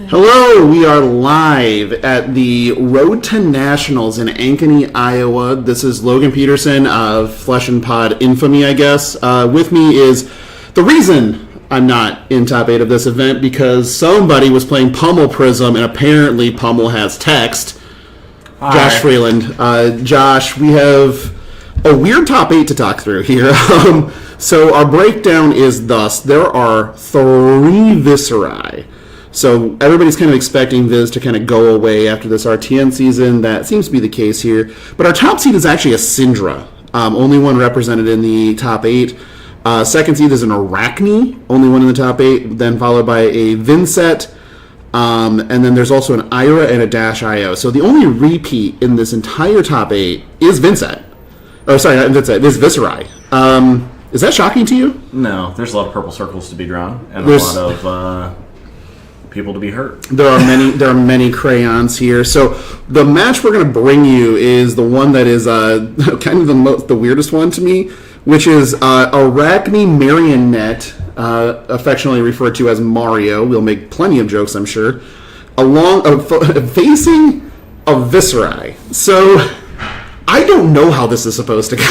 Hello, we are live at the Road to Nationals in Ankeny, Iowa. This is Logan Peterson of Flesh and Pod Infamy, I guess. With me is the reason I'm not in top 8 of this event, because somebody was playing Pummel Prism, and apparently Pummel has text. Hi. Josh Freeland. Josh, we have a weird top 8 to talk through here. So our breakdown is thus. There are 3 Viscerae. So everybody's kind of expecting Viz to kind of go away after this RTN season. That seems to be the case here. But our top seed is actually a Syndra. Only one represented in the top 8. Second seed is an Arachne. Only one in the top 8. Then followed by a Vincet. And then there's also an Ira and a Dash IO. So the only repeat in this entire top 8 is Vincet. Oh, sorry, not Vincet. It is Viscerae. Is that shocking to you? No, there's a lot of purple circles to be drawn, and a lot of people to be hurt. There are many crayons here. So the match we're going to bring you is the one that is kind of the weirdest one to me, which is Arachne Marionette, affectionately referred to as Mario. We'll make plenty of jokes, I'm sure. Facing a Viscerae. So I don't know how this is supposed to go.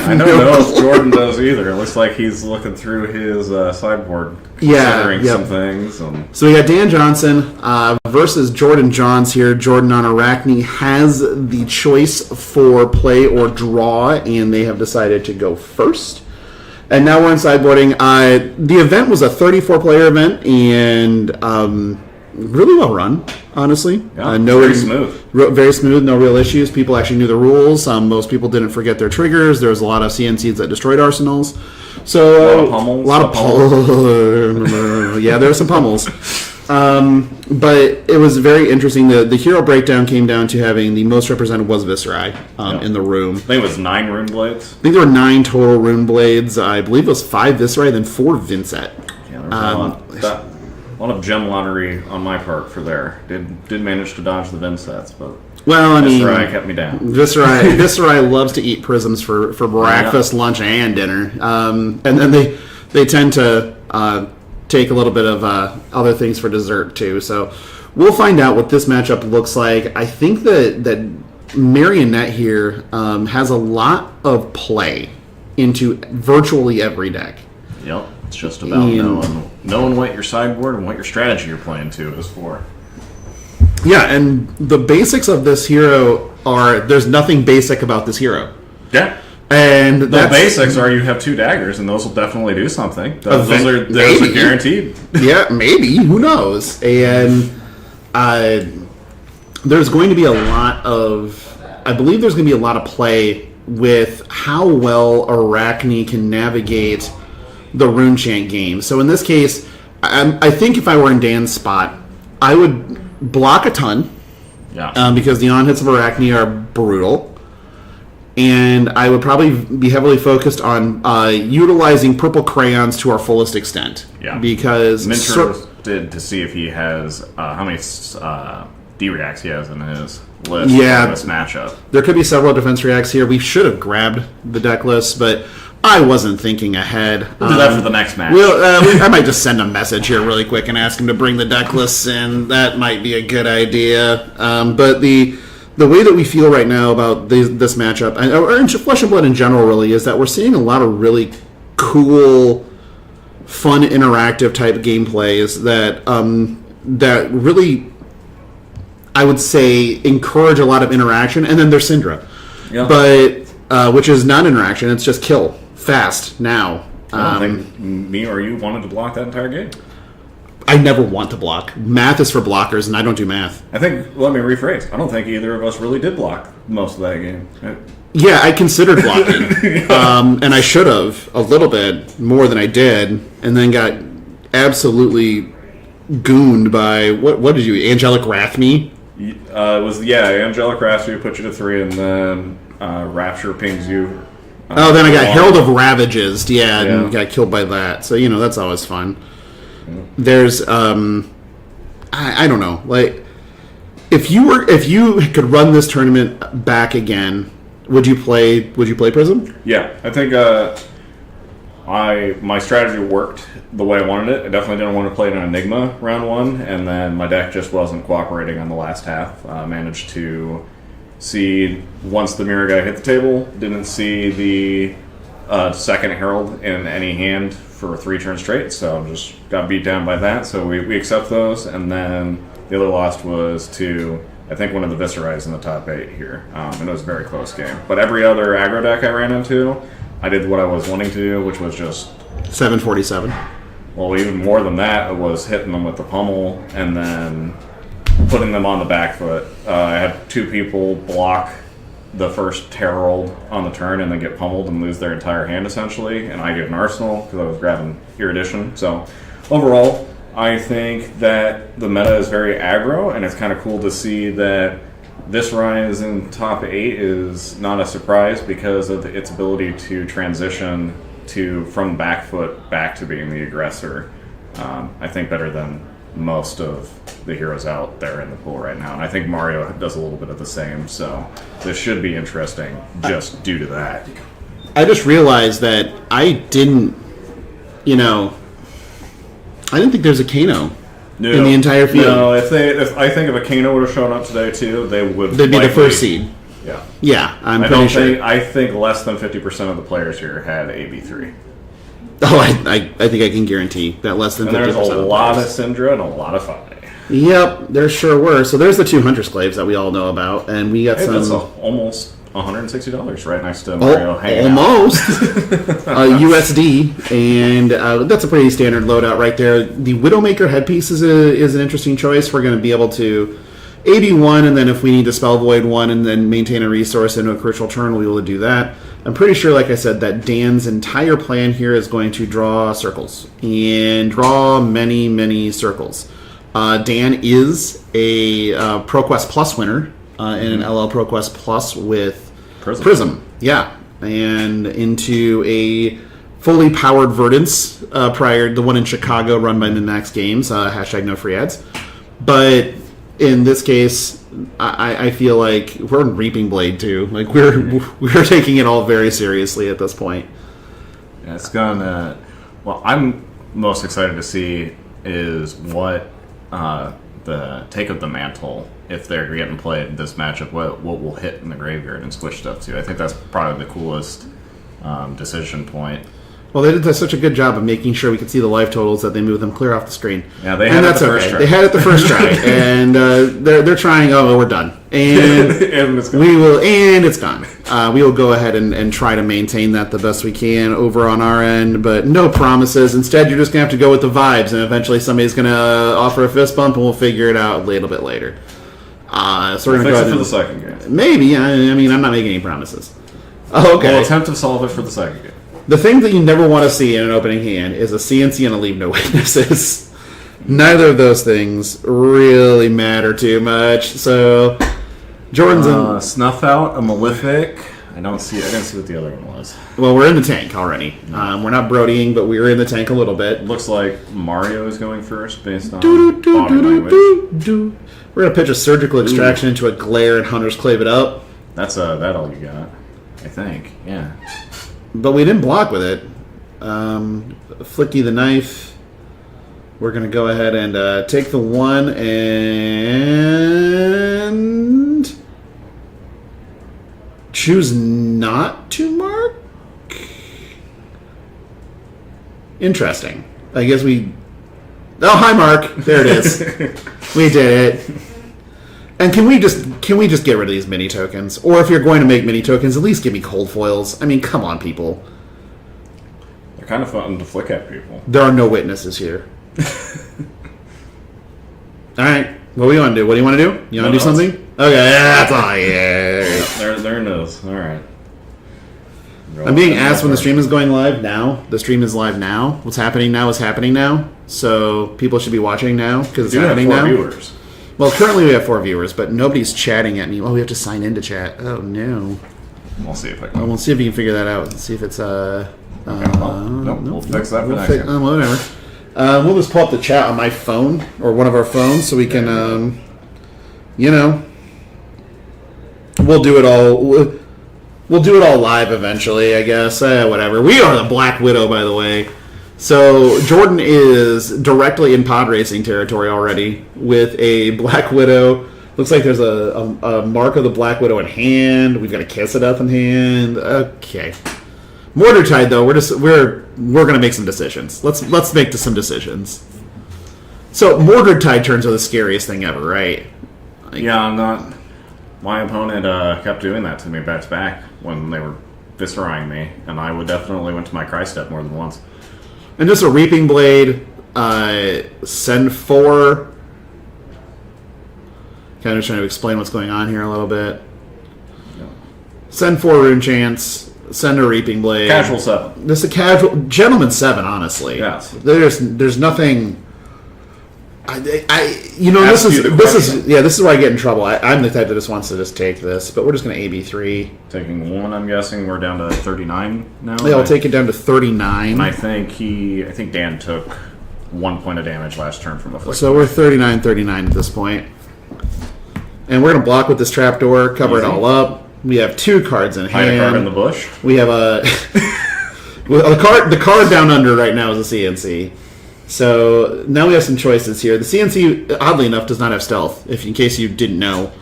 I don't know if Jordan does either. It looks like he's looking through his sideboard, considering some things. So we got Dan Johnson versus Jordan Johns here. Jordan on Arachne has the choice for play or draw, and they have decided to go first. And now we're in sideboarding. The event was a 34-player event, and really well run, honestly. Yeah, very smooth. Very smooth, no real issues. People actually knew the rules. Most people didn't forget their triggers. There was a lot of CNCs that destroyed arsenals. So a lot of pummels. Yeah, there were some pummels. But it was very interesting. The hero breakdown came down to having the most represented was Viscerae in the room. I think it was 9 Rune Blades. I think there were 9 total Rune Blades. I believe it was 5 Viscerae, then 4 Vincet. Yeah, there was a lot of gem lottery on my part for there. Did manage to dodge the Vincets, but Viscerae kept me down. Viscerae loves to eat prisms for breakfast, lunch, and dinner. And then they tend to take a little bit of other things for dessert too. So we'll find out what this matchup looks like. I think that Marionette here has a lot of play into virtually every deck. Yep. It's just about knowing what your sideboard and what your strategy you're playing to is for. Yeah, and the basics of this hero are there's nothing basic about this hero. Yeah. And the basics are you have 2 daggers, and those will definitely do something. Those are guaranteed. Yeah, maybe. Who knows? And there's going to be I believe there's going to be a lot of play with how well Arachne can navigate the Rune Chant game. So in this case, I think if I were in Dan's spot, I would block a ton. Yeah. Because the on-hits of Arachne are brutal. And I would probably be heavily focused on utilizing purple crayons to our fullest extent. Yeah. Because Minter did to see if he has how many D-reacts he has in his list for this matchup. There could be several defense reacts here. We should have grabbed the deck list, but I wasn't thinking ahead. We'll do that for the next match. I might just send a message here really quick and ask him to bring the deck lists in. That might be a good idea. But the way that we feel right now about this matchup, or Flesh and Blood in general, really, is that we're seeing a lot of really cool, fun, interactive type gameplays that really, I would say, encourage a lot of interaction. And then there's Syndra, but which is not interaction; it's just kill. Fast now. I don't think me or you wanted to block that entire game. I never want to block. Math is for blockers, and I don't do math. Let me rephrase. I don't think either of us really did block most of that game. Yeah, I considered blocking, and I should have a little bit more than I did, and then got absolutely gooned by what did you? Angelic Wrath me? It was Angelic Wrath you put you to 3, and then Rapture pings you. Then I got Herald of Ravages, and got killed by that. So that's always fun. Yeah. There's I don't know, like if you could run this tournament back again, would you play Prism? Yeah, I think my strategy worked the way I wanted it. I definitely didn't want to play an Enigma round 1, and then my deck just wasn't cooperating on the last half. Managed to see once the mirror guy hit the table, didn't see the second Herald in any hand for 3 turns straight, so just got beat down by that. So we accept those, and then the other loss was to, I think, one of the Viserais in the top 8 here, and it was a very close game. But every other aggro deck I ran into, I did what I was wanting to do, which was just 747. Well, even more than that, it was hitting them with the pummel and then putting them on the back foot. I had 2 people block the first Herald on the turn and then get pummeled and lose their entire hand, essentially. And I get an Arsenal because I was grabbing Erudition. So, overall, I think that the meta is very aggro, and it's kind of cool to see that this Rise in top 8 is not a surprise because of its ability to transition from back foot back to being the aggressor. I think better than most of the heroes out there in the pool right now. And I think Mario does a little bit of the same, so this should be interesting just due to that. I just realized that I didn't think there's a Kano in the entire field. No, if I think if a Kano would have shown up today too, they'd be the first seed. Yeah. Yeah, I'm pretty sure. I think less than 50% of the players here had AB3. Oh, I think I can guarantee that less than 50%. And there's a lot of Syndra and a lot of Fi. Yep, there sure were. So there's the 2 Hunter Sclaves that we all know about, and we got some... That's almost $160 right next to Mario hanging almost. USD, and that's a pretty standard loadout right there. The Widowmaker headpiece is an interesting choice. We're going to be able to AB1, and then if we need to Spell Void 1 and then maintain a resource into a crucial turn, we'll be able to do that. I'm pretty sure, like I said, that Dan's entire plan here is going to draw circles, and draw many, many circles. Dan is a ProQuest Plus winner in an LL ProQuest Plus with Prism. Yeah, and into a fully powered Verdance prior, the one in Chicago run by Minax Games, hashtag no free ads. But in this case, I feel like we're in Reaping Blade too. Like we're taking it all very seriously at this point. Yeah, it's gonna. Well, I'm most excited to see is what the Take of the Mantle, if they're getting played this matchup, what will hit in the graveyard and switch stuff to. I think that's probably the coolest decision point. Well, they did such a good job of making sure we could see the life totals that they moved them clear off the screen. Yeah, they had it the first try. They had it the first try, and they're trying. Oh, we're done, and it's gone. It's gone. We will go ahead and try to maintain that the best we can over on our end, but no promises. Instead, you're just gonna have to go with the vibes, and eventually somebody's gonna offer a fist bump, and we'll figure it out a little bit later. So we're gonna go ahead for the second game. Maybe. I mean, I'm not making any promises. Oh, okay. We'll attempt to solve it for the second game. The thing that you never want to see in an opening hand is a CNC and a Leave No Witnesses. Neither of those things really matter too much. So, Jordan's Snuff Out, a Malefic. I didn't see what the other one was. Well, we're in the tank already. We're not brodying, but we're in the tank a little bit. Looks like Mario is going first based on body language. We're going to pitch a Surgical Extraction into a Glare and Hunter's Clave it up. That's that all you got, I think. Yeah. But we didn't block with it. Flicky the Knife. We're going to go ahead and take the 1 and choose not to mark? Interesting. I guess we... Oh, hi, Mark. There it is. We did it. And can we just get rid of these mini tokens? Or if you're going to make mini tokens, at least give me cold foils. I mean, come on, people. They're kind of fun to flick at people. There are no witnesses here. All right. What do you want to do? What do you want to do? You want to do something? Okay, that's all. Yeah. There it is. All right. I'm being asked when the stream is going live now. The stream is live now. What's happening now is happening now. So people should be watching now because it's happening now. Viewers. Well, currently we have 4 viewers, but nobody's chatting at me. Oh, we have to sign in to chat. Oh, no. We'll see if I can. We'll see if we can figure that out. See if it's... Nope, we'll fix that for next time. Whatever. We'll just pull up the chat on my phone, or one of our phones, so we can, we'll do it all. We'll do it all live eventually, I guess. Whatever. We are the Black Widow, by the way. So Jordan is directly in pod racing territory already with a Black Widow. Looks like there's a mark of the Black Widow in hand. We've got a Kiss of Death in hand. Okay. Mortartide, though, we're gonna make some decisions. Let's make some decisions. So Mortartide turns are the scariest thing ever, right? Yeah, I'm not. My opponent kept doing that to me back to back when they were visceraing me, and I would definitely went to my cry step more than once. And just a Reaping Blade, send 4. Kind of trying to explain what's going on here a little bit. Yeah. Send 4 Rune Chance, send a Reaping Blade. Casual 7. This is a casual gentleman 7, honestly. Yes. There's nothing. This is where I get in trouble. I'm the type that just wants to just take this, but we're just going to AB3. Taking 1, I'm guessing we're down to 39 now. Yeah, I'll take it down to 39. And I think Dan took 1 point of damage last turn from the flick. So we're 39 at this point. And we're going to block with this trapdoor, cover it all up. We have 2 cards in hand. Hide a card in the bush. We have the card down under right now is a CNC. So now we have some choices here. The CNC, oddly enough, does not have stealth, in case you didn't know.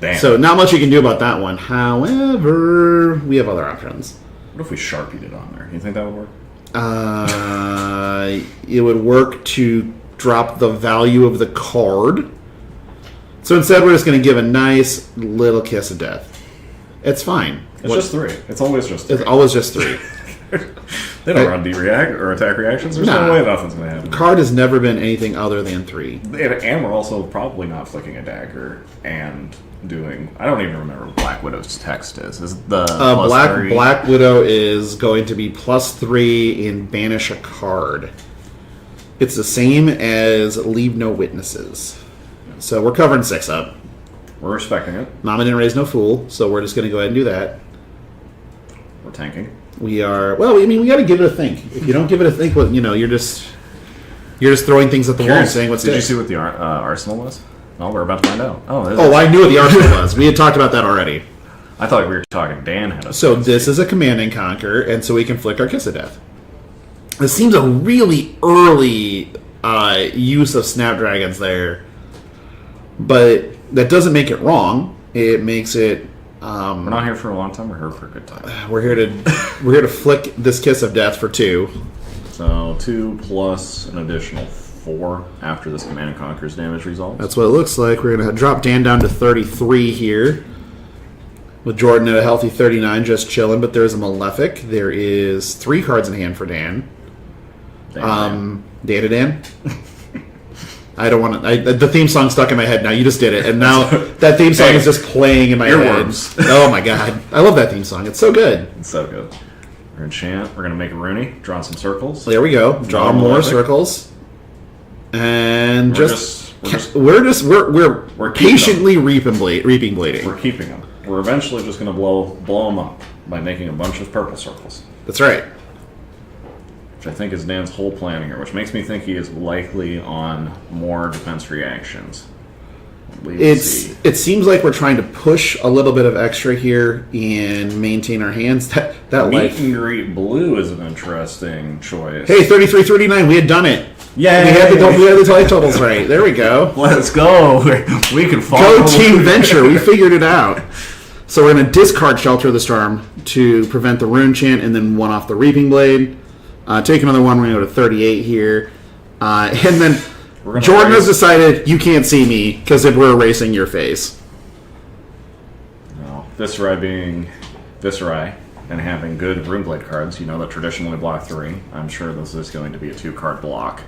Damn. So not much you can do about that one. However, we have other options. What if we Sharpied it on there? You think that would work? It would work to drop the value of the card. So instead, we're just going to give a nice little Kiss of Death. It's fine. It's just 3. It's always just 3. It's always just 3. They don't run D-react or attack reactions. There's no way nothing's going to happen. Card has never been anything other than 3. And we're also probably not flicking a dagger and doing... I don't even remember what Black Widow's text is. Is the Black Widow is going to be +3 and banish a card. It's the same as Leave No Witnesses. So we're covering 6 up. We're respecting it. Mama didn't raise no fool, so we're just going to go ahead and do that. We're tanking. We are... Well, I mean, we got to give it a think. If you don't give it a think, well, you're just throwing things at the wall and saying what's Did you see what the arsenal was? No, we're about to find out. I knew what the arsenal was. We had talked about that already. I thought we were talking Dan had a... So this is a Command and Conquer, and so we can flick our Kiss of Death. This seems a really early use of Snapdragons there. But that doesn't make it wrong. It makes it... we're not here for a long time. We're here for a good time. We're here to flick this Kiss of Death for 2. So 2 plus an additional 4 after this Command and Conquer's damage resolves. That's what it looks like. We're going to drop Dan down to 33 here. With Jordan at a healthy 39, just chilling. But there's a Malefic. There is 3 cards in hand for Dan. Dan to Dan. I don't want to... the theme song stuck in my head now. You just did it. And now that theme song is just playing in my head. Oh, my God. I love that theme song. It's so good. It's so good. We're going to chant. We're going to make a Rooney. Draw some circles. There we go. Draw more circles. And we're patiently reaping blading. We're keeping them. We're eventually just going to blow them up by making a bunch of purple circles. That's right. Which I think is Dan's whole plan here, which makes me think he is likely on more defense reactions. It seems like we're trying to push a little bit of extra here and maintain our hands. That Meet and Greet Blue is an interesting choice. Hey, 33-39, we had done it. Yeah, we had the life totals right. There we go. Let's go. We can follow. Go Team Venture. We figured it out. So we're going to discard Shelter of the Storm to prevent the Rune Chant and then 1 off the Reaping Blade. Take another 1. We're going to go to 38 here. And then Jordan has decided you can't see me because we're erasing your face. No. Viscerai being Viscerai and having good Runeblade cards, that traditionally block 3. I'm sure this is going to be a 2-card block.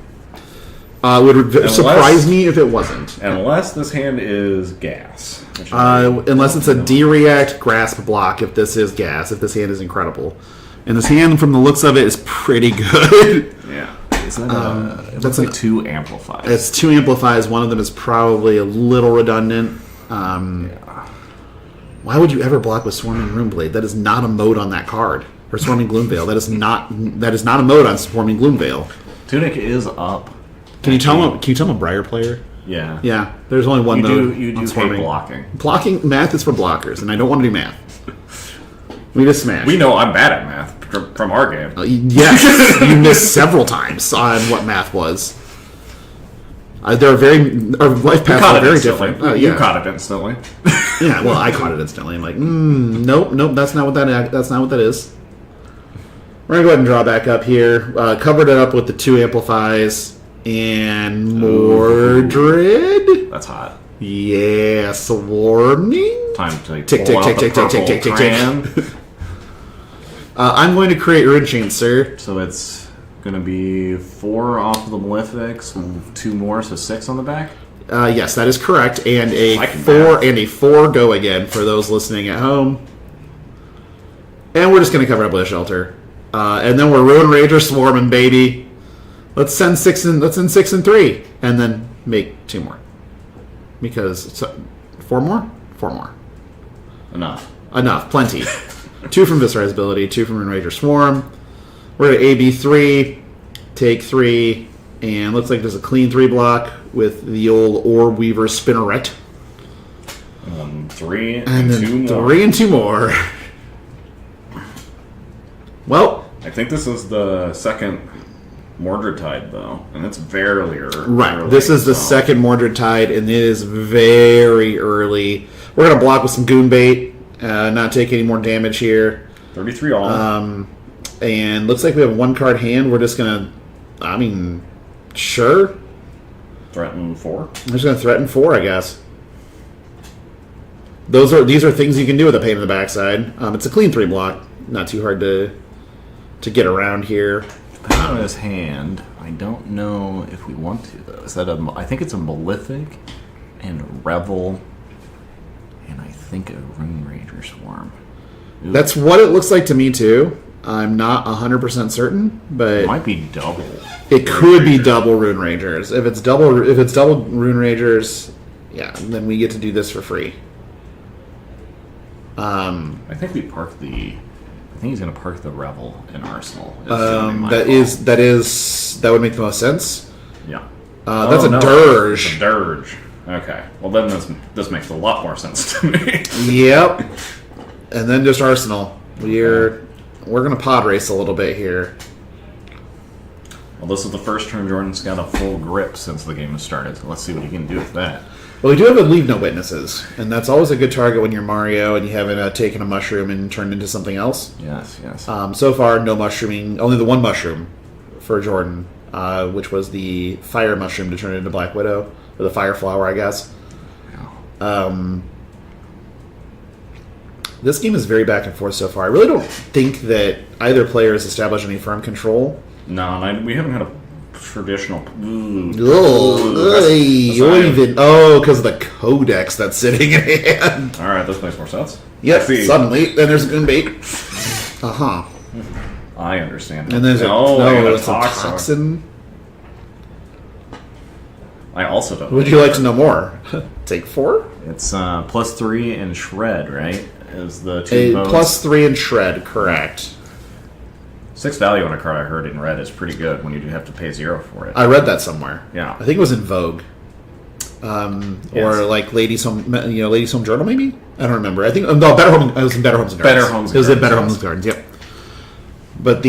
Would surprise me if it wasn't. Unless this hand is gas. Unless it's a D-React Grasp block if this is gas, if this hand is incredible. And this hand, from the looks of it, is pretty good. Yeah. Is that it looks like 2 amplifies. It's 2 amplifies. One of them is probably a little redundant. Why would you ever block with Swarming Runeblade? That is not a mode on that card. Or Swarming Gloomveil. That is not a mode on Swarming Gloomveil. Tunic is up. Can you tell him a Briar player? Yeah. Yeah. There's only one mode. You do hate blocking. Blocking math is for blockers, and I don't want to do math. We just smashed. We know I'm bad at math from our game. Yes, you missed several times on what math was. They're our life paths are very different. You caught it instantly. Yeah, well, I caught it instantly. I'm like, nope, that's not what that is. We're gonna go ahead and draw back up here. Covered it up with the 2 amplifies and Mordred. That's hot. Yes, warning. Time to Tick, pull tick, out tick, the tick, tick, tick, tick, crayon. tick. I'm going to create Rune Chain, sir. So it's going to be 4 off of the Malefics, 2 more, so 6 on the back? Yes, that is correct. And I a can 4 math. and a 4 go again for those listening at home. And we're just going to cover up with a shelter. And then we're Ruin Rager swarming, baby. Let's send 6 and 3, and then make 2 more. Because 4 more? 4 more. Enough, plenty. 2 from Viscerai's ability, 2 from Ruin Rager Swarm. We're at AB 3, take 3, and looks like there's a clean 3 block with the old Orb Weaver Spinneret. 3 And and then 2 more. 3 and 2 more. Well, I think this is the second Mordred Tide, though, and it's very early. right. This is the second Mordred Tide, and it is very early. We're going to block with some Goon Bait, not take any more damage here. 33 all. And looks like we have 1 card hand. We're just going to, sure. Threaten 4. I'm just going to threaten 4, I guess. These are things you can do with a pain in the backside. It's a clean 3 block. Not too hard to get around here. Depending on his hand, I don't know if we want to, though. Is that I think it's a Malefic and Revel, and I think a Rune Rager Swarm. Ooh. That's what it looks like to me, too. I'm not 100% certain, but It might be double. it could be double Rune Rangers. If it's double Rune Rangers, yeah, then we get to do this for free. I think we park the. I think he's going to park the Revel in Arsenal. That would make the most sense. Yeah. That's a no, dirge. It's a dirge. Okay. Well, then this makes a lot more sense to me. Yep. And then just Arsenal. We're going to pod race a little bit here. Well, this is the first turn Jordan's got a full grip since the game has started. So let's see what he can do with that. Well, we do have a Leave No Witnesses, and that's always a good target when you're Mario and you haven't taken a mushroom and turned into something else. Yes, yes. So far, no mushrooming. Only the 1 mushroom for Jordan, which was the fire mushroom to turn into Black Widow, or the fire flower, I guess. This game is very back and forth so far. I really don't think that either player has established any firm control. No, and we haven't had a traditional. Because of the codex that's sitting in hand. All right, this makes more sense. Yep, suddenly. Then there's a Goon Bait. Uh-huh. I understand. And there's it's a toxin. I also don't. Would you like to know more? Take 4? It's +3 and Shred, right? Is the 2 modes. +3 and Shred, correct. 6 value on a card I heard in red is pretty good when you do have to pay 0 for it. I read that somewhere. Yeah. I think it was in Vogue. Or like Ladies Home Journal, maybe? I don't remember. I think Better Homes. It was in Better Homes and Gardens. Better Homes and It was in Gardens, Better yes. Homes and Gardens. Yep. But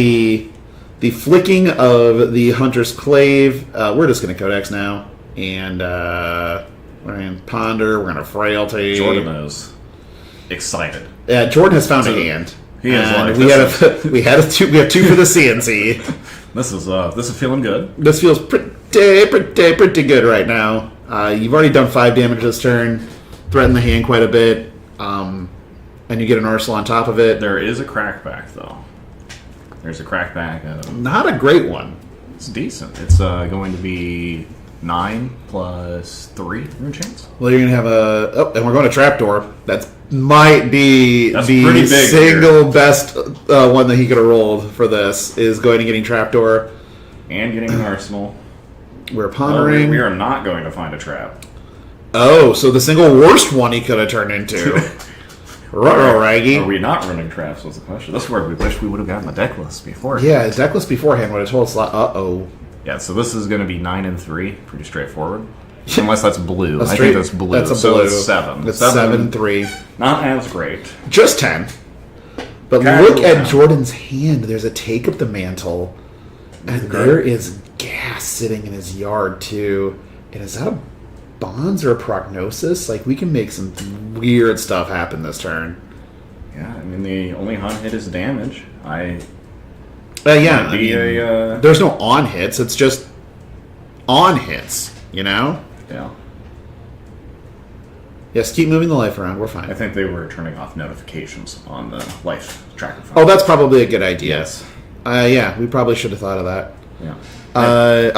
the flicking of the Hunter's Clave, we're just going to Codex now, and we're going to Ponder. We're going to Frailty. Jordan is excited. Yeah, Jordan has found a hand. He is And like, we have 2 for the CNC. This is feeling good. This feels pretty good right now. You've already done 5 damage this turn, threatened the hand quite a bit, and you get an Arsenal on top of it. There is a crackback though. There's a crackback. Not a great one. It's decent. It's going to be 9 plus 3 rune chains. Well, you're going to have and we're going to Trapdoor. That might be That's the pretty big single best one that he could have rolled for this, is going to getting Trapdoor. And getting an Arsenal. We're pondering. We are not going to find a trap. Oh, so the single worst one he could have turned into. Ruh-roh, Raggy. Are we not running traps was the question. That's where we wish we would have gotten the deck list before. Yeah, the deck list beforehand would have told us, uh-oh. Yeah, so this is going to be 9 and 3. Pretty straightforward. Unless that's blue. I Straight- think that's blue. That's a so blue. it's 7. It's 7-3. Not as great. Just 10. But Casual look at town. Jordan's hand. There's a take up the mantle. And there is gas sitting in his yard, too. And is that a bonds or a prognosis? Like, we can make some weird stuff happen this turn. Yeah, I mean, the only on hit is damage. Yeah, Might be there's no on hits. It's just on hits, you know? Yeah. Yes, keep moving the life around. We're I fine. think they were turning off notifications on the life tracker phone. Oh, that's probably a good idea. Yes. Yeah, we probably should have thought of that. Yeah.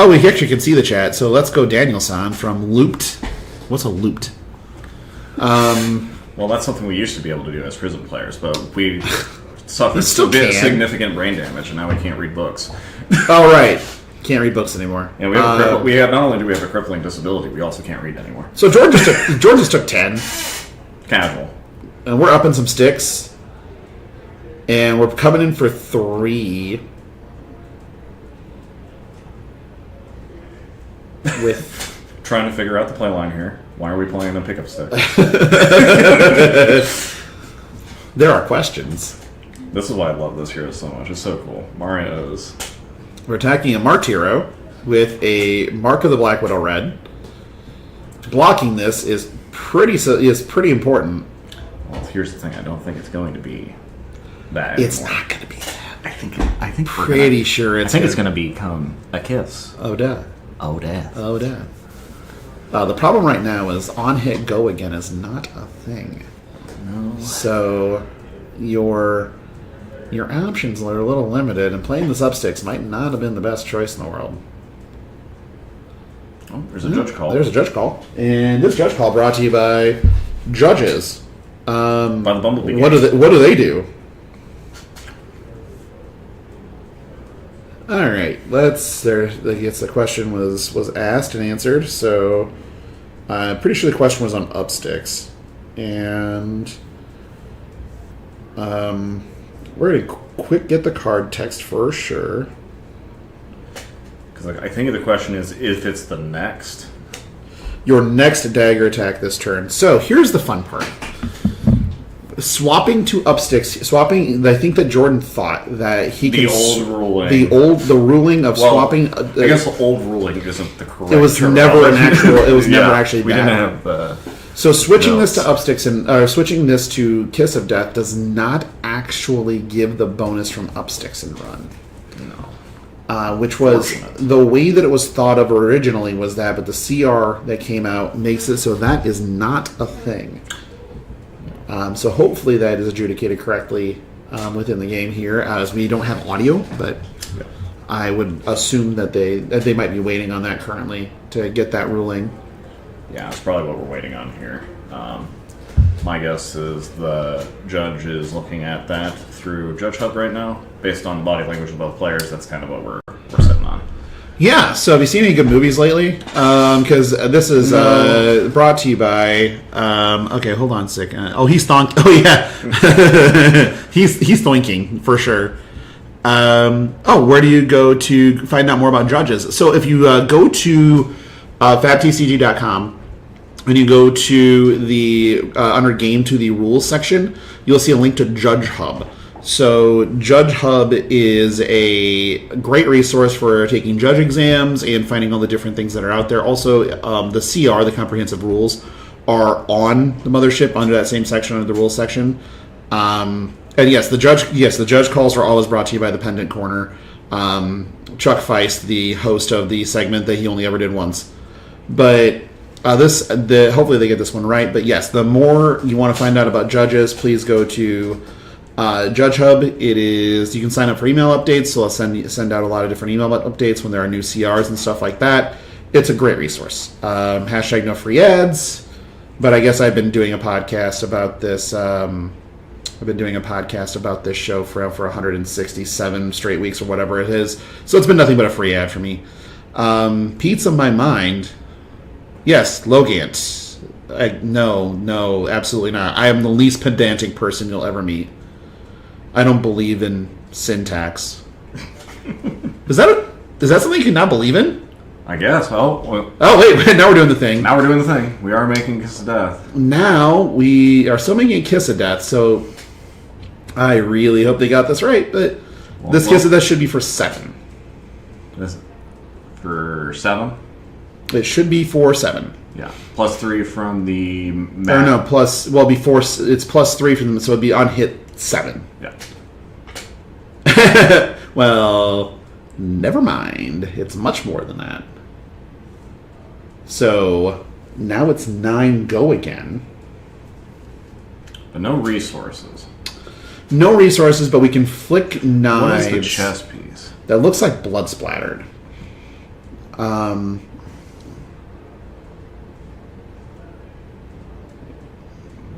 We actually can see the chat, so let's go Daniel-san from Looped. What's a Looped? Well, that's something we used to be able to do as prison players, but we suffered still a bit can. significant brain damage, and now we can't read books. Oh, right. Can't read books anymore. And we have not only do we have a crippling disability, we also can't read anymore. So George just took 10, Casual. and we're up in some sticks, and we're coming in for 3 with... Trying to figure out the play line here. Why are we playing the pickup stick? There are questions. This is why I love this hero so much. It's so cool. Mario's. We're attacking a marked hero with a Mark of the Black Widow red. Blocking this is pretty important. Well, here's the thing. I don't think it's going to be that. It's anymore. not going to be that. I think Pretty sure it's. I think it's going to become a kiss. Oh, duh. Oh, death. Oh, duh. The problem right now is on hit go again is not a thing. No. So your options are a little limited, and playing this up sticks might not have been the best choice in the world. Oh, there's a judge call. There's a judge call, and this judge call brought to you by judges. By the Bumblebee. What do they do? All right, I guess the question was asked and answered. So I'm pretty sure the question was on up sticks, and we're gonna quick get the card text first, sure. Because I think the question is if it's the next. Your next dagger attack this turn. So here's the fun part. Swapping to up sticks. I think that Jordan thought that he The could... old ruling. The ruling of swapping... I guess the old ruling isn't the correct it was never an actual... It was never actually we that. didn't have... So switching this notes. to up sticks and switching this to Kiss of Death does not actually give the bonus from up sticks and run. No. Which was the way that it was thought of originally was that, but the CR that came out makes it so that is not a thing. So hopefully that is adjudicated correctly within the game here, as we don't have audio, but I would assume that they might be waiting on that currently to get that ruling. Yeah, that's probably what we're waiting on here. My guess is the judge is looking at that through Judge Hub right now. Based on the body language of both players, that's kind of what we're sitting on. Yeah, so have you seen any good movies lately? Because this is brought to you by... okay, hold on a second. He's thonk... Oh, yeah. he's thoinking, for sure. Where do you go to find out more about judges? So if you go to fabtcg.com and you go to the under Game to the Rules section, you'll see a link to Judge Hub. So Judge Hub is a great resource for taking judge exams and finding all the different things that are out there. Also, the CR, the comprehensive rules, are on the mothership under that same section, under the rules section. And yes, the judge calls are always brought to you by the Pendant Corner. Chuck Feist, the host of the segment that he only ever did once. But hopefully they get this one right. But yes, the more you want to find out about judges, please go to Judge Hub. You can sign up for email updates, so I'll send out a lot of different email updates when there are new CRs and stuff like that. It's a great resource. Hashtag no free ads. But I guess I've been doing a podcast about this. I've been doing a podcast about this show for 167 straight weeks or whatever it is. So it's been nothing but a free ad for me. Pizza My Mind. Yes, Logant. No, absolutely not. I am the least pedantic person you'll ever meet. I don't believe in syntax. Is that something you cannot believe in? I guess. Oh, wait, now we're doing the thing. now we're doing the thing. We are making Kiss of Death. Now we are still making a Kiss of Death, so I really hope they got this right, but this gives it that should be for 7. This for 7? It should be for 7. Yeah. Plus 3 from the Or no, plus, well, before, it's plus 3 from them, so it'd be on hit 7. Yeah. Well, never mind. It's much more than that. So, now it's 9 go again. But no resources. No resources, but we can flick knives. What is the chess piece? That looks like blood splattered.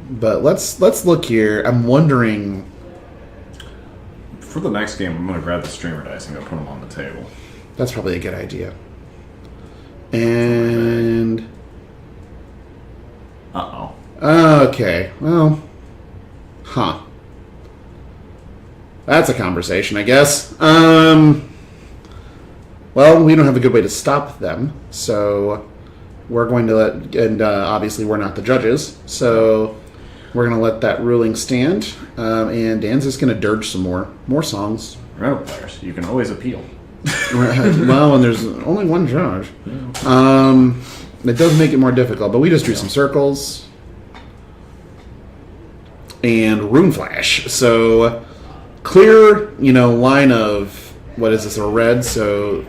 But let's look here. I'm wondering. For the next game, I'm going to grab the streamer dice and go put them on the table. That's probably a good idea. And okay, well, that's a conversation, I guess. Well, we don't have a good way to stop them, so we're going to let, and obviously we're not the judges, so we're going to let that ruling stand, and Dan's just going to dirge some more songs. Remember, players, you can always appeal. Well, and there's only one judge. It does make it more difficult, but we just drew some circles. And Rune Flash. So, clear, line of, what is this, a red? So,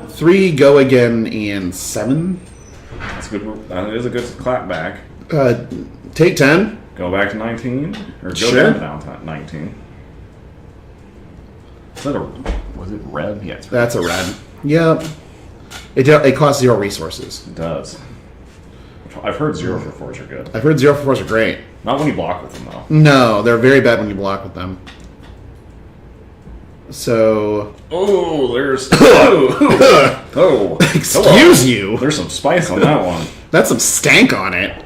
3 go again and 7. That's good. That is a good clap back. Take 10. Go back to 19. Or go Sure. down to 19. Is that was it red? Yeah, it's red. That's a red. Yep. It costs 0 resources. It does. I've heard 0 for 4s are good. I've heard 0 for 4s are great. Not when you block with them, though. No, they're very bad when you block with them. So... Oh, there's... Oh. Excuse you. There's some spice on that one. That's some stank on it.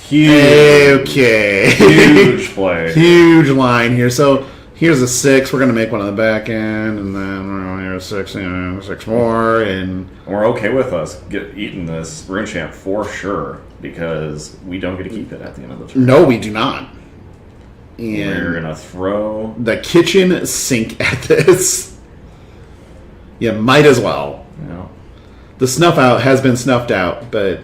Huge. Okay. Huge play. Huge line here. So... Here's a 6. We're going to make one on the back end, and then here's 6, 6 more, and... We're okay with us eating this Rune Champ for sure, because we don't get to keep it at the end of the turn. No, we do not. And we're going to throw... the kitchen sink at this. You might as well. Yeah. The snuff out has been snuffed out, but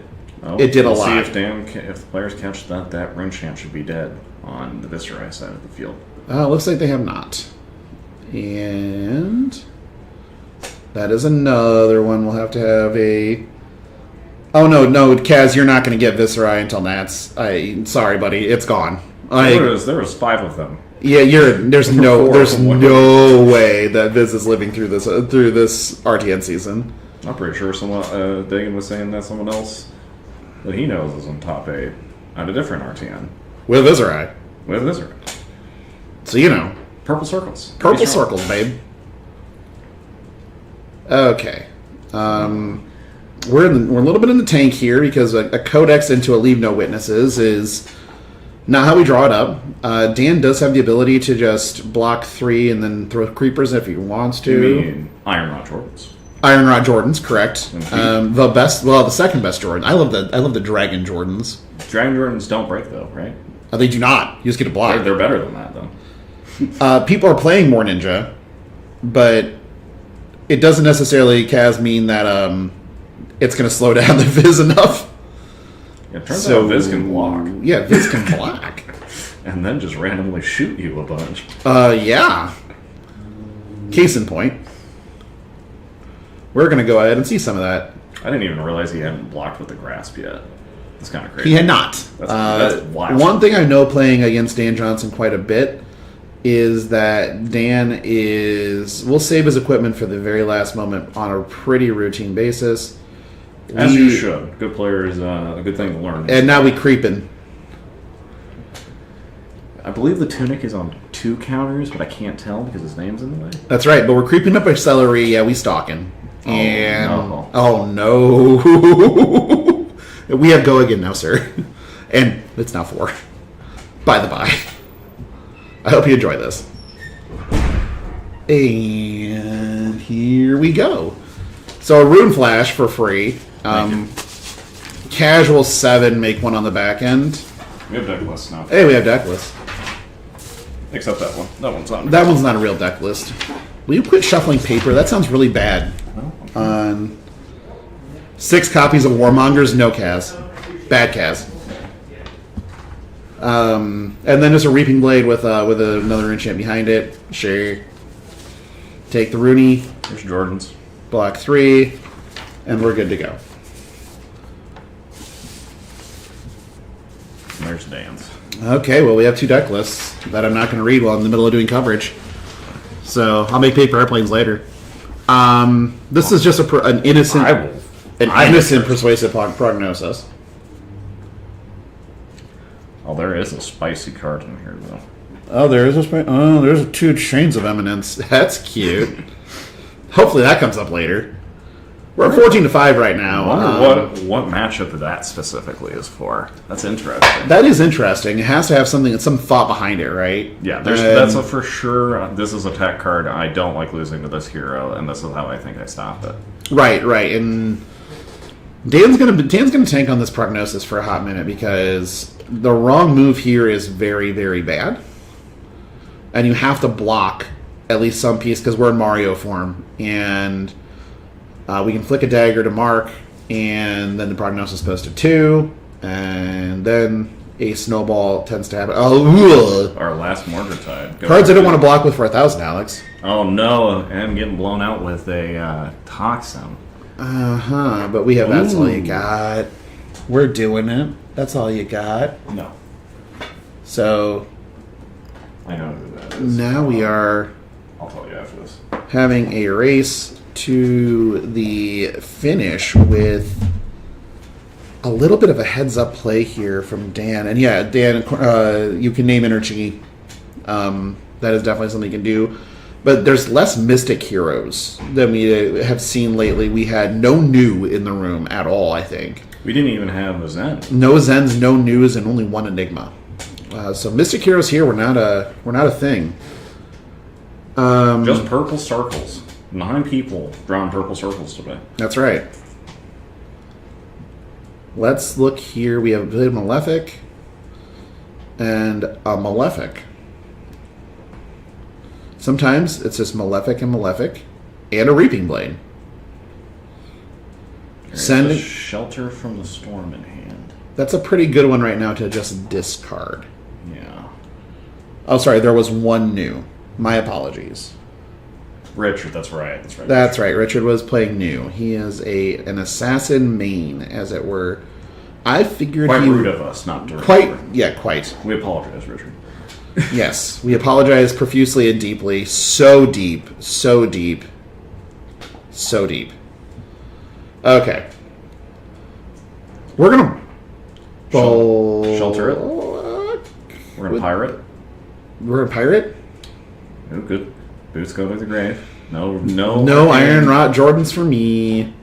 it did a lot. See if the players catch that Rune Champ should be dead on the Viscerai side of the field. Looks like they have not. And that is another one. We'll have to have a... Oh, no, Kaz, you're not going to get Viscerai until Nats. Sorry, buddy. It's gone. There was 5 of them. Yeah, there's no way that Viz is living through this RTN season. I'm pretty sure Dagan was saying that someone else that he knows is on top 8 at a different RTN. With Viscerai. So, Purple circles. Purple circles, babe. Okay. We're a little bit in the tank here because a codex into a leave no witnesses is not how we draw it up. Dan does have the ability to just block 3 and then throw creepers if he wants to. You mean Iron Rod Jordans? Iron Rod Jordans, correct. The second best Jordan. I love the Dragon Jordans. Dragon Jordans don't break though, right? They do not. You just get a block. They're better than that though. People are playing more Ninja, but it doesn't necessarily, Kaz, mean that it's going to slow down the Viz enough. Yeah, it turns out Viz can block. Yeah, Viz can block. And then just randomly shoot you a bunch. Yeah. Case in point. We're going to go ahead and see some of that. I didn't even realize he hadn't blocked with the grasp yet. That's kind of crazy. He had not. That's wild. One thing I know playing against Dan Johnson quite a bit is that Dan will save his equipment for the very last moment on a pretty routine basis. As you should. Good player is a good thing to learn. And now we creeping. I believe the Tunic is on 2 counters, but I can't tell because his name's in the way. That's right, but we're creeping up our celery. Yeah, we stalking. And oh no. We have go again now, sir. And it's now 4. By the by. I hope you enjoy this. And here we go. So a Rune Flash for free. Casual 7, make one on the back end. We have Deckless now. Hey, we have Deckless. Except that one. That one's on. That one's not a real deck list. Will you quit shuffling paper? That sounds really bad. On 6 copies of Warmongers, no Kaz. Bad Kaz. And then just a Reaping Blade with another enchant behind it. Sure. Take the Rooney. There's Jordan's. Block 3. And we're good to go. There's Dan's. Okay, well, we have 2 deck lists that I'm not going to read while I'm in the middle of doing coverage. So I'll make paper airplanes later. This is just an innocent persuasive prognosis. Oh, there is a spicy card in here, though. Oh, there's 2 Chains of Eminence. That's cute. Hopefully that comes up later. We're at 14-5 right now. I wonder what matchup that specifically is for. That's interesting. That is interesting. It has to have some thought behind it, right? Yeah, that's a for sure. This is a tech card. I don't like losing to this hero, and this is how I think I stop it. Right. And Dan's gonna tank on this prognosis for a hot minute because the wrong move here is very, very bad, and you have to block at least some piece because we're in Mario form and. We can flick a dagger to mark, and then the prognosis goes to 2, and then a snowball tends to happen. Oh, ugh. Our last Mortartide. Cards I don't want to block with for 1,000, Alex. Oh no, and getting blown out with a Toxin. But we have that's all you got. We're doing it. That's all you got. No. So I know who that is. now we are I'll tell you after this. having a race to the finish with a little bit of a heads-up play here from Dan. And yeah, Dan, you can name Energy. That is definitely something you can do. But there's less Mystic heroes than we have seen lately. We had no new in the room at all, I think. We didn't even have a Zen. No Zens, no news, and only 1 Enigma. So Mystic heroes here were not a thing. Just purple circles. 9 people drawing purple circles today. That's right. Let's look here. We have a Blade Malefic and a Malefic. Sometimes it's just Malefic and Malefic and a Reaping Blade. Send a Shelter from the Storm in hand. That's a pretty good one right now to just discard. Yeah. Oh, sorry. There was 1 new. My apologies. Richard, that's right. That's right. Richard was playing new. He is an assassin main, as it were. I figured quite rude of us not to. Quite. We apologize, Richard. Yes, we apologize profusely and deeply. So deep. Okay. We're gonna shelter it. We're gonna pirate. We're gonna pirate. Oh, good. Boots go to the grave. No Iron Rot Jordans for me.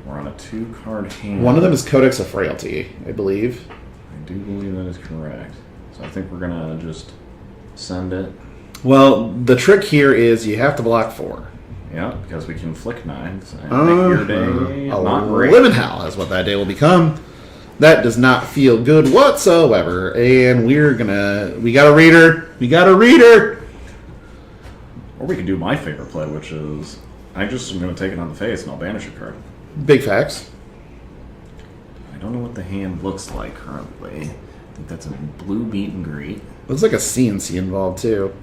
We're on a 2-card hand. One of them is Codex of Frailty, I believe. I do believe that is correct. So I think we're gonna just send it. Well, the trick here is you have to block 4. Yeah, because we can flick 9s and make your day not great. Live in hell is what that day will become. That does not feel good whatsoever. And we got a reader. Or we could do my favorite play, which is I just am going to take it on the face and I'll banish a card. Big facts. I don't know what the hand looks like currently. I think that's a blue meet and greet. Looks like a CNC involved too.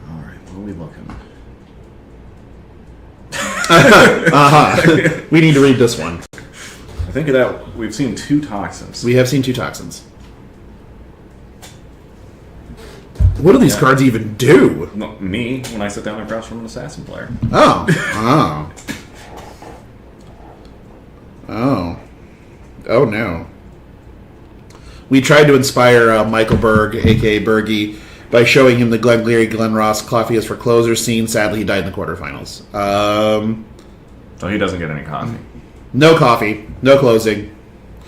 Alright, what are we looking? We need to read this one. I think of that we've seen 2 toxins. We have seen 2 toxins. What do these cards even do? No, me, when I sit down across from an assassin player. Oh no. We tried to inspire Michael Berg, a.k.a. Bergie, by showing him the Glenn Leary, Glenn Ross, Coffee is for Closers scene. Sadly, he died in the quarterfinals. So he doesn't get any coffee. No coffee, no closing.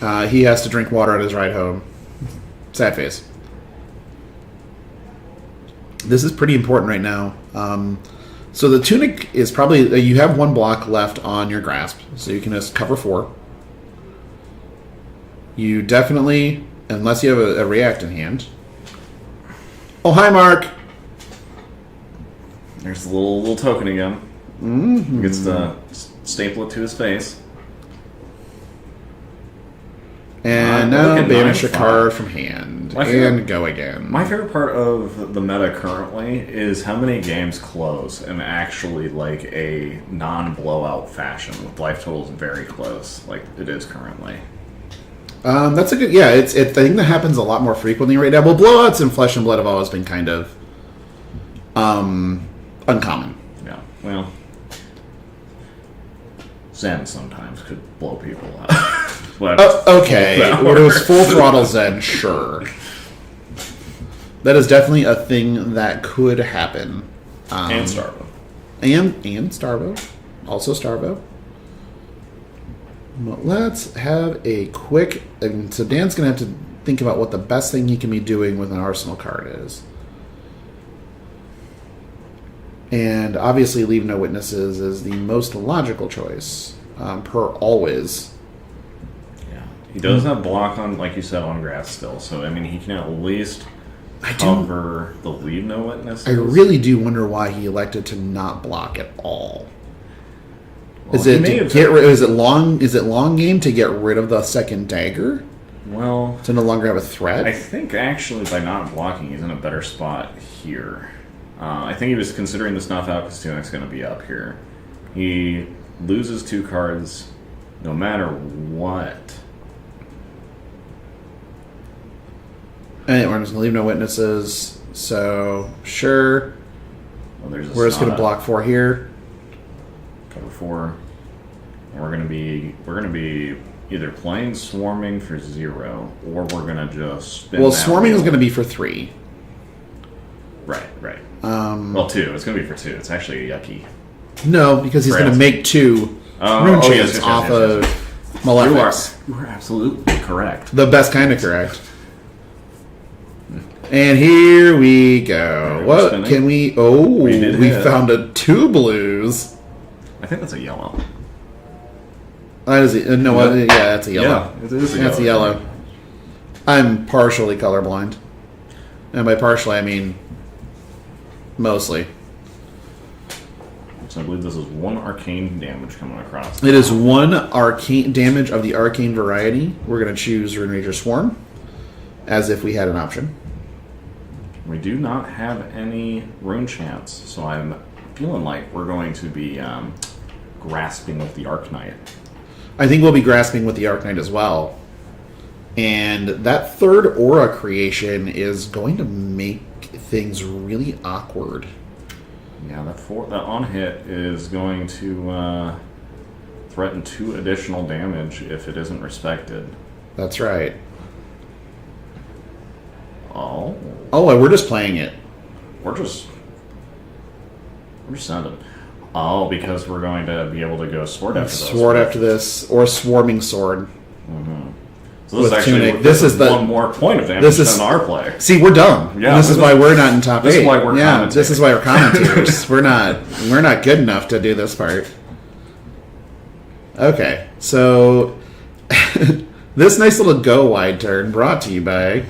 He has to drink water on his ride home. Sad face. This is pretty important right now. So the Tunic is probably... You have 1 block left on your Grasp, so you can just cover 4. You definitely, unless you have a React in hand... Oh, hi, Mark. There's the little token again. Mm-hmm. Gets to staple it to his face. And now look at banish a 9-5. card from hand. And go again. My favorite part of the meta currently is how many games close in actually like a non-blowout fashion with life totals very close, like it is currently. That's a good... Yeah, it's I think that happens a lot more frequently right now. Well, blowouts in Flesh and Blood have always been kind of uncommon. Yeah, well... Zen sometimes could blow people out. Okay, when it was full throttle Zen, sure. That is definitely a thing that could happen. And Starvo. And Starvo. Also Starvo. Well, let's have a quick... And so Dan's going to have to think about what the best thing he can be doing with an Arsenal card is. And obviously Leave No Witnesses is the most logical choice, per always. Yeah. He does have block on, like you said, on grass still, so I mean he can at least cover the Leave No Witnesses. I really do wonder why he elected to not block at all. Well, Is it to get rid? Is it long game to get rid of the second dagger? Well, To no longer have a threat? I think actually by not blocking, he's in a better spot here. I think he was considering the snuff out because Tunek's going to be up here. He loses 2 cards no matter what. And we're just going to Leave No Witnesses. So, sure. Well, there's We're just going to block 4 here. Cover 4. And we're going to be either playing Swarming for 0, or we're going to just spin Well, that Swarming wheel. is going to be for 3. Right. Well, 2. It's going to be for 2. It's actually yucky. No, because he's going to make 2 rune chants off of Malefics. You are absolutely correct. The best kind of correct. And here we go. What spinning. can we... Oh, we hit. found 2 blues. I think that's a yellow. That is yeah, that's a yellow. Yeah, it is a That's a yellow. I'm partially colorblind. And by partially, I mean mostly. So I believe this is 1 arcane damage coming across. It is 1 arcane damage of the arcane variety. We're going to choose Rune Ranger Swarm as if we had an option. We do not have any rune chants, so I'm feeling like we're going to be grasping with the Arcanite. I think we'll be grasping with the Arcanite as well. And that 3rd aura creation is going to make things really awkward. Yeah, that on hit is going to threaten 2 additional damage if it isn't respected. That's right. Oh, Oh, we're just playing it. we're sending. Oh, because we're going to be able to go sword after this. Sword after this, or Swarming Sword. So this is with actually Tunic. This is the- one more point of damage than our play. See, we're dumb. Yeah, This is why we're not in top 8. this is why we're commentating. This is why we're commentators. we're not good enough to do this part. Okay, so this nice little go wide turn brought to you by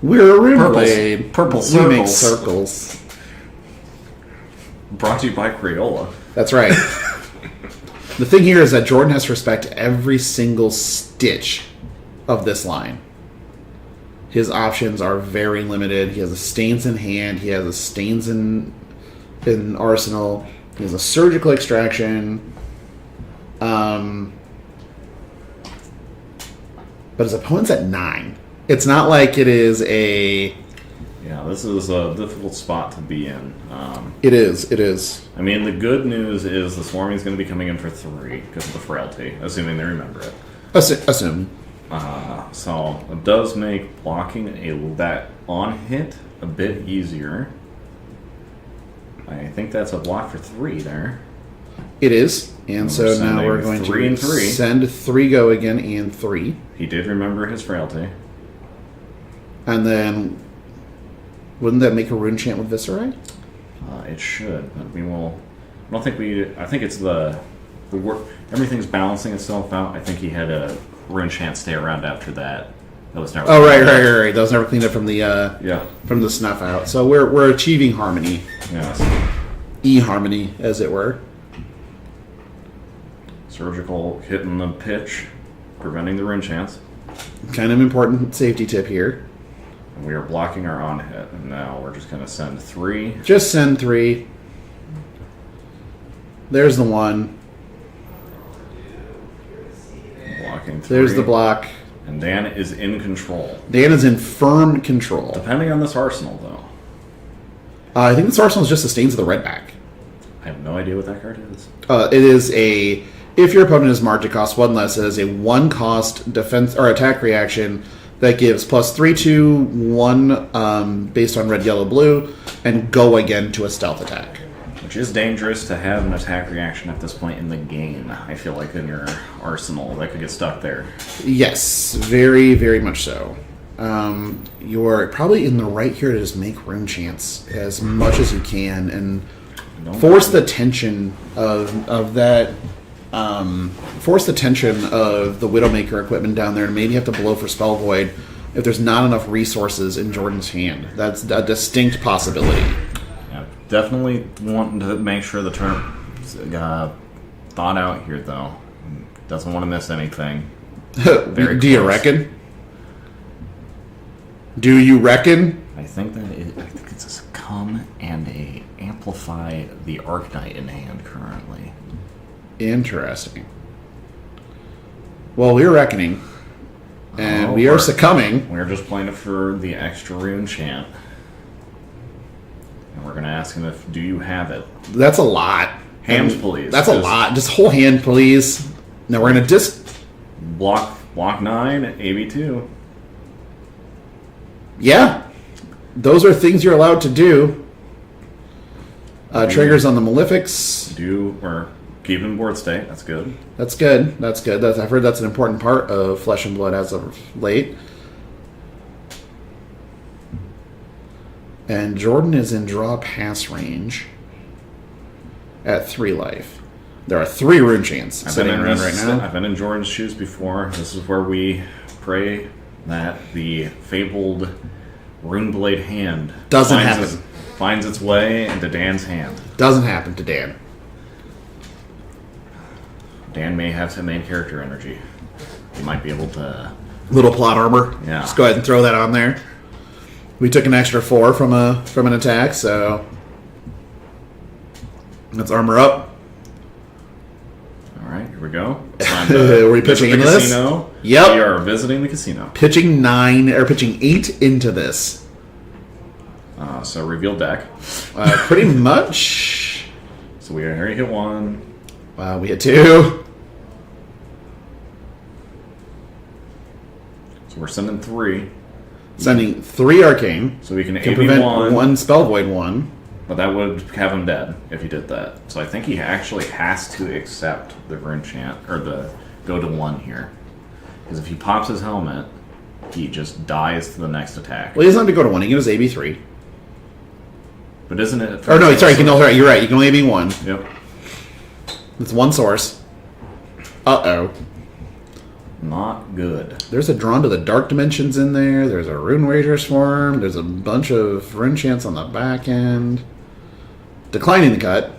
We're a Rune Blade. Purple We make circles. circles. Brought to you by Crayola. That's right. The thing here is that Jordan has to respect every single stitch of this line. His options are very limited. He has a Stains in hand. He has a Stains in arsenal. He has a Surgical Extraction. But his opponent's at 9. It's not like it is a... Yeah, this is a difficult spot to be in. It is. I mean, the good news is the Swarming is going to be coming in for 3 because of the frailty, assuming they remember it. Assume. So it does make blocking that on hit a bit easier. I think that's a block for 3 there. It is. And so now we're going 3 to and 3. send 3 go again and 3. He did remember his frailty. And then, wouldn't that make a rune chant with Viscerai? It should, but we will. I think it's the work. Everything's balancing itself out. I think he had a rune chant stay around after that That was never. Oh, right. That was never cleaned up from the Yeah. from the snuff out. So we're achieving harmony, Yes. e-harmony, as it were. Surgical hitting the pitch, preventing the rune chance. Kind of important safety tip here. And we are blocking our on hit, and now we're just going to send 3. Just send 3. There's the 1. Blocking 3. There's the block. And Dan is in control. Dan is in firm control. Depending on this arsenal, though. I think this arsenal is just sustains of the red back. I have no idea what that card is. It is a... If your opponent is marked, it costs 1 less. It is a 1-cost defense or attack reaction that gives +3 to 1 based on red, yellow, blue, and go again to a stealth attack. Which is dangerous to have an attack reaction at this point in the game. I feel like in your arsenal, that could get stuck there. Yes, very, very much so. You're probably in the right here to just make rune chance as much as you can and force the tension of that... force the tension of the Widowmaker equipment down there and maybe have to blow for Spell Void if there's not enough resources in Jordan's hand. That's a distinct possibility. Yeah, definitely wanting to make sure the turn thought out here, though. Doesn't want to miss anything. Do you reckon? Do you reckon? I think it's a Succumb and a Amplify the Arknight in hand currently. Interesting. Well, we're reckoning, and we are succumbing. We're just playing it for the extra rune chant. And we're going to ask him do you have it? That's a lot. Hands, please. That's a lot. Just whole hand, please. Now we're going to Block 9, AB2. Yeah. Those are things you're allowed to do. Triggers on the Malefics. Or keep in board state. That's good. That's good. I've heard that's an important part of Flesh and Blood as of late. And Jordan is in draw pass range at 3 life. There are 3 rune chants sitting around right now. I've been in Jordan's shoes before. This is where we pray that the fabled Runeblade hand finds its way into Dan's hand. Doesn't happen to Dan. Dan may have some main character energy. He might be able to... Little plot armor. Yeah. Just go ahead and throw that on there. We took an extra 4 from an attack, so... Let's armor up. Alright, here we go. Are we pitching into this? Casino. Yep. We are visiting the casino. Pitching 8 into this. So reveal deck. Pretty much. So we already hit 1. We hit 2. So we're sending 3. Sending 3 arcane. So we can prevent AB1. 1 spell void 1. But that would have him dead if he did that. So I think he actually has to accept the rune chant, or the go to 1 here. Because if he pops his helmet, he just dies to the next attack. Well, he doesn't have to go to 1. He can just AB3. But isn't it... Or no, sorry, you're right. You can only AB1. Yep. It's 1 source. Uh-oh. Not good. There's a Drawn to the Dark Dimensions in there. There's a Rune Rager Swarm. There's a bunch of rune chants on the back end. Declining the cut.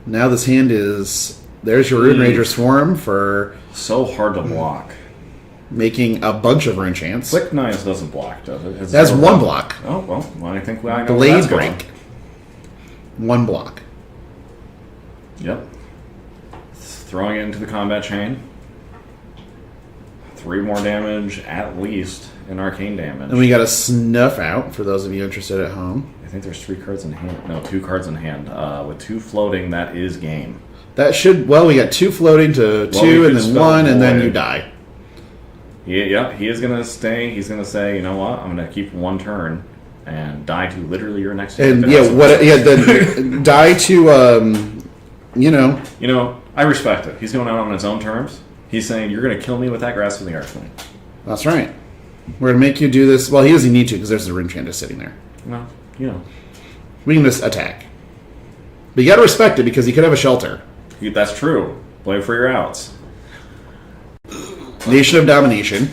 Now this hand is... There's your Rune Rager Swarm for... So hard to block. Making a bunch of rune chants. Flick Knives doesn't block, does it? That's 1 block. Oh, well, I think I know Blade where that's Break. going. 1 block. Yep. Throwing it into the combat chain. 3 more damage, at least, in arcane damage. And we got a Snuff Out, for those of you interested at home. I think there's 3 cards in hand. No, 2 cards in hand. With 2 floating, that is game. That should... Well, we got 2 floating to 2, and then 1, and then you die. He is going to stay. He's going to say, you know what, I'm going to keep 1 turn and die to literally your next turn. And then die to, You know, I respect it. He's going out on his own terms. He's saying, you're going to kill me with that Grasp of the Archwing. That's right. We're going to make you do this. Well, he doesn't need to, because there's a rune chant just sitting there. No, you know. We can just attack. But you got to respect it, because he could have a shelter. That's true. Play for your outs. Nation of Domination,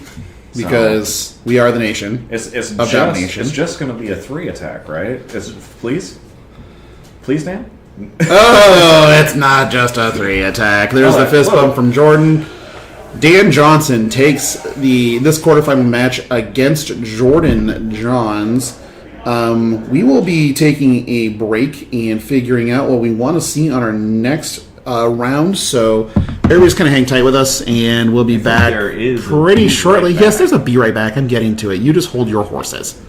because we are the nation. It's of domination. It's just going to be a 3 attack, right? Please, Dan. Oh, it's not just a 3 attack. There's the fist bump from Jordan. Dan Johnson takes this quarterfinal match against Jordan Johns. We will be taking a break and figuring out what we want to see on our next round. So everybody's kind of hang tight with us, and we'll be back pretty shortly. Yes, there's a be right back. I'm getting to it. You just hold your horses.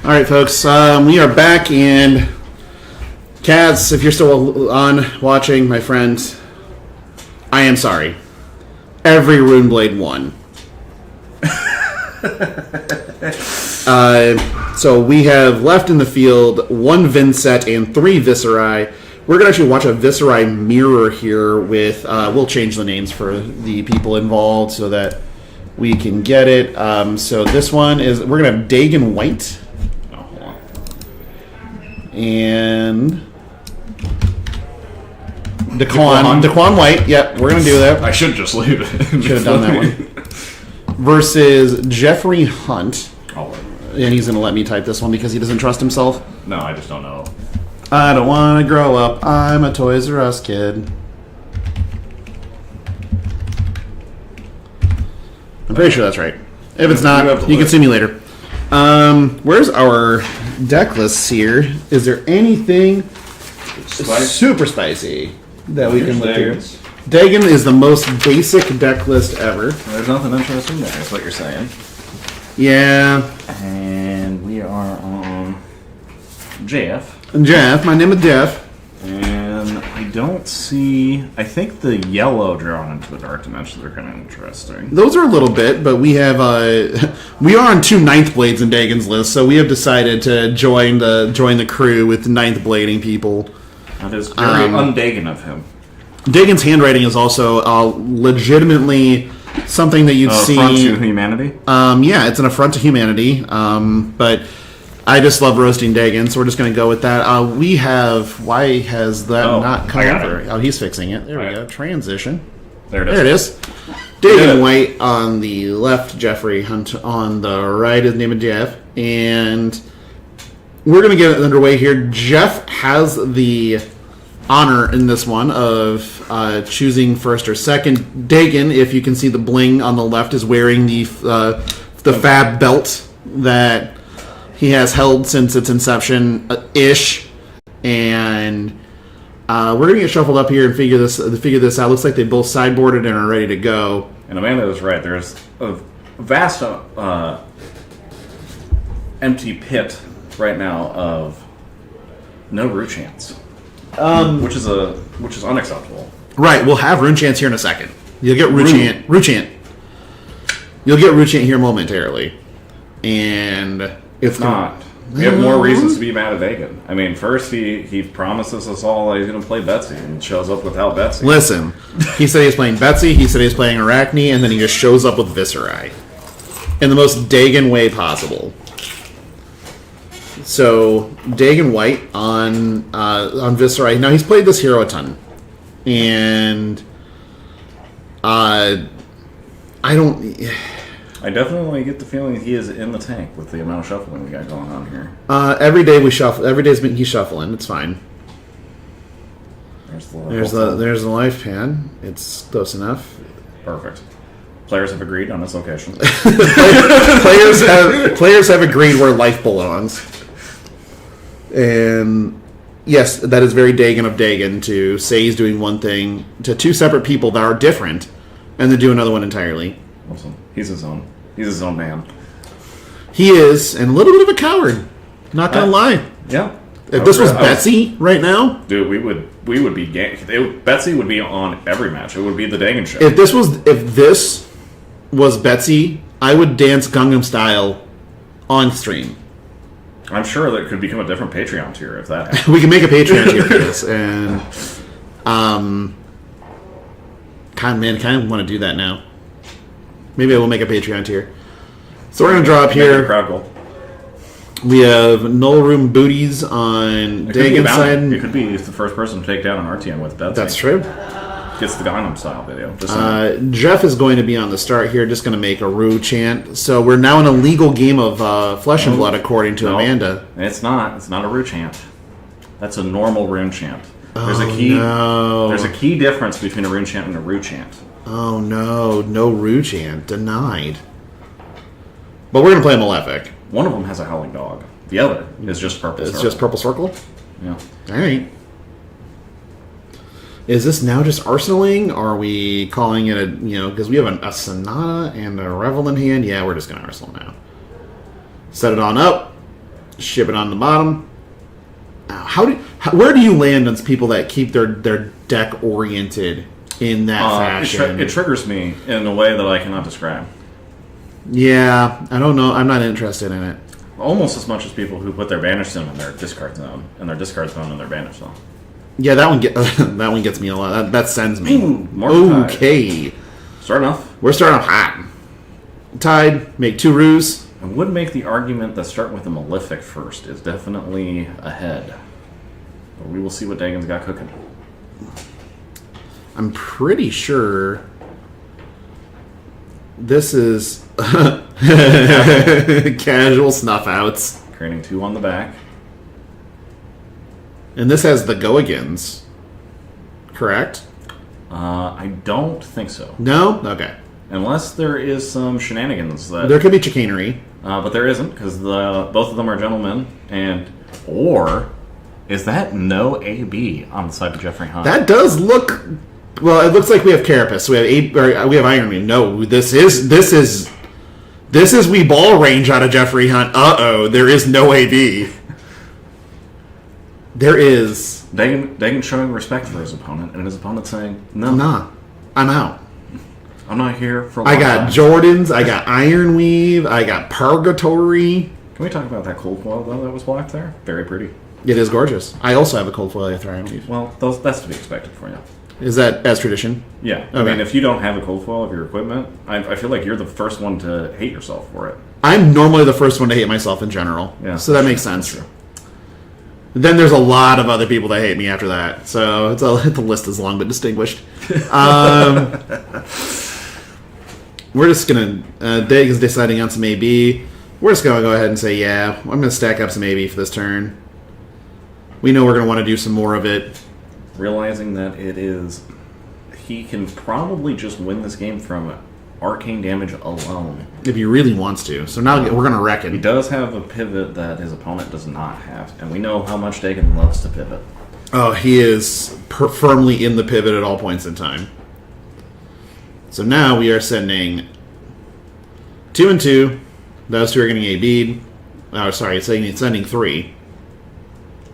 All right, folks. We are back, and Kaz, if you're still on watching, my friend, I am sorry. Every Runeblade won. So we have left in the field 1 Vincent and 3 Viscerai. We're going to actually watch a Viscerai mirror here with... we'll change the names for the people involved so that we can get it. So this one is... We're going to have Dagon White. Oh, hold on. And... Daquan White. Yep, we're going to do that. I should just leave it. Should have done that one. Versus Jeffrey Hunt. Oh, And he's going to let me type this one because he doesn't trust himself. no, I just don't know. I don't want to grow up. I'm a Toys R Us kid. I'm pretty sure that's right. If it's not, you can sue me later. Where's our deck lists here? Is there anything super spicy that we can look at? Dagon is the most basic deck list ever. There's nothing interesting there, is what you're saying. Yeah. And we are on Jeff. Jeff, my name is Jeff. And I don't see... I think the yellow drawn into the Dark Dimensions are kind of interesting. Those are a little bit, but we have we are on 2 Ninth Blades in Dagon's list, so we have decided to join the crew with Ninth Blading people. That is very undagon of him. Dagon's handwriting is also legitimately something that you'd see. Affront to humanity? Yeah, it's an affront to humanity. But I just love roasting Dagon, so we're just going to go with that. We have... Why has that not come over? Oh, he's fixing it. There we go. Transition. There it is. There it is. Dagon White on the left, Jeffrey Hunt on the right. His name is Jeff. And we're going to get it underway here. Jeff has the honor in this one of choosing first or second. Dagon, if you can see the bling on the left, is wearing the fab belt that he has held since its inception ish, and we're gonna get shuffled up here and figure this out. Looks like they both sideboarded and are ready to go. And Amanda was right. There's a vast empty pit right now of no root chance, which is unacceptable. Right, we'll have Rune Chance here in a second. You'll get Root Chant. You'll get Root Chant here momentarily, and it's not. We have more reasons to be mad at Dagon. I mean, first he promises us all that he's going to play Betsy and shows up without Betsy. Listen, he said he's playing Betsy, he said he's playing Arachne, and then he just shows up with Viscerai in the most Dagon way possible. So Dagon White on Viscerai. Now he's played this hero a ton, and I definitely get the feeling he is in the tank with the amount of shuffling we got going on here. Every day we shuffle. Every day he's shuffling. It's fine. There's the life pad. It's close enough. Perfect. Players have agreed on this location. players have agreed where life belongs. And yes, that is very Dagon of Dagon to say he's doing one thing to 2 separate people that are different, and then do another one entirely. Awesome. He's his own man. He is, and a little bit of a coward. Not gonna lie. Yeah. If this was Betsy right now, dude, we would be Betsy would be on every match. It would be the Dagon show. If this was Betsy, I would dance Gangnam Style on stream. I'm sure that could become a different Patreon tier if that happened. We can make a Patreon tier for this, and kind of want to do that now. Maybe I will make a Patreon tier. So we're gonna draw up here. Crowd goal. We have Null Room Booties on Dagon's side. It could be the first person to take down an RTN with Betsy. That's true. Gets the Gangnam Style video. Jeff is going to be on the start here, just going to make a Rue chant. So we're now in a legal game of Flesh and Blood, according to Amanda. It's not. It's not a Rue chant. That's a normal rune chant. There's a key difference between a rune chant and a Rue chant. Oh no Rue chant denied. But we're going to play Malefic. One of them has a howling dog. The other is just purple. It's just purple circle. Yeah. All right. Is this now just arsenaling? Or are we calling it because we have a Sonata and a Revel in hand? Yeah, we're just going to arsenal now. Set it on up. Ship it on the bottom. Where do you land on people that keep their deck oriented in that fashion? It triggers me in a way that I cannot describe. Yeah, I don't know. I'm not interested in it. Almost as much as people who put their banish zone in their discard zone, and their discard zone in their banish zone. Yeah, that one gets me a lot. That sends me. Ooh, okay. Starting off. We're starting off hot. Tide, make 2 roos. I would make the argument that starting with a Malefic first is definitely ahead. But we will see what Dagon's got cooking. I'm pretty sure this is casual snuff outs. Creating 2 on the back. And this has the go-agains. Correct? I don't think so. No? Okay. Unless there is some shenanigans that... There could be chicanery. But there isn't, because both of them are gentlemen. Or is that no AB on the side of Jeffrey Hunt? That does look... Well, it looks like we have Carapace. We have Iron Man. No, this is we ball range out of Jeffrey Hunt. Uh-oh, there is no AB. There is... Dagon showing respect for his opponent, and his opponent saying, no. Nah, I'm out. I'm not here for a I got Jordans, I got Ironweave, I got Purgatory. Can we talk about that cold foil, though, that was blocked there? Very pretty. It is gorgeous. I also have a cold foil after Ironweave. Well, that's to be expected for you. Is that as tradition? Yeah. Okay. I mean, if you don't have a cold foil of your equipment, I feel like you're the first one to hate yourself for it. I'm normally the first one to hate myself in general. Yeah, so that makes sense. Then there's a lot of other people that hate me after that. So the list is long but distinguished. We're just going to... Dag is deciding on some AB. We're just going to go ahead and say, yeah, I'm going to stack up some AB for this turn. We know we're going to want to do some more of it. Realizing that it is... He can probably just win this game from arcane damage alone. If he really wants to. So now we're going to reckon. He does have a pivot that his opponent does not have. And we know how much Dagon loves to pivot. Oh, he is firmly in the pivot at all points in time. So now we are sending 2 and 2. Those 2 are getting AB'd. Oh, sorry, it's sending 3.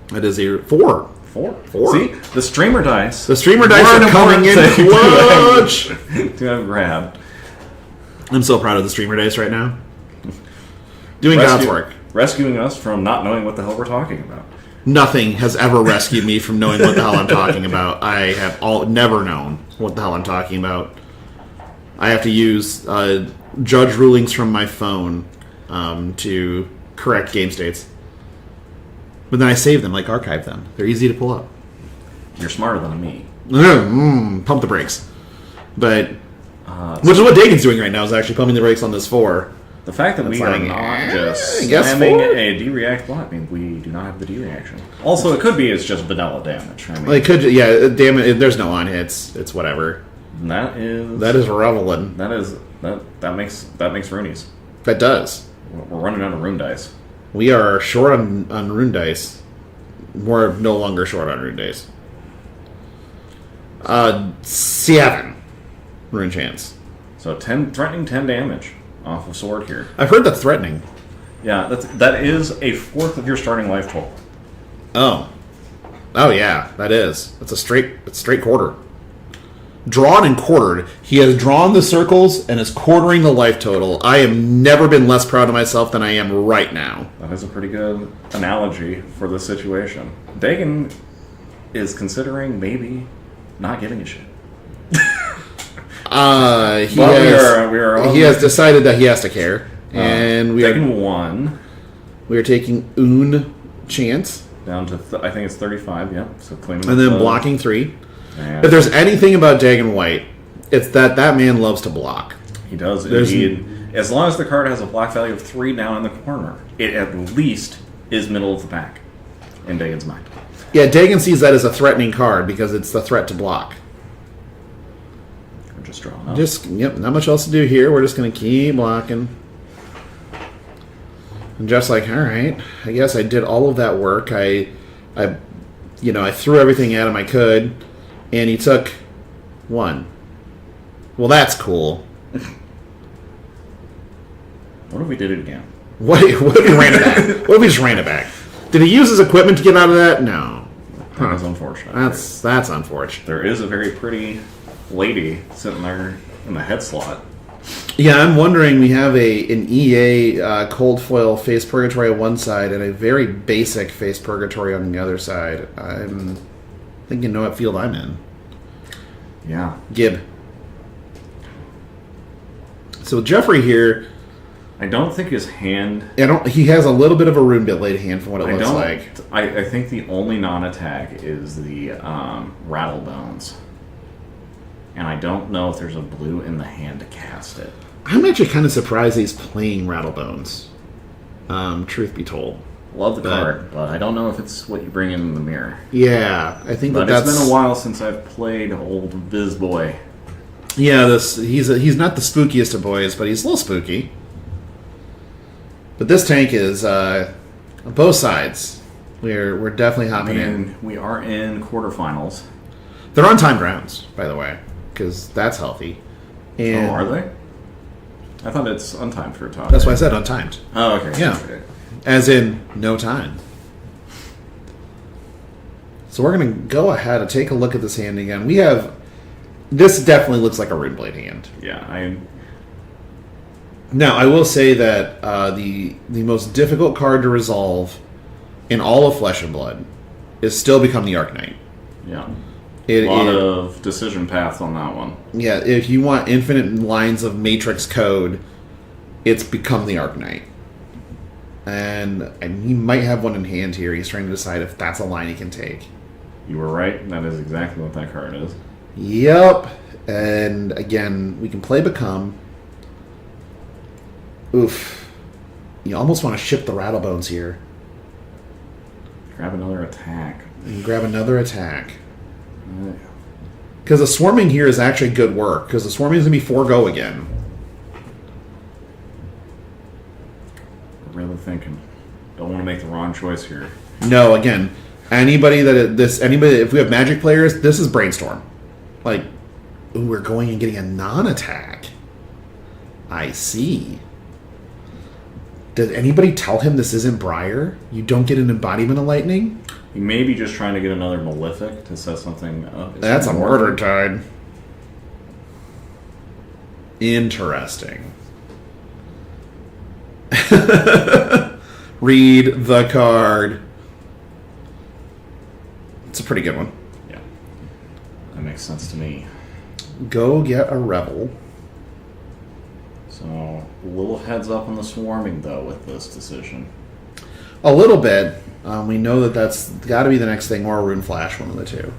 That is a 4. 4. See? The streamer dice. The streamer dice are coming in clutch! To have grabbed. I'm so proud of the streamer dice right now. Doing God's work. Rescuing us from not knowing what the hell we're talking about. Nothing has ever rescued me from knowing what the hell I'm talking about. I have never known what the hell I'm talking about. I have to use judge rulings from my phone to correct game states. But then I save them, like archive them. They're easy to pull up. You're smarter than me. Pump the brakes. But, which is what Dagon's doing right now, is actually pumping the brakes on this 4. The fact that we are not just slamming a D-react block means we do not have the D-reaction. Also, it could be it's just vanilla damage. I mean, well, it could, yeah, damn it, there's no on-hits. It's whatever. That is reveling. That makes Roonies. That does. We're running out of rune dice. We are short on rune dice. We're no longer short on rune dice. 7 rune chance. So threatening 10 damage off of sword here. I've heard that's threatening. Yeah, that is a fourth of your starting life total. Oh yeah, that is. It's straight quarter. Drawn and quartered. He has drawn the circles and is quartering the life total. I have never been less proud of myself than I am right now. That is a pretty good analogy for this situation. Dagon is considering maybe not giving a shit. He has decided that he has to care. And we Dagon won. We are taking Un chance. Down to, I think it's 35, yeah. So claiming and then blocking 3. And if there's anything about Dagon White, it's that man loves to block. He does indeed. As long as the card has a block value of 3 down in the corner, it at least is middle of the pack in Dagon's mind. Yeah, Dagon sees that as a threatening card because it's the threat to block. We're just drawing up. Not much else to do here. We're just going to keep blocking. And Jeff's like, all right, I guess I did all of that work. I threw everything at him I could, and he took 1. Well, that's cool. What if we did it again? What if he ran it back? What if he just ran it back? Did he use his equipment to get out of that? No. That is unfortunate. That's unfortunate. There is a very pretty lady sitting there in the head slot. Yeah, I'm wondering, we have an EA cold foil Face Purgatory on one side and a very basic Face Purgatory on the other side. I'm thinking, know what field I'm in. Yeah. Gib. So Jeffrey here, I don't think his hand... he has a little bit of a rune bit laid hand from what it looks like. I think the only non-attack is the Rattle Bones. And I don't know if there's a blue in the hand to cast it. I'm actually kind of surprised he's playing Rattlebones, truth be told. Love the card, but I don't know if it's what you bring in the mirror. Yeah, I think but that's... it's been a while since I've played old Viz Boy. Yeah, he's not the spookiest of boys, but he's a little spooky. But this tank is on both sides. We're definitely hopping in. We are in quarterfinals. They're on timed rounds, by the way, because that's healthy. And are they? I thought it's untimed for a top. That's why I said untimed. Oh, okay. Yeah. Okay. As in, no time. So we're going to go ahead and take a look at this hand again. We have... This definitely looks like a Runeblade hand. Yeah, Now, I will say that the most difficult card to resolve in all of Flesh and Blood is still become the Arcanite. Yeah. A lot of decision paths on that one. Yeah, if you want infinite lines of matrix code, it's become the Arcanite. And he might have one in hand here. He's trying to decide if that's a line he can take. You were right. That is exactly what that card is. Yep. And again, we can play Become. Oof. You almost want to ship the Rattlebones here. Grab another attack. And grab another attack. Because the swarming here is actually good work. Because the swarming is going to be 4-go again. Really thinking. Don't want to make the wrong choice here. No, again, anybody, if we have Magic players, this is Brainstorm. Like, ooh, we're going and getting a non-attack. I see. Did anybody tell him this isn't Briar? You don't get an embodiment of lightning? He may be just trying to get another Malefic to set something up. That's a murder tide. Interesting. Read the card. It's a pretty good one. Yeah. That makes sense to me. Go get a Rebel. So, a little heads up on the swarming, though, with this decision. A little bit. We know that that's got to be the next thing, or a Rune Flash, one of the two.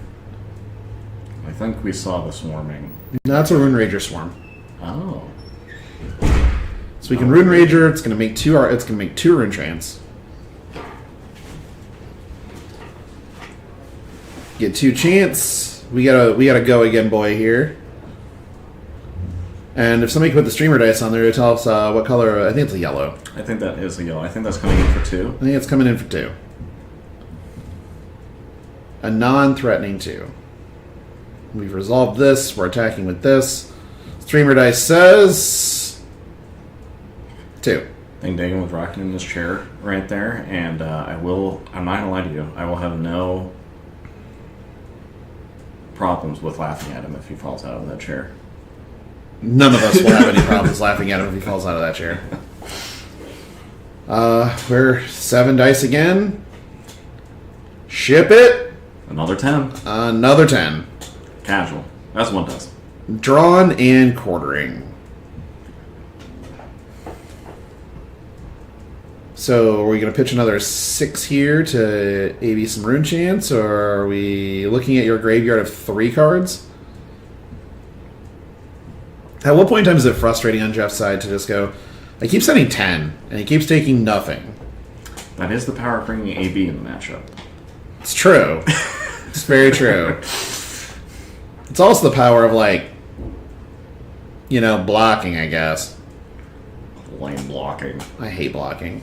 I think we saw the swarming. That's a Rune Rager Swarm. Oh. So we can Rune Rager. It's going to make two. It's going to make 2 Rune Trance. Get 2 chance. We gotta go again, boy. Here. And if somebody can put the streamer dice on there to tell us what color, I think it's a yellow. I think that is a yellow. I think that's coming in for 2. I think it's coming in for 2. A non-threatening 2. We've resolved this. We're attacking with this. Streamer dice says 2. Ding Dagan was rocking in this chair right there, and I'm not gonna lie to you, I will have no problems with laughing at him if he falls out of that chair. None of us will have any problems laughing at him if he falls out of that chair. We're 7 dice again. Ship it. Another 10. Another 10. Casual. That's 1 dozen. Drawn and quartering. So, are we going to pitch another 6 here to maybe some Rune Chance, or are we looking at your graveyard of 3 cards? At what point in time is it frustrating on Jeff's side to just go, I keep sending 10, and he keeps taking nothing? That is the power of bringing AB in the matchup. It's true. It's very true. It's also the power of, blocking, I guess. Lame blocking. I hate blocking.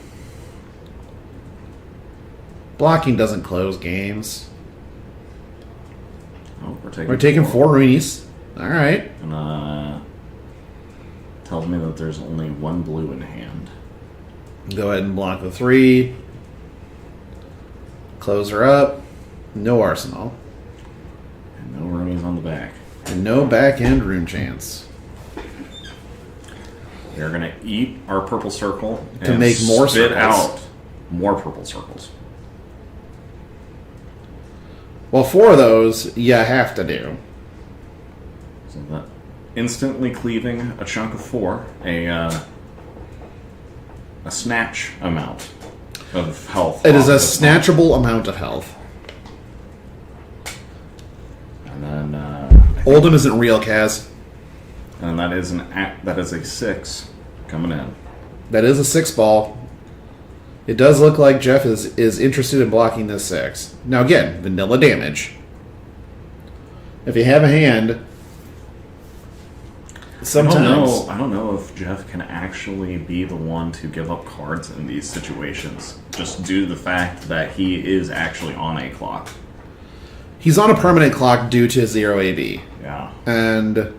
Blocking doesn't close games. Oh, We're taking 4 Roonies. All right. And tells me that there's only 1 blue in hand. Go ahead and block the 3. Close her up. No arsenal. And no Roonies on the back. And no back-end rune chance. We're going to eat our purple circle To and make more spit circles. out more purple circles. Well, 4 of those you have to do. So that instantly cleaving a chunk of 4, a snatch amount of health. It is off a this one. snatchable amount of health. And then Oldham isn't real, Kaz. and that is a 6 coming in. That is a 6 ball. It does look like Jeff is interested in blocking this 6. Now again, vanilla damage. If you have a hand, sometimes I don't know if Jeff can actually be the one to give up cards in these situations, just due to the fact that he is actually on a clock. he's on a permanent clock due to 0 AB. Yeah. And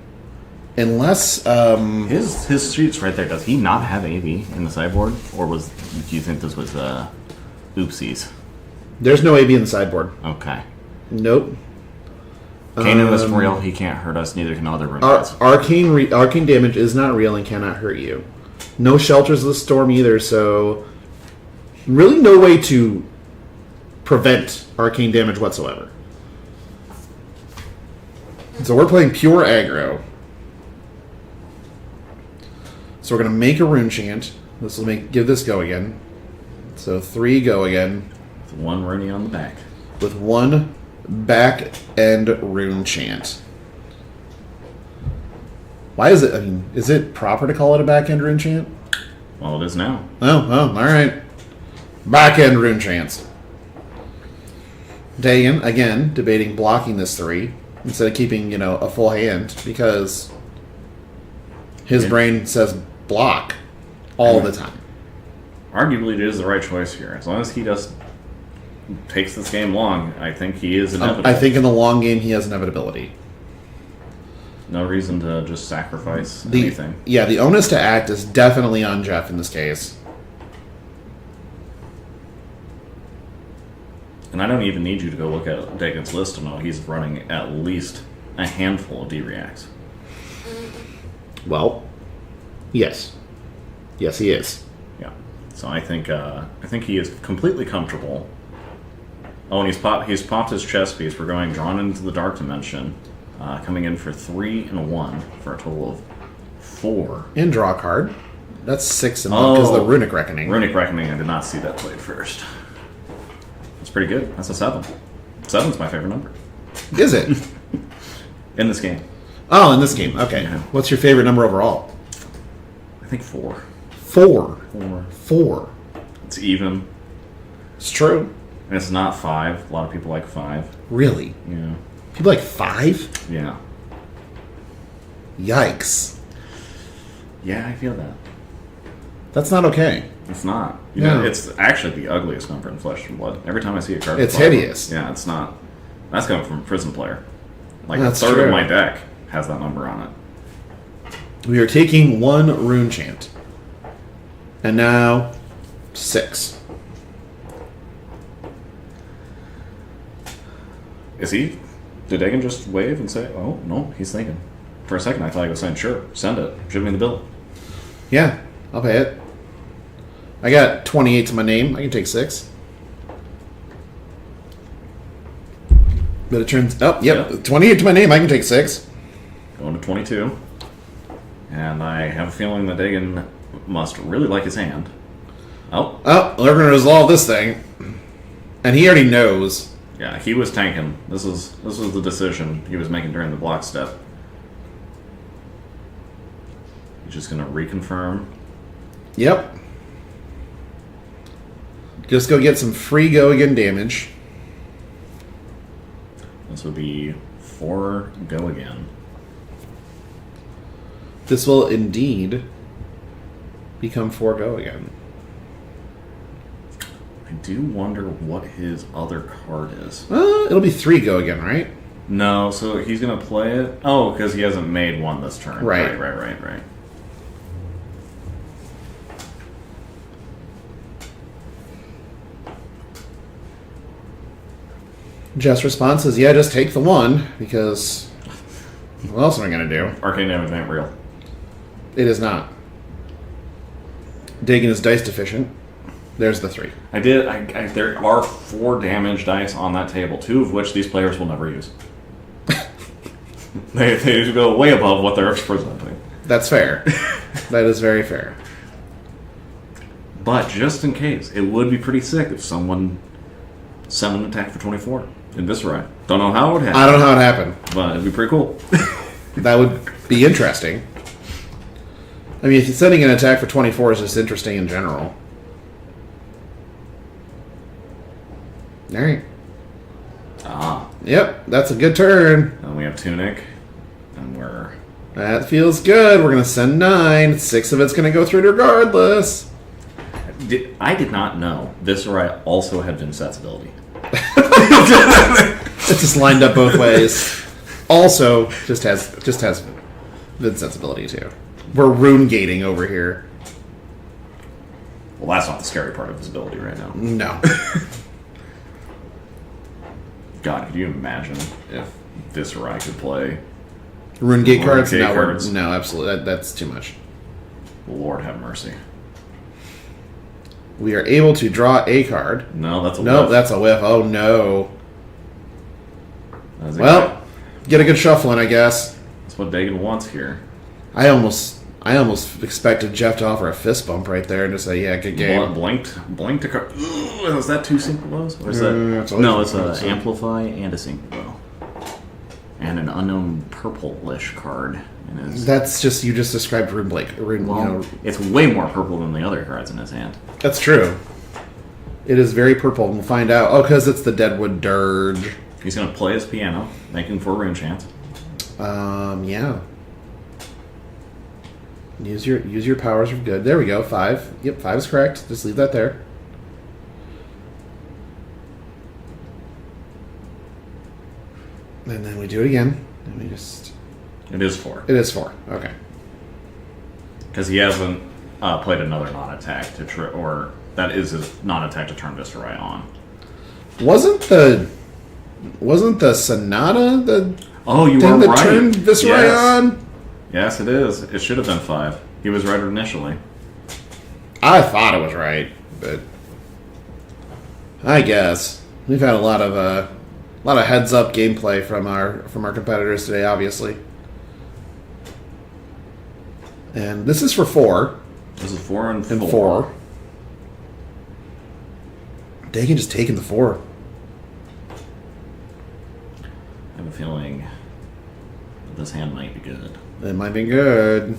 unless His streets right there. Does he not have AV in the sideboard, or do you think this was oopsies? there's no AB in the sideboard. Okay. Nope. Kanan is real. He can't hurt us. Neither can other runes. Arcane damage is not real and cannot hurt you. No shelters of the storm either, so really no way to prevent arcane damage whatsoever. So we're playing pure aggro. So we're going to make a rune chant. This will give this go again. So 3 go again. With 1 Rooney on the back. With 1 back end rune chant. Why is it? I mean, is it proper to call it a back end rune chant? Well, it is now. Oh, all right. Back end rune chants. Dagan again debating blocking this 3 instead of keeping a full hand because his brain says block all the time. Arguably, it is the right choice here. As long as he takes this game long, I think he is inevitable. I think in the long game he has inevitability. No reason to just sacrifice anything. Yeah, the onus to act is definitely on Jeff in this case. And I don't even need you to go look at Dagan's list to know he's running at least a handful of D-Reacts. Well, yes. Yes, he is. Yeah. So I think he is completely comfortable. Oh, and he's popped his chess piece. We're going drawn into the dark dimension, coming in for 3 and 1 for a total of 4. And draw a card. That's 6 and 1 because of the Runic Reckoning. Runic Reckoning, I did not see that played first. That's pretty good. That's a 7. 7's my favorite number. Is it? In this game. Oh, in this game. Okay. Yeah. What's your favorite number overall? I think 4. 4. 4. 4. It's even. It's true. And it's not 5. A lot of people like 5. Really? Yeah. People like 5? Yeah. Yikes. Yeah, I feel that. That's not okay. It's not. No. It's actually the ugliest number in Flesh and Blood. Every time I see a card, It's hideous. Yeah, it's not. That's coming from a prison player. Like That's a third true. of my deck has that number on it. We are taking 1 rune chant. And now 6. Is he? Did Dagan just wave and say, "Oh no"? He's thinking. For a second, I thought he was saying, "Sure, send it. Give me the bill." Yeah, I'll pay it. I got 28 to my name. I can take 6. But it turns... Oh, yep. Yeah. 28 to my name. I can take 6. Going to 22, and I have a feeling that Dagan must really like his hand. Oh, We're going to resolve this thing. And he already knows. yeah, he was tanking. This was the decision he was making during the block step. He's just going to reconfirm. Yep. Just go get some free go again damage. This would be 4 go again. This will indeed become 4 go again. I do wonder what his other card is. It'll be 3 go again, right? No, so he's going to play it. Oh, because he hasn't made one this turn. Right. Right. Jeff's response is, yeah, just take the 1, because what else am I going to do? Arcane damage ain't real. It is not. Dagon is dice deficient. There's the 3. There are 4 damage dice on that table, 2 of which these players will never use. They go way above what they're presenting. That's fair. That is very fair. But just in case, it would be pretty sick if someone sent an attack for 24 in Viscerai. Don't know how it would happen. I don't know how it happened. But it'd be pretty cool. That would be interesting. I mean, sending an attack for 24 is just interesting in general. Alright. Yep, that's a good turn. And we have Tunic. And we're... That feels good. We're going to send 9. 6 of it's going to go through regardless. I did not know Viscerai also had Vincett's ability. It's just lined up both ways. Also, just has Vincent's ability too. We're rune gating over here. Well, that's not the scary part of his ability right now. No. God, could you imagine if Viscerai could play Rune gate cards? Gate No, cards. no, absolutely. That's too much. Lord have mercy. We are able to draw a card. No, that's a No, whiff. that's a whiff. Oh no. That's Well, get a good shuffling, I guess. that's what Dagon wants here. I almost expected Jeff to offer a fist bump right there and just say, "Yeah, good game." Blinked a card. Is that 2 sync blows? Or is it's that? always No, it's one, an so- amplify and a sync blow. And an unknown purple-ish card. In his, That's just you just described Rune Blake. well, it's way more purple than the other cards in his hand. That's true. It is very purple, and we'll find out. Oh, because it's the Deadwood Dirge. He's going to play his piano, making 4 rune chance. Yeah. Use your powers for good. There we go. 5. Yep, 5 is correct. Just leave that there. And then we do it again. And we just... It is 4. It is 4. Okay. Because he hasn't played another non-attack to or that is his non-attack to turn Viscerai on. Wasn't the Sonata the Oh, you thing are that right. turned Viscerai Yes. on? Yes, it is. It should have been 5. He was right initially. I thought it was right, but I guess we've had a lot of heads up gameplay from our competitors today, obviously. And this is for 4 This is 4 and 4. and 4. Dagon just taking the 4. I have a feeling that this hand might be good. It might be good.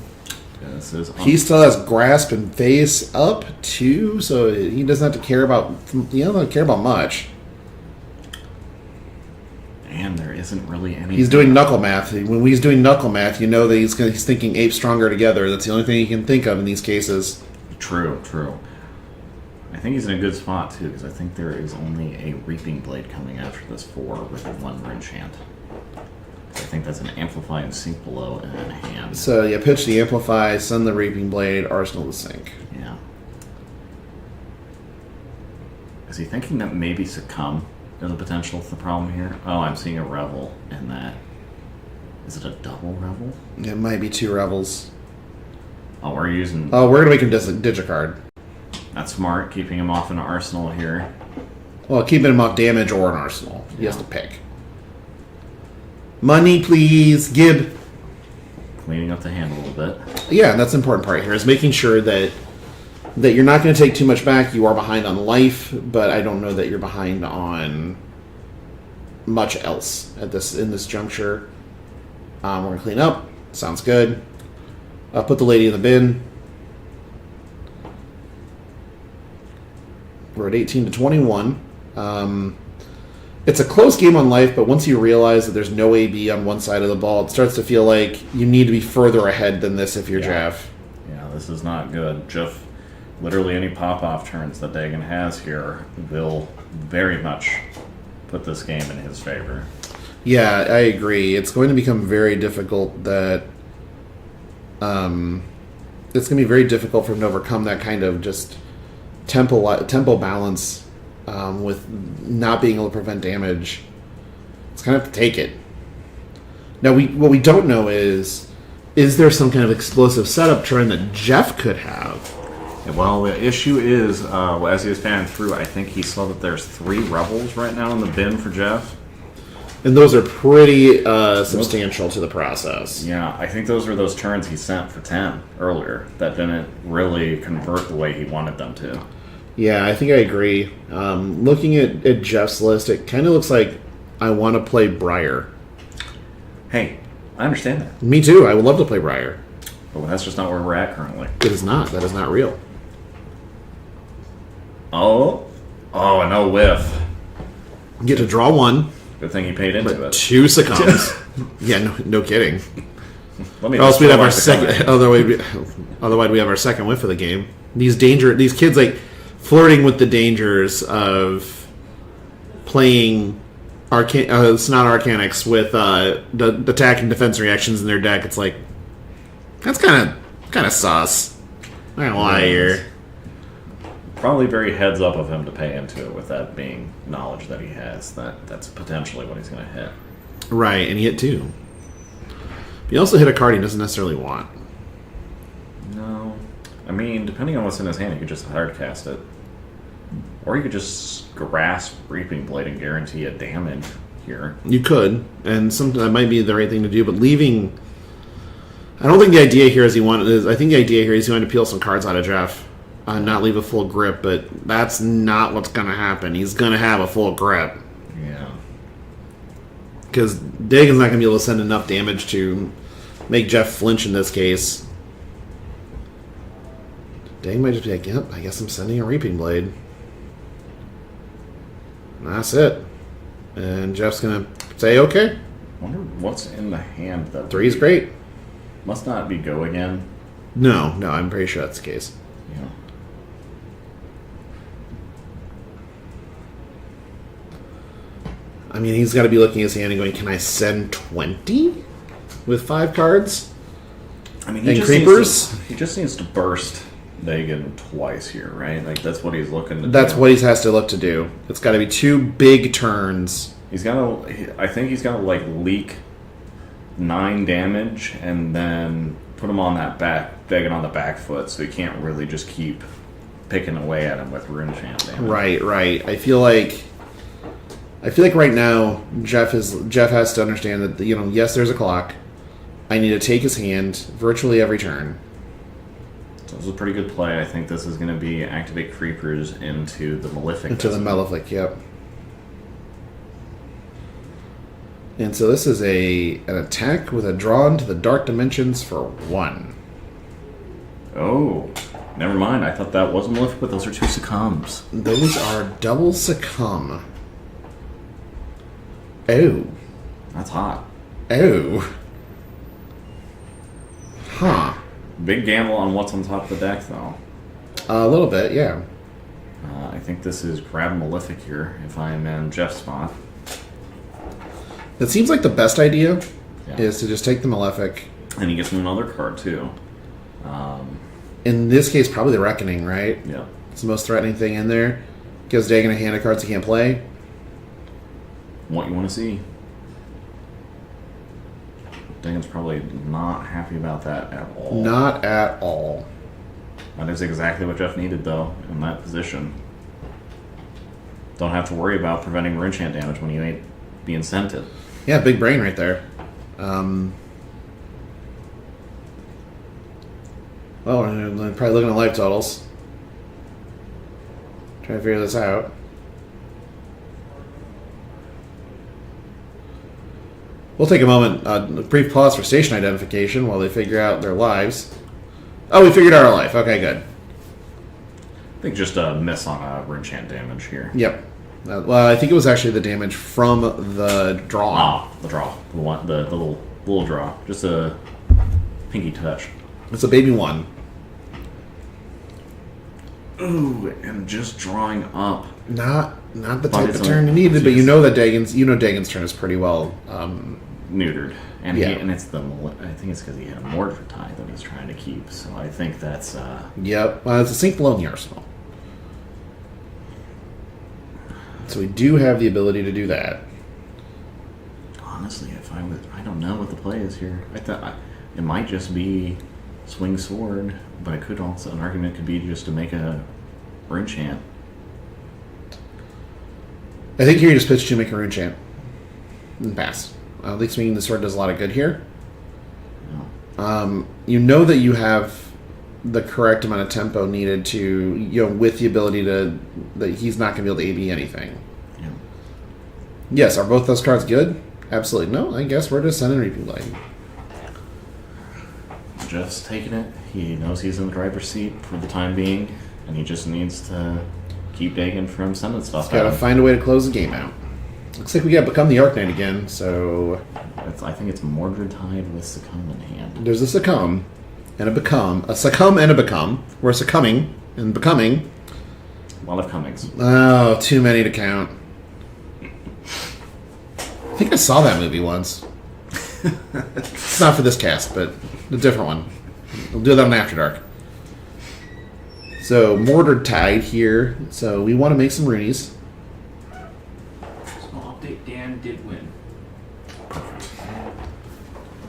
This is He still has grasp and face up too, so he doesn't have to care about. He doesn't care about much. and there isn't really any. He's doing knuckle math. When he's doing knuckle math, you know that he's thinking ape stronger together. That's the only thing he can think of in these cases. True. I think he's in a good spot too, because I think there is only a Reaping Blade coming after this 4 with a 1 rune chant. I think that's an Amplify and Sink below and then a hand. So yeah, pitch the amplify, send the reaping blade, arsenal the sink. Yeah. Is he thinking that maybe Succumb is a potential for the problem here? Oh, I'm seeing a Revel in that. Is it a double Revel? It might be 2 rebels. Oh, we're using... Oh, we're gonna make him digicard. That's smart, keeping him off an arsenal here. Well, keeping him off damage or an arsenal. He has to pick. Money, please, Gib. Cleaning up the hand a little bit. Yeah, that's the important part here, is making sure that you're not going to take too much back. You are behind on life, but I don't know that you're behind on much else in this juncture. We're going to clean up. Sounds good. Put the lady in the bin. We're at 18 to 21. It's a close game on life, but once you realize that there's no AB on one side of the ball, it starts to feel like you need to be further ahead than this if you're Jeff. Yeah, this is not good. Jeff, literally any pop-off turns that Dagon has here will very much put this game in his favor. Yeah, I agree. It's going to become very difficult that... it's going to be very difficult for him to overcome that kind of just tempo balance with not being able to prevent damage. It's going to have to take it. Now, what we don't know is there some kind of explosive setup turn that Jeff could have? Yeah, well, the issue is, as he was fanning through, I think he saw that there's 3 Rebels right now in the bin for Jeff. And those are pretty substantial to the process. Yeah, I think those were those turns he sent for 10 earlier that didn't really convert the way he wanted them to. Yeah, I think I agree. Looking at Jeff's list, it kind of looks like I want to play Briar. Hey, I understand that. Me too. I would love to play Briar. But that's just not where we're at currently. It is not. That is not real. Oh, a no whiff. You get to draw 1. Good thing he paid into it. 2 succumbs. Yeah, no kidding. Let me Or else we'd have our second. Otherwise, we have our second whiff of the game. These kids like flirting with the dangers of playing Sonata Arcanics with the attack and defense reactions in their deck. It's like that's kind of sus. I'm not gonna lie here. Probably very heads up of him to pay into it with that being knowledge that he has. That's potentially what he's going to hit. Right, and he hit 2. He also hit a card he doesn't necessarily want. No. I mean, depending on what's in his hand, you could just hard cast it. Or you could just grasp Reaping Blade and guarantee a damage here. You could, and that might be the right thing to do, but leaving... I don't think the idea here is I think the idea here is he wanted to peel some cards out of Jeff. Not leave a full grip, but that's not what's going to happen. He's going to have a full grip. Yeah. Because Dagon's not going to be able to send enough damage to make Jeff flinch in this case. Dagon might just be like, yep, I guess I'm sending a Reaping Blade. And that's it. And Jeff's going to say, okay. I wonder what's in the hand that 3 is great. Must not be go again. No, I'm pretty sure that's the case. Yeah. I mean, he's got to be looking at his hand and going, can I send 20 with 5 cards? I mean, he creepers? He just needs to burst Dagon twice here, right? Like, that's what he's looking to do. That's what he has to look to do. It's got to be 2 big turns. I think he's got to, like, leak 9 damage and then put him on that Dagon on the back foot so he can't really just keep picking away at him with Rune Chant damage. Right. I feel like right now Jeff has to understand that yes, there's a clock. I need to take his hand virtually every turn. So this is a pretty good play. I think this is going to be activate creepers into the Malefic. Into the Malefic, yep. And so this is an attack with a draw into the dark dimensions for 1. Oh, never mind. I thought that was a Malefic, but those are 2 succumbs. Those are double succumb. Oh. That's hot. Oh. Huh. Big gamble on what's on top of the deck, though. A little bit, yeah. I think this is grab Malefic here, if I'm in Jeff's spot. It seems like the best idea is to just take the Malefic. And he gets me another card, too. In this case, probably the Reckoning, right? Yeah. It's the most threatening thing in there. Gives Dagon a hand of cards he can't play. What you want to see. Dagon's probably not happy about that at all. Not at all. That is exactly what Jeff needed, though, in that position. Don't have to worry about preventing Rune Chant damage when you ain't being sent it. Yeah, big brain right there. Well, we're probably looking at life totals. Trying to figure this out. We'll take a moment, a brief pause for station identification while they figure out their lives. Oh, we figured out our life. Okay, good. I think just a miss on Rune Chant damage here. Yep. Well, I think it was actually the damage from the draw. Ah, the draw. The little draw. Just a pinky touch. It's a baby 1. Ooh, and just drawing up. Not the type of turn you needed, but you know Dagon's turn is pretty well neutered, and yeah. and it's I think it's because he had a Mordred tie that he's trying to keep. So I think that's Yep. Well, it's a sink below in the arsenal. So we do have the ability to do that. Honestly, I don't know what the play is here. It might just be swing sword, but it could also, an argument could be just to make a rune chant. I think here you just pitch to make a rune chant and pass. At least meaning the sword does a lot of good here. No. You know that you have the correct amount of tempo needed to, with the ability to, that he's not going to be able to AB anything. Yeah. Yes, are both those cards good? Absolutely. No, I guess we're just sending Reaping Blade. Jeff's taking it. He knows he's in the driver's seat for the time being, and he just needs to keep Dagon from sending stuff. Got to find a way to close the game out. Looks like we got to become the Arknight again, so... I think it's Mordred Tide with Succumb in hand. There's a Succumb and a Become. A Succumb and a Become. We're Succumbing and Becoming. A lot of Cummings. Oh, too many to count. I think I saw that movie once. It's not for this cast, but a different one. We'll do that on After Dark. So, Mordred Tide here. So, we want to make some Roonies. Small update, Dan did win.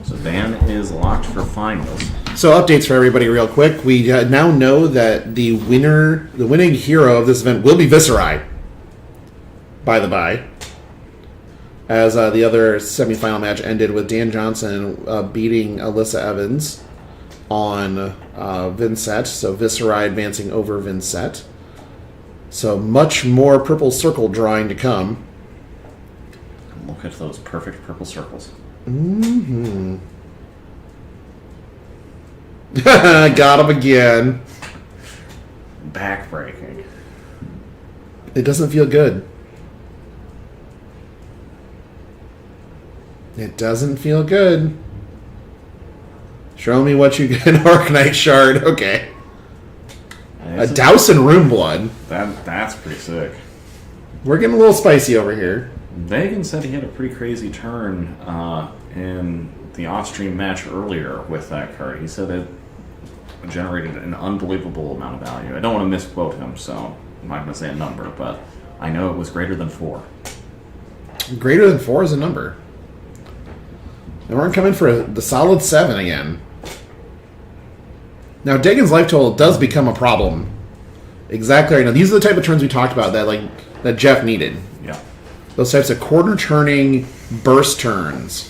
So Dan is locked for finals. So, updates for everybody real quick. We now know that the winning hero of this event will be Viserai. By the by. As the other semifinal match ended with Dan Johnson beating Alyssa Evans on Vincent. So Viserai advancing over Vincent. So much more purple circle drawing to come. Look at those perfect purple circles. Mm-hmm. Got him again. Backbreaking. It doesn't feel good. It doesn't feel good. Show me what you get. An Arknight Shard. Okay. A Dowson Rune Blood. That's pretty sick. We're getting a little spicy over here. Dagon said he had a pretty crazy turn in the off-stream match earlier with that card. He said it generated an unbelievable amount of value. I don't want to misquote him, so I'm not going to say a number, but I know it was greater than 4. Greater than 4 is a number. And we're coming for the solid 7 again. Now, Dagon's life total does become a problem. Exactly right now. These are the type of turns we talked about that Jeff needed. Yeah. Those types of quarter-turning burst turns.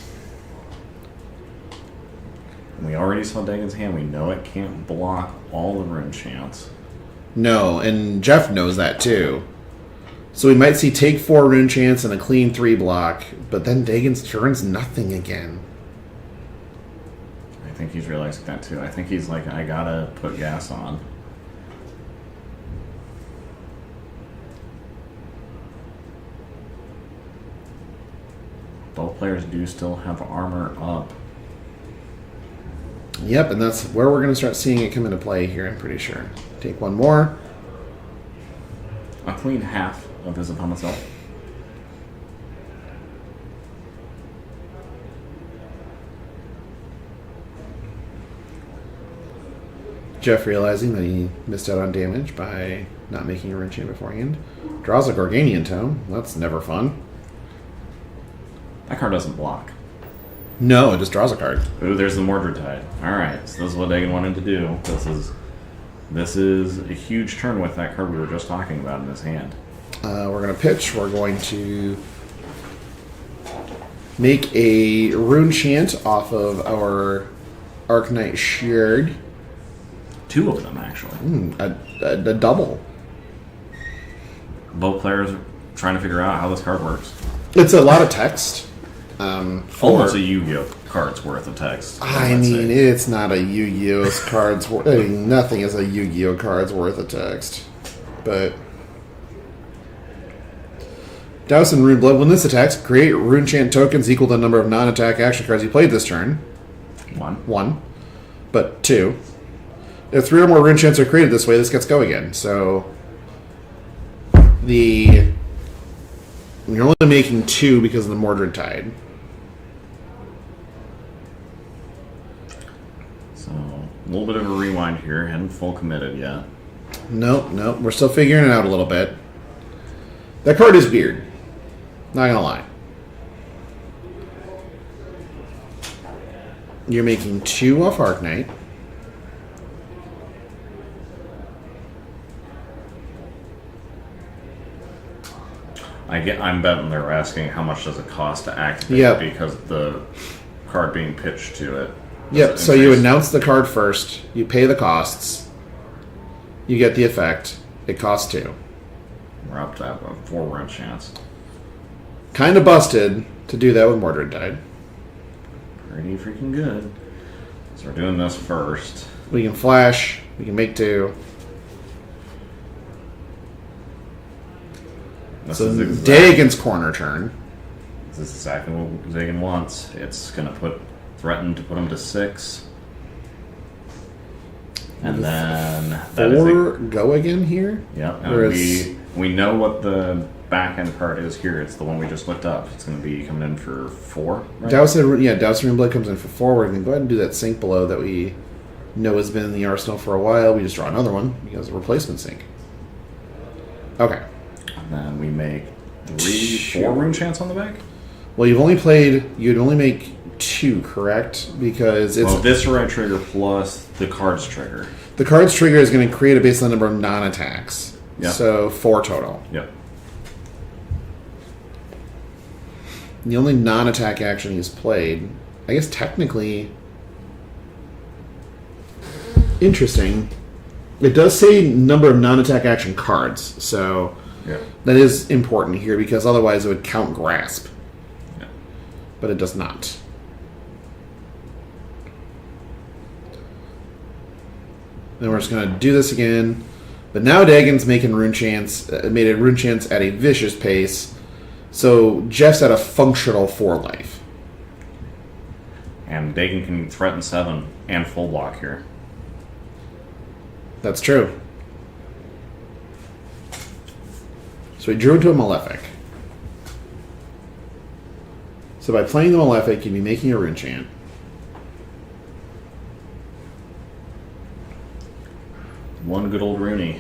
We already saw Dagon's hand. We know it can't block all the rune chants. No, and Jeff knows that too. So we might see take 4 rune chants and a clean 3 block, but then Dagon's turns nothing again. I think he's realizing that too. I think he's like, I gotta put gas on. Both players do still have armor up. Yep, and that's where we're going to start seeing it come into play here, I'm pretty sure. Take 1 more. A clean half of his opponent's health. Jeff realizing that he missed out on damage by not making a rune chant beforehand. Draws a Gorganian Tome. That's never fun. That card doesn't block. No, it just draws a card. Ooh, there's the Mordred Tide. Alright, so this is what Dagon wanted to do. This is a huge turn with that card we were just talking about in his hand. We're going to pitch. We're going to make a rune chant off of our Arknight Shard. 2 of them, actually. A double. Both players are trying to figure out how this card works. It's a lot of text. Almost a Yu-Gi-Oh card's worth of text. I mean, it's not a Yu-Gi-Oh card's worth. I mean, nothing is a Yu-Gi-Oh card's worth of text. But Dowson Rune Blood. When this attacks, create rune chant tokens equal to the number of non-attack action cards you played this turn. 1. But 2. If 3 or more rune chants are created this way, this gets go again. So you're only making 2 because of the Mordred Tide. So a little bit of a rewind here. Hadn't full committed yet. Nope. We're still figuring it out a little bit. That card is weird. Not gonna lie. You're making 2 off Arknight. I'm betting they're asking how much does it cost to activate because the card being pitched to it. Yep, so you announce the card first, you pay the costs, you get the effect, it costs 2. We're up to a 4 run chance. Kind of busted to do that with Mordred Tide. Pretty freaking good. So we're doing this first. We can flash, we can make 2. This So is exactly, Dagon's corner turn. this is exactly what Dagon wants. It's going to threaten to put him to 6. And then... that is 4 go again here? Yeah, and we know what the back end card is here. It's the one we just looked up. It's going to be coming in for 4, right? Dousing Runeblade comes in for 4. We're going to go ahead and do that sink below that we know has been in the arsenal for a while. We just draw another one because of replacement sink. Okay. And then we make 4 rune chance on the back? Well, you'd only make 2, correct? Because it's... Well, Viscerai trigger plus the card's trigger. The card's trigger is going to create a baseline number of non-attacks. Yep. So 4 total. Yep. The only non-attack action he's played, I guess technically... Interesting. It does say number of non-attack action cards, so Yeah. that is important here because otherwise it would count Grasp. Yeah. But it does not. Then we're just going to do this again. But now Dagon's making rune chance, made a rune chance at a vicious pace. So Jeff's at a functional 4 life. And Dagon can threaten 7 and full block here. That's true. So he drew into a Malefic. So by playing the Malefic, you'd be making a rune chant. One good old Rooney.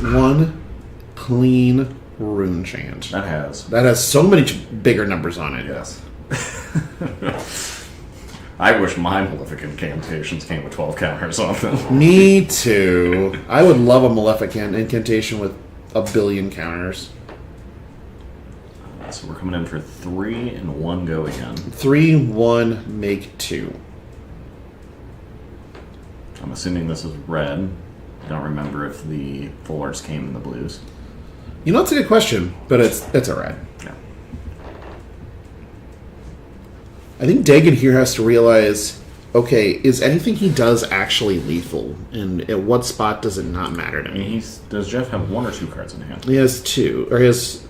1 clean rune chant. That has. That has so many bigger numbers on it. Yes. I wish my Malefic incantations came with 12 counters on them. Me too. I would love a Malefic incantation with a billion counters. So we're coming in for 3 and 1 go again. 3, 1, make 2. I'm assuming this is red. I don't remember if the full arts came in the blues. You know, it's a good question, but it's a red. Yeah. I think Dagon here has to realize, okay, is anything he does actually lethal? And at what spot does it not matter to I me? mean, does Jeff have 1 or 2 cards in hand? He has 2, or he has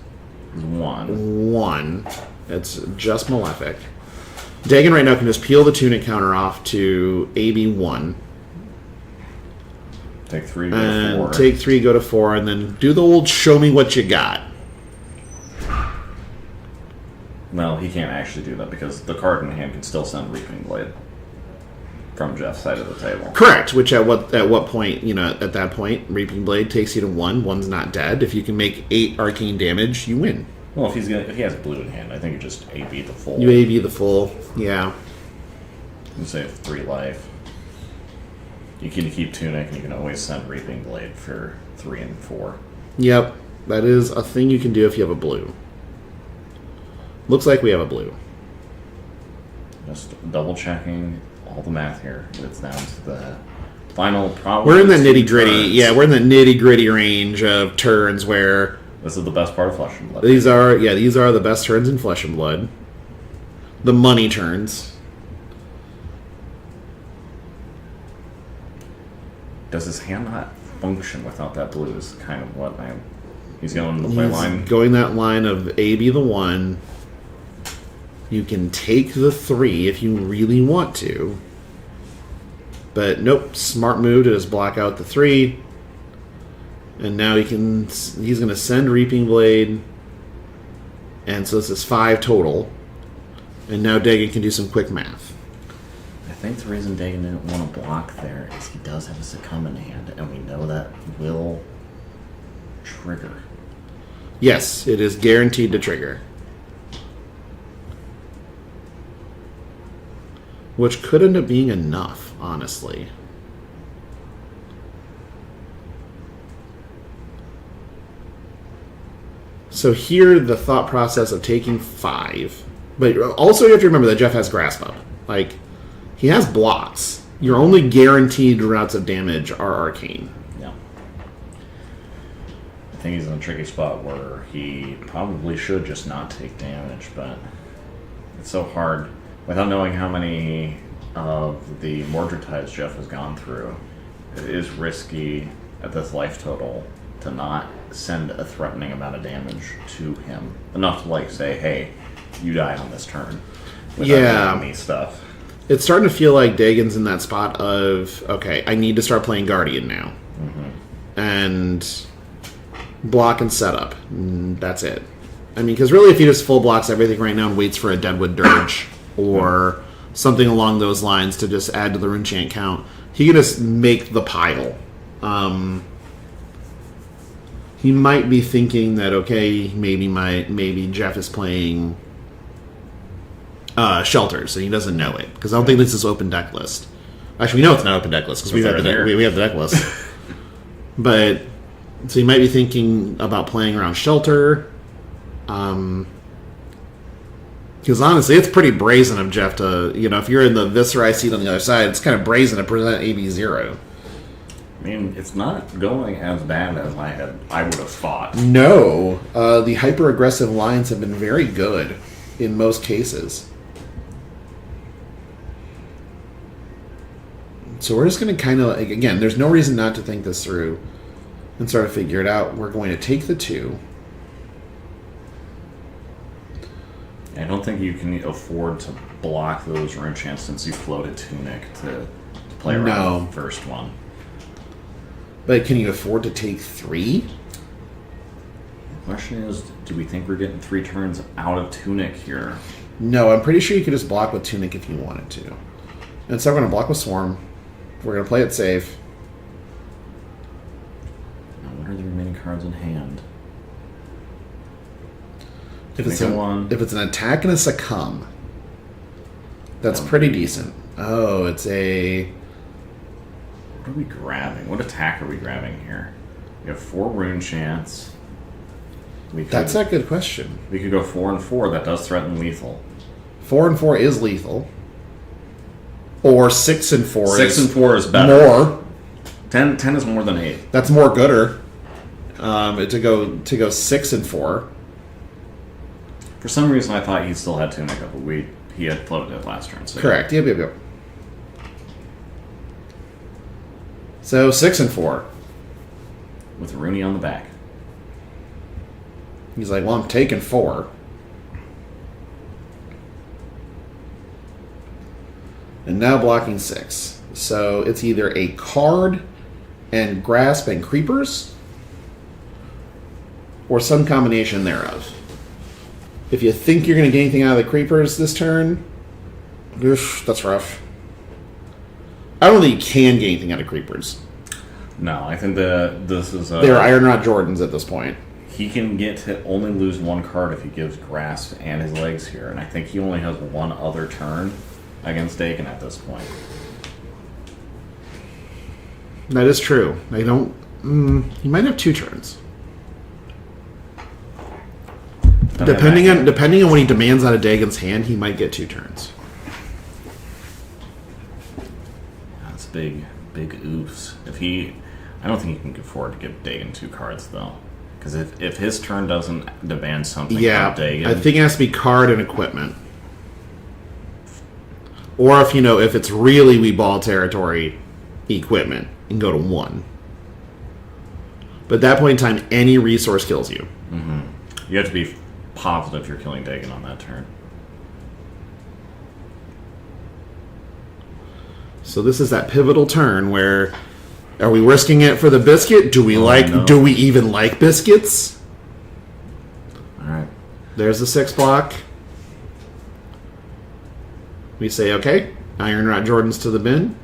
1. 1. It's just Malefic. Dagon right now can just peel the tunic counter off to AB1. Take 3, go to And 4. take 3, go to 4, and then do the old show me what you got. No, he can't actually do that because the card in hand can still send Reaping Blade from Jeff's side of the table. Correct. Which at what point, at that point, Reaping Blade takes you to 1. 1's not dead. If you can make 8 arcane damage, you win. Well, if he has blue in hand, I think you just AB the full. You AB the full. Yeah. You save 3 life. You can keep Tunic, and you can always send Reaping Blade for 3 and 4. Yep. That is a thing you can do if you have a blue. Looks like we have a blue. Just double checking all the math here. It's down to the final probably. We're in the nitty gritty. Yeah, we're in the nitty gritty range of turns where this is the best part of Flesh and Blood. these are the best turns in Flesh and Blood. The money turns. Does his hand not function without that blue? Is kind of what I'm. He's going the play He's line. going that line of AB the 1. You can take the 3 if you really want to. But nope, smart move to just block out the 3. And now he's going to send Reaping Blade. And so this is 5 total. And now Dagon can do some quick math. I think the reason Dagon didn't want to block there is he does have a Succumb in hand, and we know that will trigger. Yes, it is guaranteed to trigger. which could end up being enough, honestly. So here, the thought process of taking 5. But also you have to remember that Jeff has Grasp Up. Like, he has blocks. Your only guaranteed routes of damage are Arcane. Yeah. I think he's in a tricky spot where he probably should just not take damage, but it's so hard. Without knowing how many of the Mordred types Jeff has gone through, it is risky at this life total to not send a threatening amount of damage to him. Enough to, like, say, hey, you die on this turn. Without doing me stuff. It's starting to feel like Dagon's in that spot of, okay, I need to start playing Guardian now. Mm-hmm. And block and setup. That's it. I mean, because really if he just full blocks everything right now and waits for a Deadwood Dirge or something along those lines to just add to the rune chant count, he can just make the pile. He might be thinking that, okay, maybe Jeff is playing Shelters, and he doesn't know it, because I don't think this is open deck list. Actually, we know it's not open deck list, because we have the deck list. But, so he might be thinking about playing around Shelter. Because honestly, it's pretty brazen of Jeff to, if you're in the Viscerai seat on the other side, it's kind of brazen to present AB0. I mean, it's not going as bad as I would have thought. No. The hyper-aggressive lines have been very good in most cases. So we're just going to kind of, again, there's no reason not to think this through and sort of figure it out. We're going to take the 2. I don't think you can afford to block those rune chants since you floated Tunic to play around the first one. But can you afford to take 3? The question is, do we think we're getting 3 turns out of Tunic here? No, I'm pretty sure you could just block with Tunic if you wanted to. And so we're going to block with Swarm. We're going to play it safe. Now, what are the remaining cards in hand? If it's an attack and a succumb, that's pretty decent. Oh, it's a... What are we grabbing? What attack are we grabbing here? We have 4 rune chants. That's a good question. We could go 4 and 4. That does threaten lethal. 4 and 4 is lethal. Or 6 and 4 6 and 4 is better. More. 10 is more than 8. That's more gooder. To go 6 and 4. For some reason, I thought he still had Tunic up, but he had floated it last turn. So correct. Yep. So 6 and 4. With Rooney on the back. He's like, well, I'm taking 4. And now blocking 6. So it's either a card and Grasp and Creepers, or some combination thereof. If you think you're going to get anything out of the Creepers this turn, that's rough. I don't think you can get anything out of Creepers. No, I think that this is... They're Iron Rod Jordans at this point. He can get to only lose 1 card if he gives Grasp and his legs here, and I think he only has 1 other turn against Dagon at this point. That is true. They don't... he might have 2 turns. Depending on what he demands out of Dagon's hand, he might get 2 turns. That's big oofs. I don't think he can afford to give Dagon 2 cards though, because if his turn doesn't demand something from Dagon, I think it has to be card and equipment. Or if it's really we ball territory, equipment and go to 1. But at that point in time, any resource kills you. Mm-hmm. You have to be positive you're killing Dagon on that turn. So this is that pivotal turn where, are we risking it for the biscuit? Do we even like biscuits? Alright. There's the 6 block. We say, okay, Iron Rod Jordans to the bin.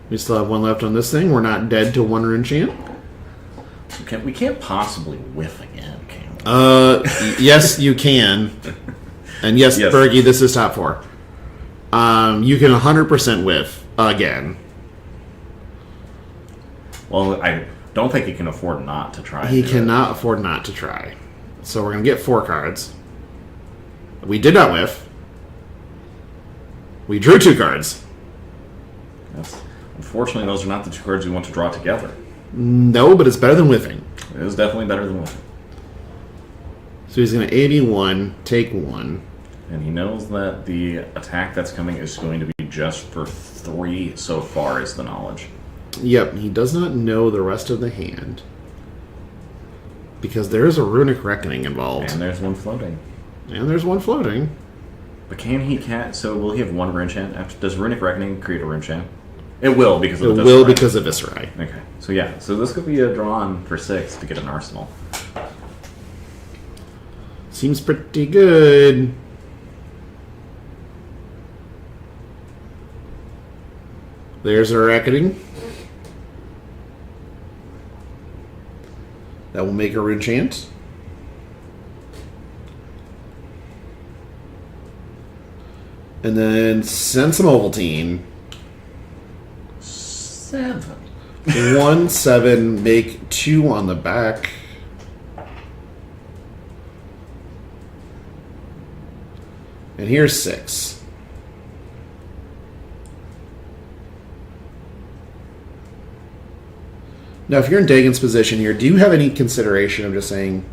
We still have 1 left on this thing. We're not dead to 1 rune chant. We can't possibly whiff again, can we? Yes, you can. And yes, Bergie, this is top 4. You can 100% whiff again. Well, I don't think he can afford not to try. He cannot afford not to try. So we're going to get 4 cards. We did not whiff. We drew 2 cards. Yes. Unfortunately, those are not the 2 cards we want to draw together. No, but it's better than whiffing. It is definitely better than whiffing. So he's going to 81, take 1. And he knows that the attack that's coming is going to be just for 3 so far, is the knowledge. Yep, he does not know the rest of the hand. Because there is a Runic Reckoning involved. And there's one floating. And there's one floating. But so will he have 1 rune chant? Does Runic Reckoning create a rune chant? It will because of the Viscerai. It will because of Viscerai. Okay. So yeah, so this could be a drawn for 6 to get an arsenal. Seems pretty good. There's our reckoning. That will make a rune chant. And then send some Ovaltine. 7. 1, 7, make 2 on the back. And here's 6. Now, if you're in Dagon's position here, do you have any consideration of just saying...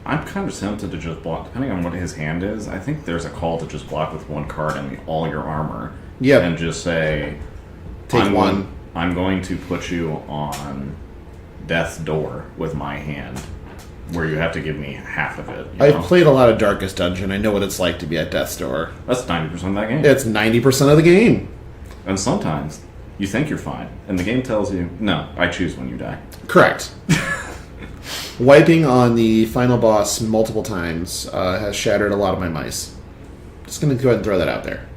I'm kind of tempted to just block, depending on what his hand is. I think there's a call to just block with 1 card and all your armor. Yep. And just say... Take 1. I'm going to put you on Death's Door with my hand, where you have to give me half of it. I've played a lot of Darkest Dungeon. I know what it's like to be at Death's Door. That's 90% of that game. It's 90% of the game. And sometimes you think you're fine, and the game tells you, no, I choose when you die. Correct. Wiping on the final boss multiple times has shattered a lot of my mice. Just going to go ahead and throw that out there.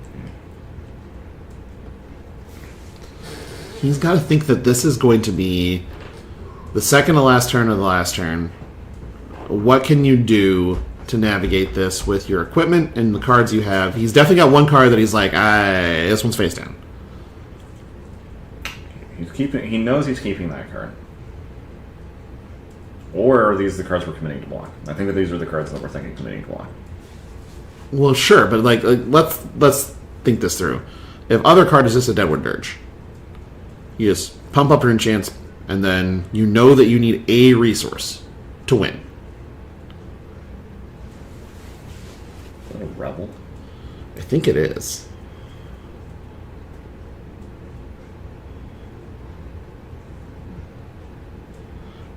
He's got to think that this is going to be the second to last turn of the last turn. What can you do to navigate this with your equipment and the cards you have? He's definitely got 1 card that he's like, this one's face down. He knows he's keeping that card. Or are these the cards we're committing to block? I think that these are the cards that we're thinking committing to block. Well, sure, but let's think this through. If other card is just a Deadwood Dirge, you just pump up your enchants, and then you know that you need a resource to win. Is that a rebel? I think it is.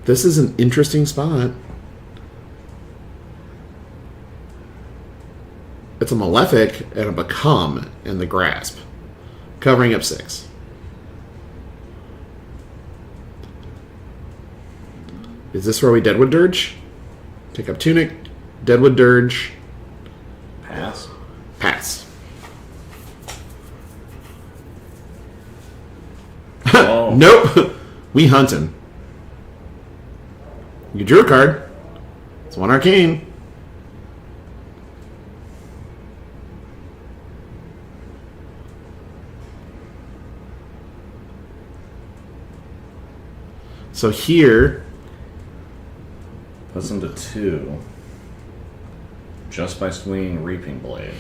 This is an interesting spot. It's a Malefic and a Become in the Grasp, covering up 6. Is this where we Deadwood Dirge? Take up Tunic, Deadwood Dirge. Pass. Pass. Oh. Nope. We hunting. You drew a card. It's 1 arcane. So here... Puts him to 2. Just by swinging Reaping Blade.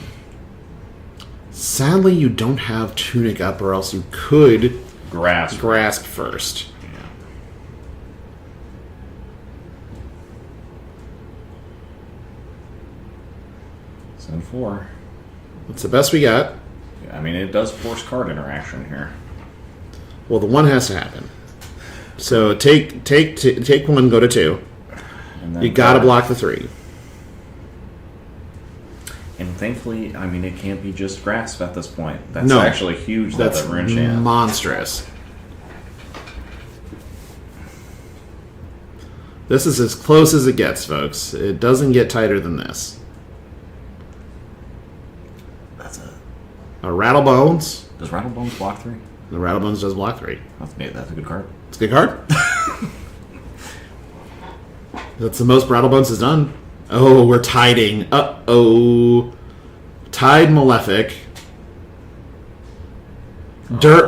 Sadly, you don't have Tunic up, or else you could Grasp first. Yeah. Send 4. That's the best we got. I mean, it does force card interaction here. Well, the 1 has to happen. So take 1, go to 2. And then You gotta block the 3. And thankfully, I mean, it can't be just Grasp at this point. That's No. actually huge. That's that Rune Chant. monstrous. This is as close as it gets, folks. It doesn't get tighter than this. That's A Rattlebones. Does Rattlebones block 3? The Rattlebones does block 3. That's a good card. It's a good card. That's the most Rattlebones has done. Oh, we're tiding. Uh-oh. Tide Malefic. Dirt.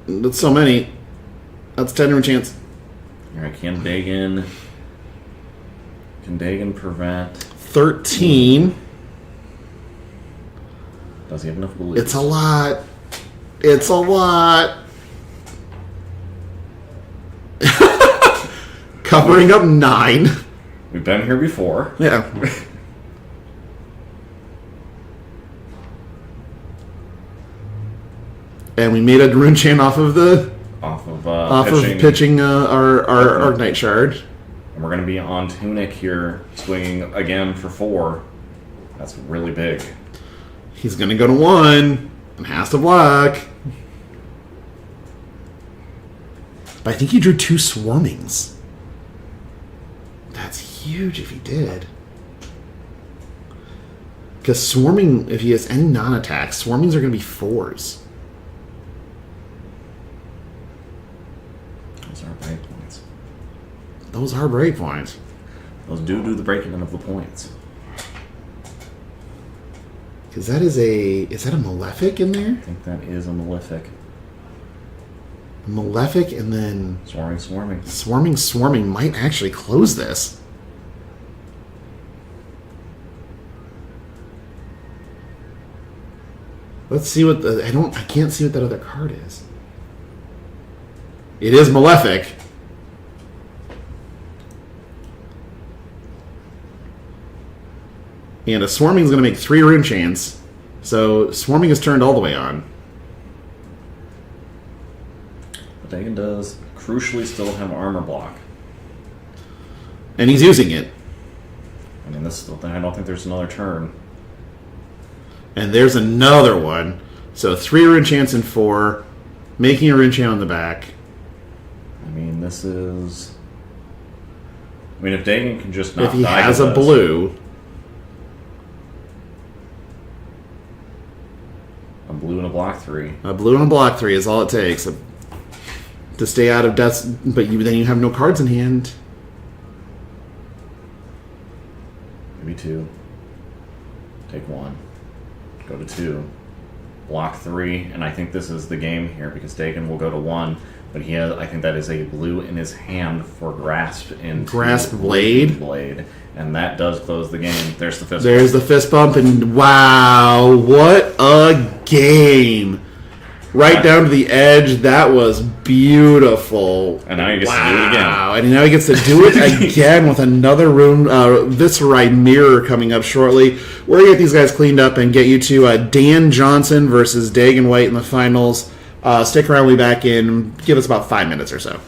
That's so many. That's 10 to a chance. Alright, can Dagon prevent? 13. Does he have enough beliefs? It's a lot. It's a lot. Covering up 9. We've been here before. Yeah. And we made a rune chain off of pitching our Arcanite Shard. And we're going to be on Tunic here, swinging again for 4. That's really big. He's going to go to 1 and has to block. But I think he drew 2 Swarmings. That's huge if he did. Because Swarming, if he has any non-attacks, Swarmings are going to be 4s. Those are break points. Those are break points. Those do the breaking of the points. Because that is is that a Malefic in there? I think that is a Malefic. Malefic and then... Swarming might actually close this. Let's see what the... I can't see what that other card is. It is Malefic. And a Swarming is going to make 3 rune chains. So Swarming is turned all the way on. But Dagon does crucially still have armor block. And he's using it. I mean, I don't think there's another turn. And there's another one. So 3 rune chants and 4. Making a rune chant on the back. I mean, this is... I mean, if Dagon can just not die... If he die has a blue... A blue and a block 3. A blue and a block 3 is all it takes. To stay out of death... But then you have no cards in hand. Maybe 2. Take 1. Go to 2. Block 3. And I think this is the game here because Dagon will go to 1. But he has, I think that is a blue in his hand for Grasp Blade. And that does close the game. There's the fist bump. There's the fist bump, and wow, what a game. Right down to the edge. That was beautiful. And now he gets to do it again. Wow, and now he gets to do it again with another rune, Viscerai Mirror coming up shortly. We're going to get these guys cleaned up and get you to Dan Johnson versus Dagon White in the finals. Stick around, we'll be back in, give us about 5 minutes or so.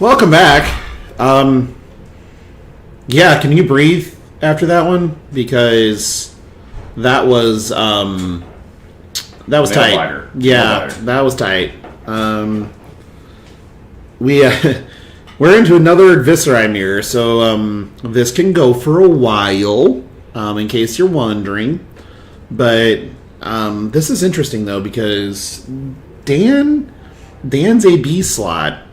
Welcome back. Yeah, can you breathe after that one? Because that was tight. Biter. Yeah, that was tight. We're into another Viscerai mirror, so this can go for a while, in case you're wondering. But this is interesting though, because Dan's AB slot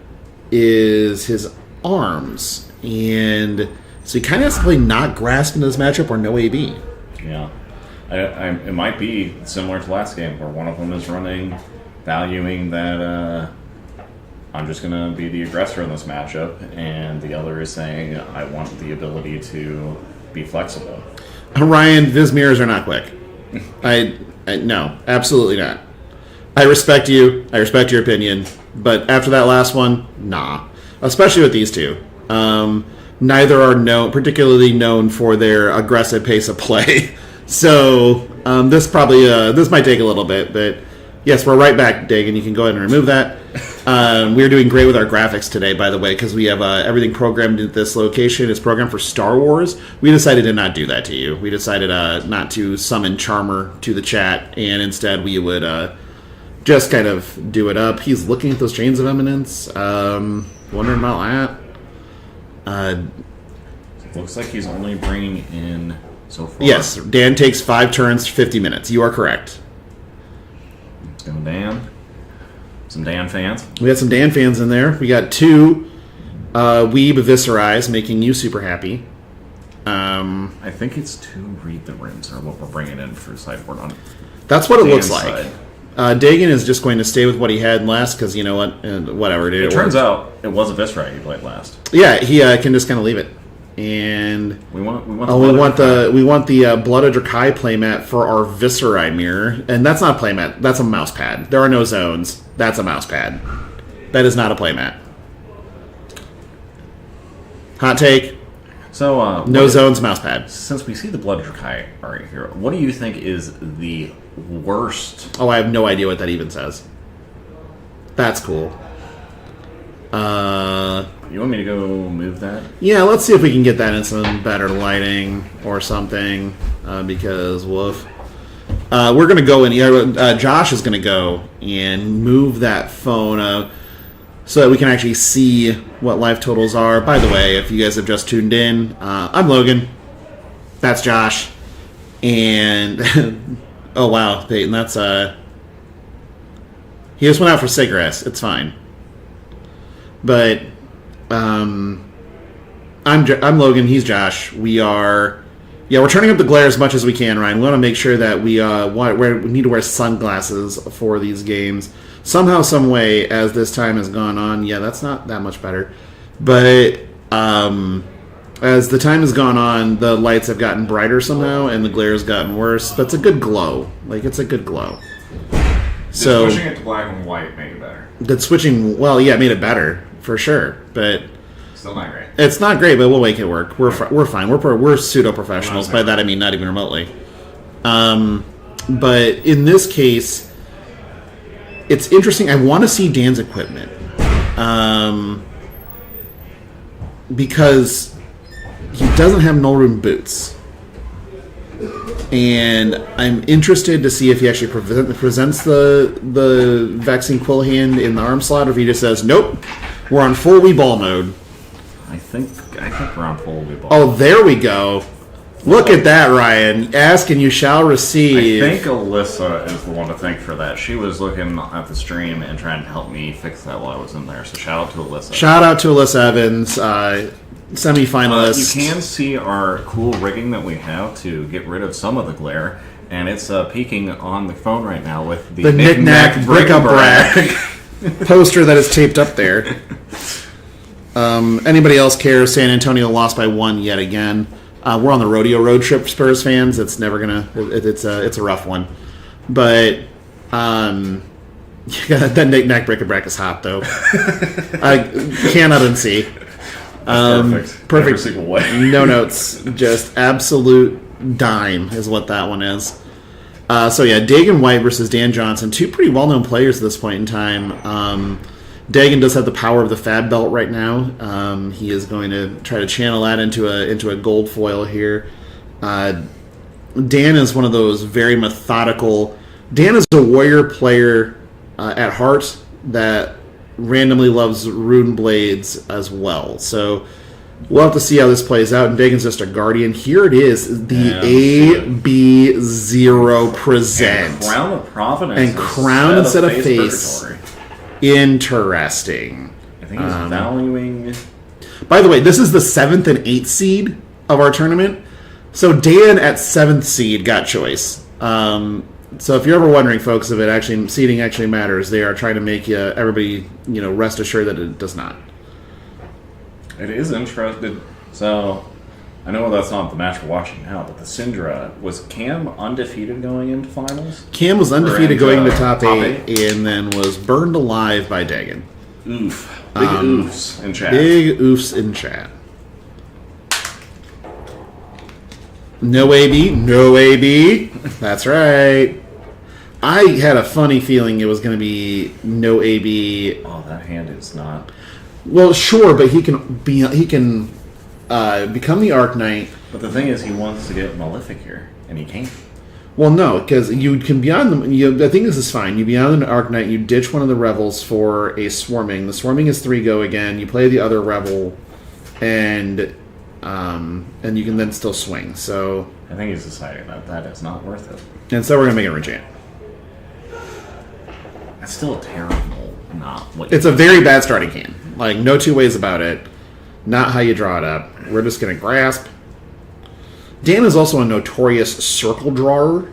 is his arms, and so he kind of has to play not grasp in this matchup or no AB. Yeah. It might be similar to last game, where one of them is valuing that I'm just going to be the aggressor in this matchup, and the other is saying I want the ability to be flexible. Ryan, Viz mirrors are not quick. No, absolutely not. I respect you. I respect your opinion. But after that last one, nah. Especially with these two. Neither are particularly known for their aggressive pace of play. So this might take a little bit. But yes, we're right back, Dagan. You can go ahead and remove that. We're doing great with our graphics today, by the way, because we have everything programmed at this location. It's programmed for Star Wars. We decided to not do that to you. We decided not to summon Charmer to the chat, and instead we would just kind of do it up. He's looking at those Chains of Eminence. Wondering about that. Looks like he's only bringing in so far. Yes, Dan takes 5 turns, 50 minutes. You are correct. Let's go, Dan. Some Dan fans. We got some Dan fans in there. We got 2 Weeb Viscerais making you super happy. I think it's 2 Read the Rims are what we're bringing in for sideboard on. That's what it looks Dan's like. side. Dagan is just going to stay with what he had last because you know what? Whatever. It turns out it was a Viscerai he played last. Yeah, he can just kind of leave it. And we want the Blood of Drakai playmat for our Viscerai mirror, and that's not a playmat. That's a mouse pad. There are no zones. That's a mouse pad. That is not a playmat. Hot take. So no zones, mouse pad. Since we see the Blood of Drakai right here, what do you think is the worst? Oh, I have no idea what that even says. That's cool. You want me to go move that? Yeah, let's see if we can get that in some better lighting or something. Because woof. We're gonna go in. Josh is gonna go and move that phone so that we can actually see what life totals are. By the way, if you guys have just tuned in, I'm Logan. That's Josh. And oh wow, Peyton, that's he just went out for cigarettes. It's fine. But I'm Logan. He's Josh. We're turning up the glare as much as we can, Ryan. We want to make sure that we need to wear sunglasses for these games somehow, some way. As this time has gone on, yeah, that's not that much better. But as the time has gone on, the lights have gotten brighter somehow, and the glare has gotten worse. But it's a good glow. It's a good glow. So switching it to black and white made it better. That switching, well, yeah, it made it better for sure, but still not great. It's not great, but we'll make it work. We're fine. We're pseudo professionals. By that I mean not even remotely. But in this case, it's interesting. I want to see Dan's equipment, because he doesn't have null room boots. And I'm interested to see if he actually presents the Vexing Quill Hand in the arm slot, or if he just says, nope, we're on full Wii Ball mode. I think we're on full Wii Ball. Oh, there we go. Look at that, Ryan. Ask and you shall receive. I think Alyssa is the one to thank for that. She was looking at the stream and trying to help me fix that while I was in there. So shout out to Alyssa. Shout out to Alyssa Evans, semi-finalist. You can see our cool rigging that we have to get rid of some of the glare, and it's peeking on the phone right now with the knick-knack bric-a-brac poster that is taped up there. Anybody else cares? San Antonio lost by 1 yet again. We're on the rodeo road trip, Spurs fans. It's never gonna. It's a rough one, but that knick-knack bric-a-brac is hot though. I cannot unsee. Perfect. Perfect. Every single way. No notes. Just absolute dime is what that one is. So yeah, Dagan White versus Dan Johnson, 2 pretty well-known players at this point in time. Dagon does have the power of the Fab Belt right now. He is going to try to channel that into a gold foil here. Dan is one of those very methodical. Dan is a warrior player at heart that randomly loves rune blades as well. So we'll have to see how this plays out. And Dagon's just a guardian. Here it is, the AB0 present. And Crown of Providence. And Crown instead of face. Purgatory. Interesting. I think he's valuing... By the way, this is the 7th and 8th seed of our tournament. So Dan at 7th seed got choice. So if you're ever wondering, folks, if seeding actually matters, they are trying to make everybody rest assured that it does not. It is interesting. So I know that's not the match we're watching now, but the Syndra, was Cam undefeated going into finals? Cam was undefeated going into top 8 and then was burned alive by Dagon. Oof. Big oofs in chat. Big oofs in chat. No AB. No AB. That's right. I had a funny feeling it was going to be no AB. Oh, that hand is not... Well, sure, but he can become the Arc Knight. But the thing is, he wants to get Malefic here, and he can't. Well, no, because you can beyond them. I think this is fine. You beyond an Arc Knight, you ditch one of the Revels for a Swarming. The Swarming is 3 go again. You play the other Revel, and you can then still swing. So I think he's deciding that is not worth it. And so we're gonna make it enchant. That's still a terrible not. It's a very bad starting hand. Like, no two ways about it. Not how you draw it up. We're just gonna grasp. Dan is also a notorious circle drawer,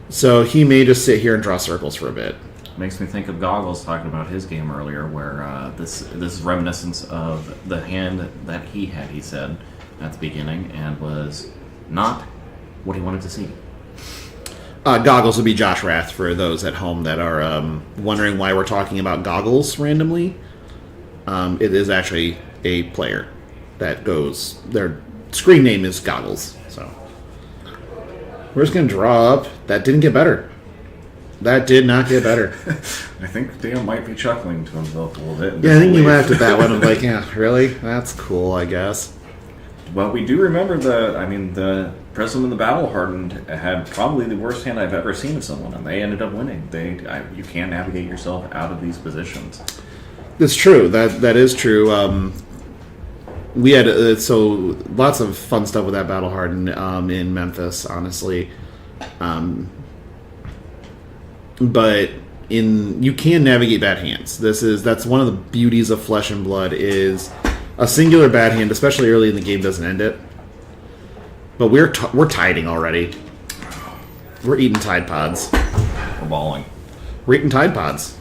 so he may just sit here and draw circles for a bit. Makes me think of Goggles talking about his game earlier, where this is reminiscence of the hand that he had, he said, at the beginning, and was not what he wanted to see. Goggles would be Josh Rath for those at home that are wondering why we're talking about Goggles randomly. It is actually a player that goes... Their screen name is Goggles, so... We're just going to draw up. That didn't get better. That did not get better. I think Dan might be chuckling to himself a little bit. Yeah, I think he laughed at that one. I'm like, yeah, really? That's cool, I guess. Well, we do remember the President of the Battle Hardened had probably the worst hand I've ever seen of someone, and they ended up winning. You can't navigate yourself out of these positions. It's true. That is true. We had so lots of fun stuff with that Battle Hardened in Memphis, honestly. But you can navigate bad hands. That's one of the beauties of Flesh and Blood is a singular bad hand, especially early in the game, doesn't end it. But we're tiding already. We're eating Tide Pods. We're balling. We're eating Tide Pods.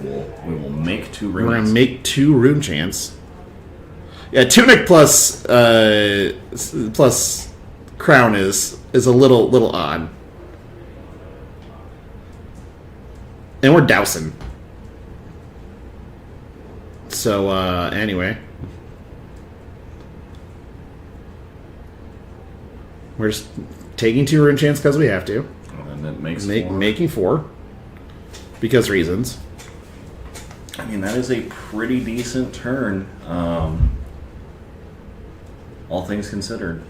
We will make 2 runes. We're gonna make 2 rune chants. Yeah, Tunic plus Crown is a little odd. And we're dousing. So, anyway. We're just taking 2 rune chants because we have to. And it makes 4. Making 4. Because reasons. I mean, that is a pretty decent turn. All things considered.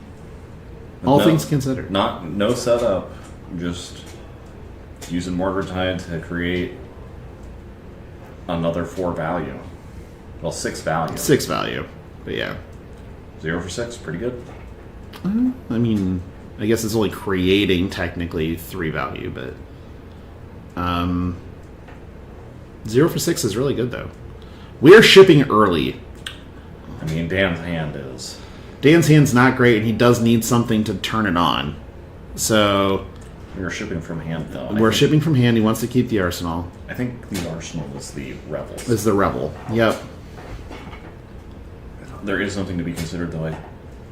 Things considered. No setup. Just using Mortar Tide to create another 4 value. Well, 6 value. 6 value. But yeah. 0 for 6, pretty good. I mean, I guess it's only creating technically 3 value, but 0 for 6 is really good though. We are shipping early. I mean, Dan's hand is... Dan's hand's not great, and he does need something to turn it on. So... We're shipping from hand, though. We're shipping from hand. He wants to keep the arsenal. I think the arsenal is the Rebel. Is the Rebel. Yep. There is something to be considered, though. I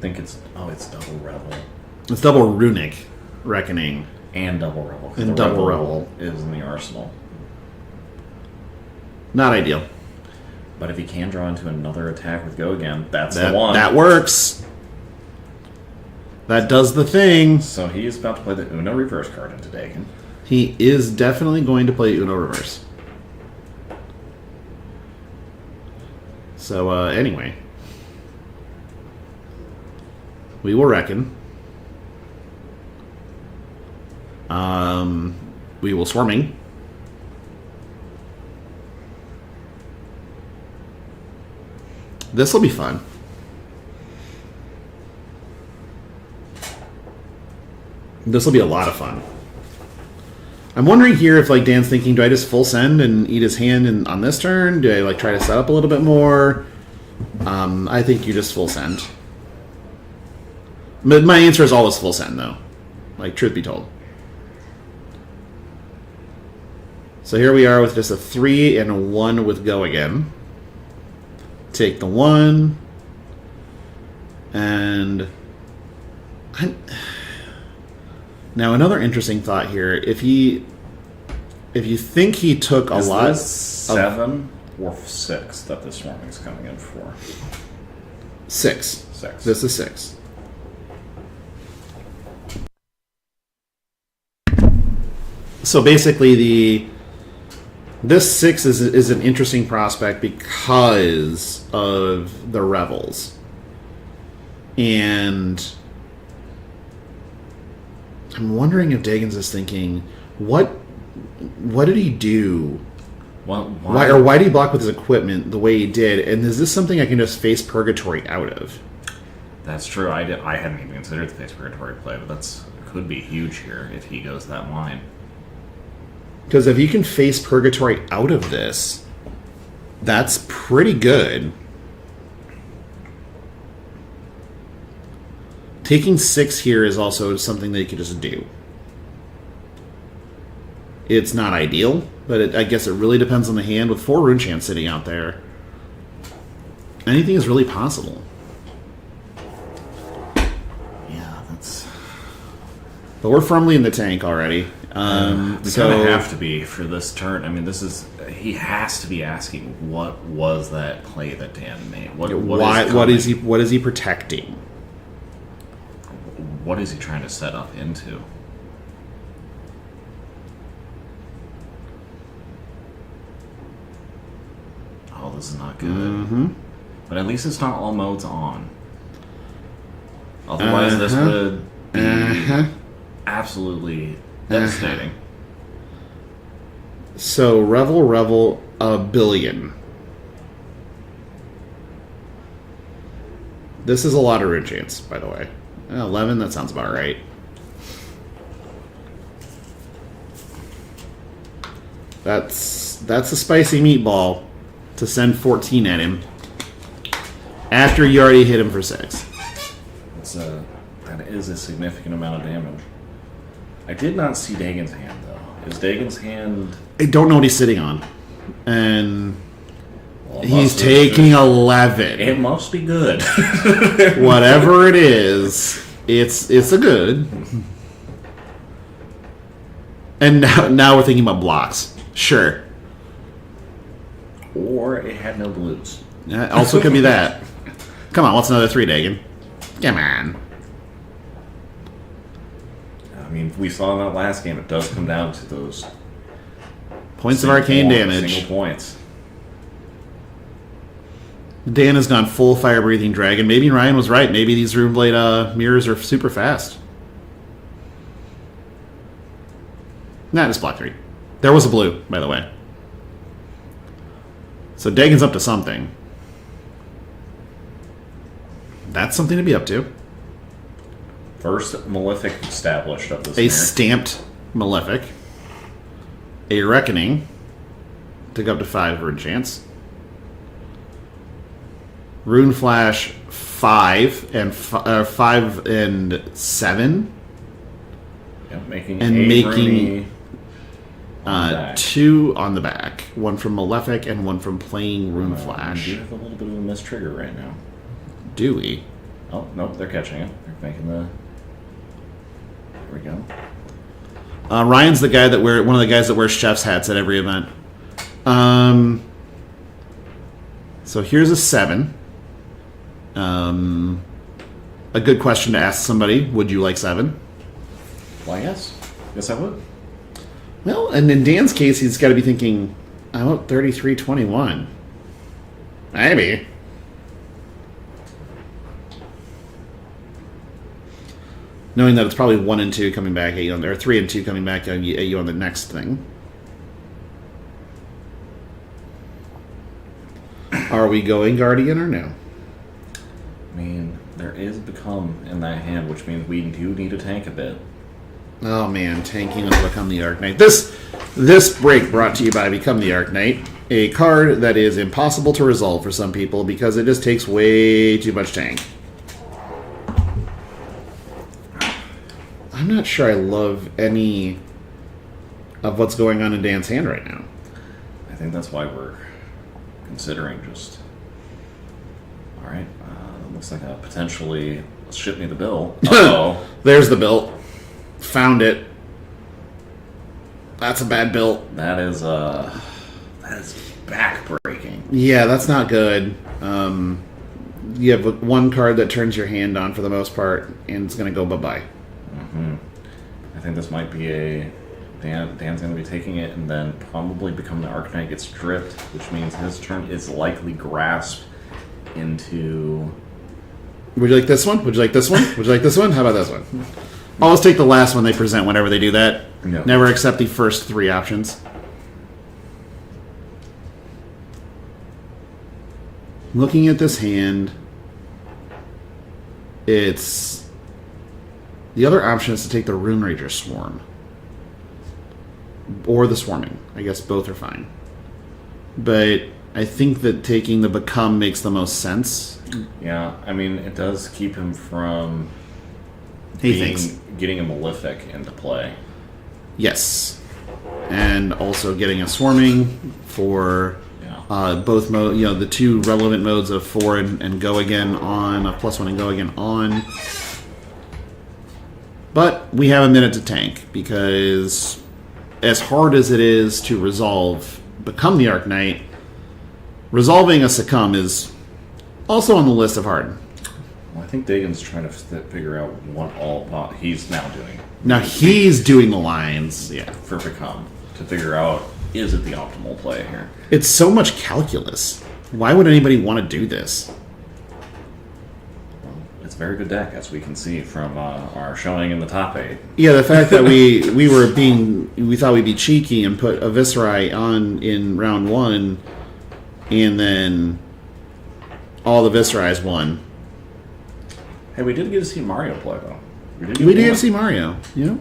think it's double Rebel. It's double Runic Reckoning. And double Rebel. And double Rebel is in the arsenal. Not ideal. But if he can draw into another attack with Go Again, that's the one. That works. That does the thing. So he is about to play the Uno reverse card into Dagon. He is definitely going to play Uno reverse. So, anyway. We will reckon. We will swarming. This will be fun. This will be a lot of fun. I'm wondering here if like Dan's thinking, do I just full send and eat his hand on this turn? Do I like try to set up a little bit more? I think you just full send. But my answer is always full send though. Like truth be told. So here we are with just a 3 and a 1 with go again. Take the 1. And now another interesting thought here. If you think he took a lot, is this 7 or 6 that this swarming is coming in for? 6. 6. This is 6. So basically, this 6 is an interesting prospect because of the Revels. And I'm wondering if Dagens is thinking, what did he do? Why did he block with his equipment the way he did? And is this something I can just face Purgatory out of? That's true. I hadn't even considered the face Purgatory play, but could be huge here if he goes that line. Because if you can face Purgatory out of this, that's pretty good. Taking 6 here is also something that you could just do. It's not ideal, but I guess it really depends on the hand. With 4 Rune Chants sitting out there, anything is really possible. Yeah, that's... But we're firmly in the tank already. We kind of have to be for this turn. I mean, he has to be asking, what was that play that Dan made? What is he protecting? What is he trying to set up into? Oh, this is not good. Mm-hmm. But at least it's not all modes on. Otherwise, this would be absolutely devastating. So, Revel, a billion. This is a lot of Rune Chants, by the way. 11, that sounds about right. That's a spicy meatball to send 14 at him after you already hit him for 6. That is a significant amount of damage. I did not see Dagon's hand, though. Is Dagon's hand... I don't know what he's sitting on. And he's taking 11. It must be good. Whatever it is, it's a good. And now we're thinking about blocks. Sure. Or it had no blues. Also could be that. Come on, what's another 3, Dagon? Come on. I mean, we saw in that last game, it does come down to those points of arcane damage. Single points. Dan has gone full fire-breathing dragon. Maybe Ryan was right. Maybe these Runeblade mirrors are super fast. Nah, just block 3. There was a blue, by the way. So Dagon's up to something. That's something to be up to. First Malefic established of this A mirror. stamped Malefic. A Reckoning. To go up to 5 Rune Chants. Rune Flash 5 and 5 and 7. Yep, making and a making on 2 on the back. 1 from Malefic and 1 from playing Rune We Flash. do have a little bit of a missed trigger right now. Do we? Oh, nope, they're catching it. They're making the... There we go. Ryan's the guy that one of the guys that wears chef's hats at every event. So here's a 7. A good question to ask somebody: would you like 7? Well, yes. Yes, I would. Well, and in Dan's case, he's got to be thinking, I want 33-21. Maybe. knowing that it's probably 1 and 2 coming back at you, or 3 and 2 coming back at you on the next thing. Are we going Guardian or no? I mean, there is Become in that hand, which means we do need to tank a bit. Oh man, tanking will Become the Arc Knight. This break brought to you by Become the Arc Knight, a card that is impossible to resolve for some people because it just takes way too much tank. I'm not sure I love any of what's going on in Dan's hand right now. I think that's why we're considering just... Alright, looks like a potentially... Ship me the bill. Uh-oh. There's the bill. Found it. That's a bad bill. That is backbreaking. Yeah, that's not good. You have one card that turns your hand on for the most part, and it's going to go bye-bye. Mm-hmm. I think this might be a... Dan's going to be taking it and then probably Become the Arc Knight gets stripped, which means his turn is likely grasped into... Would you like this one? Would you like this one? Would you like this one? How about this one? Always take the last one they present whenever they do that. No. Never accept the first 3 options. Looking at this hand, it's... The other option is to take the Rune Rager Swarm. Or the Swarming. I guess both are fine. But I think that taking the Become makes the most sense. Yeah, I mean, it does keep him from getting a Malefic into play. Yes. And also getting a Swarming for both modes, the 2 relevant modes of 4 and go again on, of +1 and go again on. But we have a minute to tank, because as hard as it is to resolve Become the Arc Knight, resolving a Succumb is also on the list of hard. Well, I think Dagon's trying to figure out what he's now doing. Now he's doing the lines, for Become, to figure out, is it the optimal play here? It's so much calculus. Why would anybody want to do this? It's a very good deck, as we can see from our showing in the top 8. Yeah, the fact that we thought we'd be cheeky and put a Viscerai on in round 1, and then all the Viscerais won. Hey, we did get to see Mario play, though. We did see Mario. Yeah.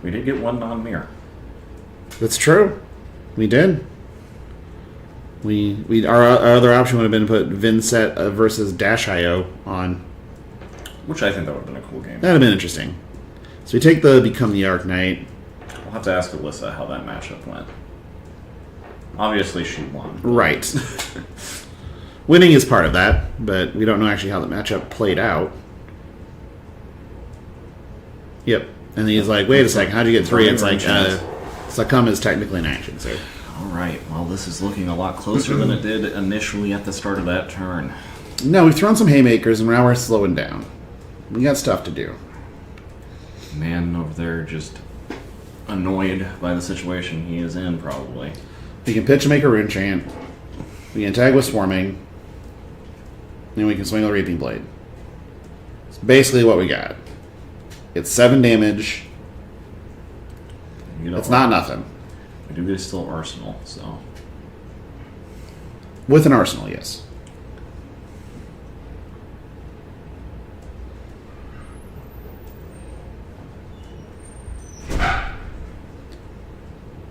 We did get one non-mirror. That's true. We did. Our other option would have been to put Vinset versus Dash.io on. Which I think that would have been a cool game. That would have been interesting. So we take the Become the Arc Knight. We'll have to ask Alyssa how that matchup went. Obviously, she won. Right. Winning is part of that, but we don't know actually how the matchup played out. Yep. And he's like, wait a second, how'd you get 3? It's like, Succumb is technically an action, so. Alright, well, this is looking a lot closer than it did initially at the start of that turn. No, we've thrown some haymakers, and now we're slowing down. We got stuff to do. Man over there just annoyed by the situation he is in, probably. We can pitch and make a Rune Chant. We can tag with Swarming. And we can swing with Reaping Blade. It's basically what we got. It's 7 damage. It's not nothing. We do get still Arsenal, so... With an Arsenal, yes.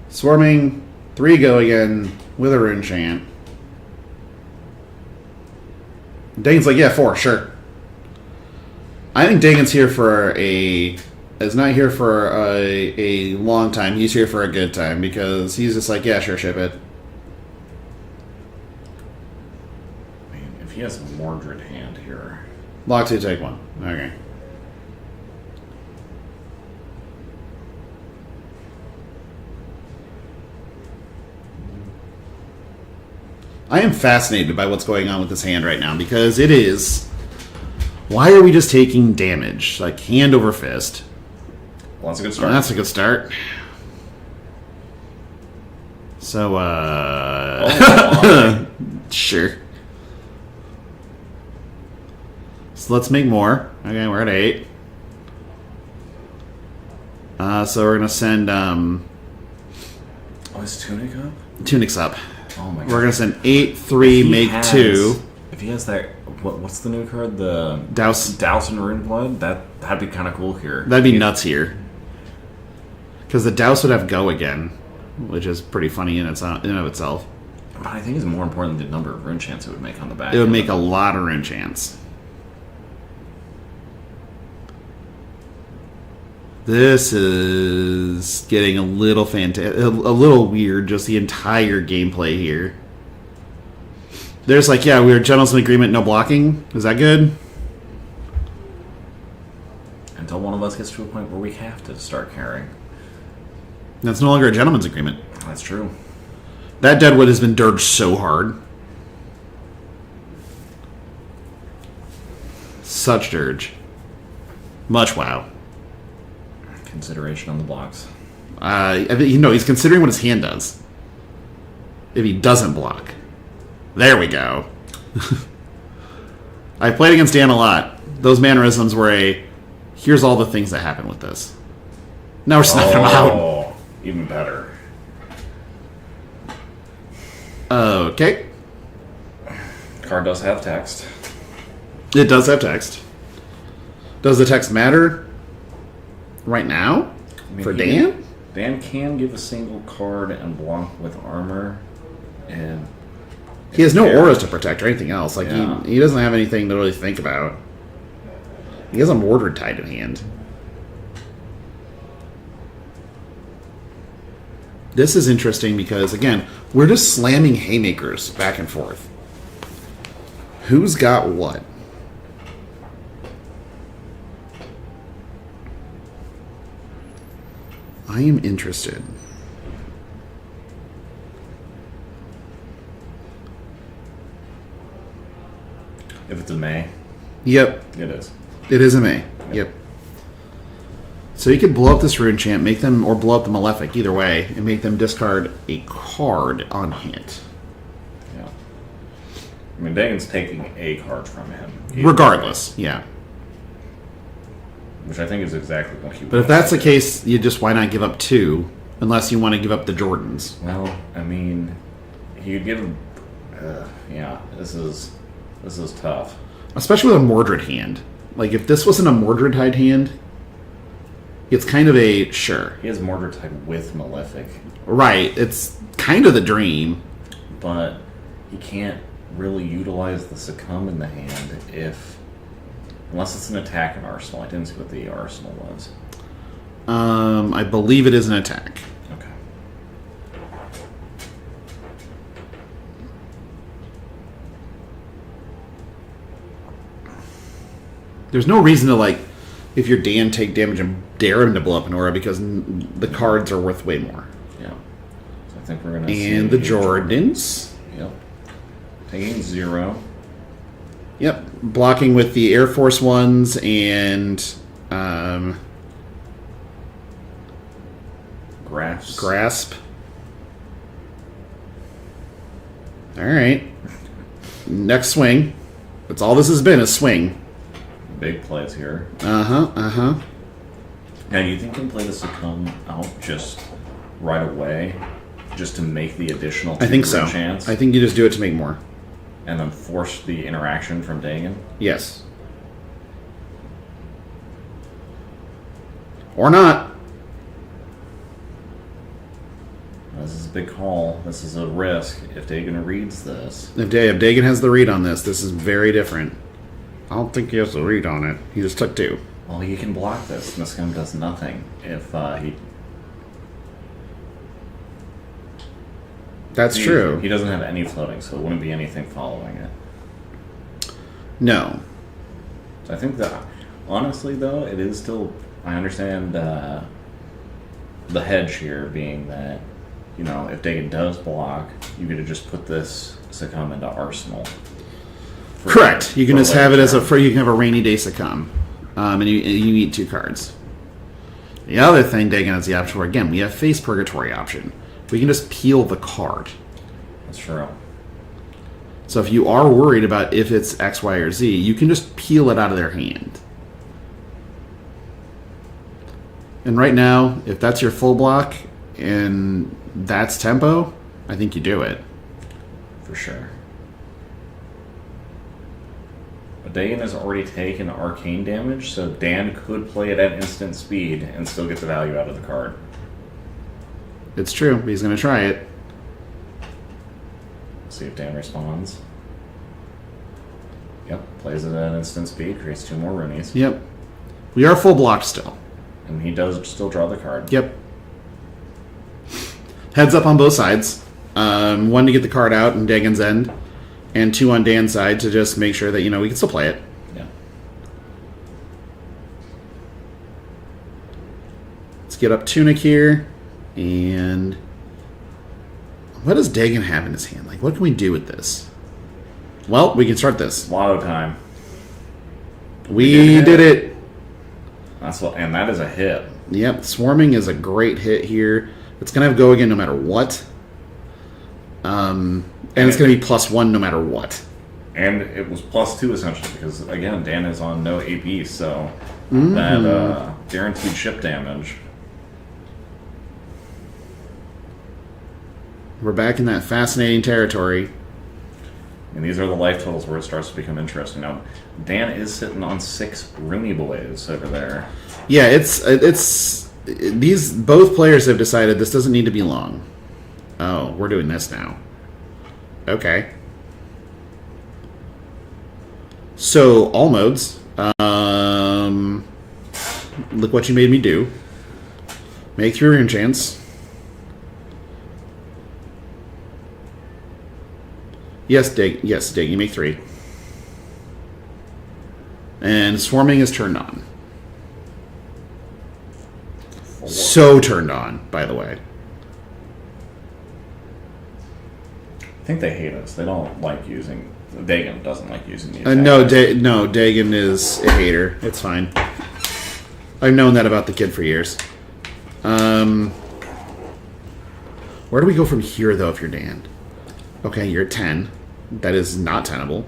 Swarming, 3 go again with a Rune Chant. Dagon's like, yeah, 4, sure. I think Dagon's here for is not here for a long time. He's here for a good time, because he's just like, yeah, sure, ship it. I mean, if he has a Mordred hand here... Lock 2, take 1. Okay. I am fascinated by what's going on with this hand right now, because it is... Why are we just taking damage? Like, hand over fist. Well, that's a good start. That's a good start. So, sure. So let's make more. Okay, we're at 8. So we're going to send Oh, is Tunic up? Tunics up. Oh my god. We're going to send 8, 3, make 2. If he has that, what's the new card? The Douse and Rune Blood? That'd be kind of cool here. That'd be nuts here. Because the Douse would have Go again, which is pretty funny in and of itself. But I think it's more important the number of rune chants it would make on the back. It would make a lot of rune chants. This is getting a little a little weird, just the entire gameplay here. There's like, yeah, we're gentlemen's agreement, no blocking. Is that good? Until one of us gets to a point where we have to start caring. That's no longer a gentleman's agreement. That's true. That Deadwood has been dirged so hard. Such dirge. Much wow. Consideration on the blocks. He's considering what his hand does. If he doesn't block. There we go. I played against Dan a lot. Those mannerisms were here's all the things that happen with this. Now we're snuffing them out. Oh, even better. Okay. Card does have text. It does have text. Does the text matter right now? For Dan? Dan can give a single card and block with armor. And he has no auras to protect or anything else. Like yeah. he doesn't have anything to really think about. He has a Mordred tied in hand. This is interesting because, again, we're just slamming haymakers back and forth. Who's got what? I am interested. If it's a May. Yep. It is. It is a May. Yep. So you could blow up this rune chant, make them, or blow up the Malefic, either way, and make them discard a card on hit. Yeah. I mean, Dagon's taking a card from him. Regardless, yeah. Which I think is exactly what he But if that's the case, why not give up 2, unless you want to give up the Jordans? Well, I mean, he could give him... yeah, this is tough. Especially with a Mordred hand. Like, if this wasn't a Mordred-tied hand, it's kind of a... Sure. He has Mordred tied with Malefic. Right. It's kind of the dream. But he can't really utilize the Succumb in the hand if... Unless it's an attack in Arsenal. I didn't see what the Arsenal was. I believe it is an attack. Okay. There's no reason to, like, if you're Dan, take damage and dare him to blow up an aura because the cards are worth way more. Yeah. So I think we're going to see... And the Jordans. Yep. Taking 0. Yep. Blocking with the Air Force ones and... Grasp. Alright. Next swing. That's all this has been, is swing. Big plays here. Uh-huh. Now, you think you can play the Succumb out just right away? Just to make the additional 2 I think so. chance? I think you just do it to make more. And then force the interaction from Dagon? Yes. Or not. This is a big call. This is a risk. If Dagon reads this... If Dagon has the read on this is very different. I don't think he has the read on it. He just took 2. Well, he can block this. Miscom does nothing if he... That's true. He doesn't have any floating, so it wouldn't be anything following it. No. So I think that, honestly, though, it is still... I understand the hedge here being that, you know, if Dagon does block, you could have just put this Succumb into Arsenal. Correct. You can just have it as you can have a rainy day Succumb. And you eat 2 cards. The other thing Dagon has the option for, again, we have Face Purgatory option. We can just peel the card. That's true. So if you are worried about if it's X, Y, or Z, you can just peel it out of their hand. And right now, if that's your full block and that's tempo, I think you do it. For sure. But Dagon has already taken arcane damage, so Dan could play it at instant speed and still get the value out of the card. It's true. He's going to try it. See if Dan responds. Yep, plays it at instant speed, creates 2 more Roonies. Yep. We are full blocked still. And he does still draw the card. Yep. Heads up on both sides. 1 to get the card out in Dagon's end, and 2 on Dan's side to just make sure that, we can still play it. Yeah. Let's get up Tunic here, and what does Dagon have in his hand? Like, what can we do with this? Well, we can start this. Lotto time. We did it. And that is a hit. Yep, Swarming is a great hit here. It's going to go again no matter what. And it's going to be +1 no matter what. And it was +2 essentially because, again, Dan is on no AP, so that guaranteed ship damage. We're back in that fascinating territory. And these are the life totals where it starts to become interesting. Now, Dan is sitting on 6 Rooney Boys over there. Yeah, it's these both players have decided this doesn't need to be long. Oh, we're doing this now. Okay. So all modes. Look what you made me do. Make 3 rune chants. Yes, Dig. Yes, Dig. You make 3. And Swarming is turned on. 4. So turned on, by the way. I think they hate us. They don't like using... Dagon doesn't like using the attack. No, Dagon is a hater. It's fine. I've known that about the kid for years. Where do we go from here, though, if you're Dan? Okay, you're at 10. That is not tenable.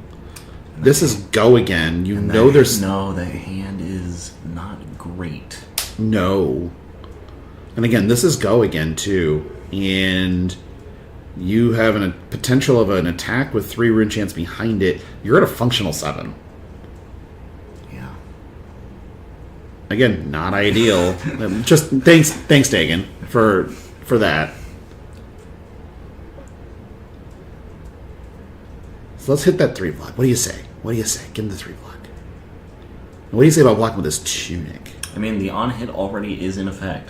This is go again. There's... No, the hand is not great. No. And again, this is go again, too. And you have a potential of an attack with 3 rune chants behind it. You're at a functional 7. Yeah. Again, not ideal. Just thanks, Dagon, for that. So let's hit that 3 block. What do you say? Give him the 3 block. And what do you say about blocking with this Tunic? I mean, the on-hit already is in effect.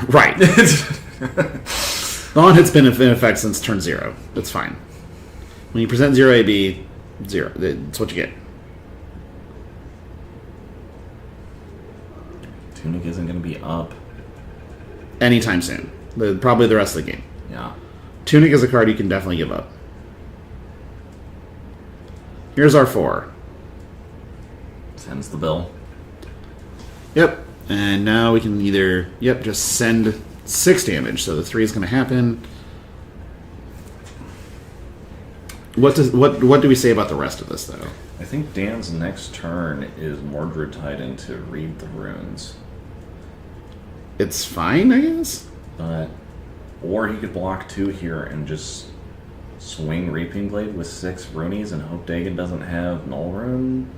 Right. The on-hit's been in effect since turn 0. That's fine. When you present 0 AB, 0. That's what you get. Tunic isn't going to be up. Anytime soon. Probably the rest of the game. Yeah. Tunic is a card you can definitely give up. Here's our 4. Sends the bill. Yep. And now we can either, just send 6 damage. So the 3 is going to happen. What do we say about the rest of this, though? I think Dan's next turn is Mordred tied into Read the Runes. It's fine, I guess? Or he could block 2 here and just swing Reaping Blade with 6 Roonies and hope Dagon doesn't have Null Rune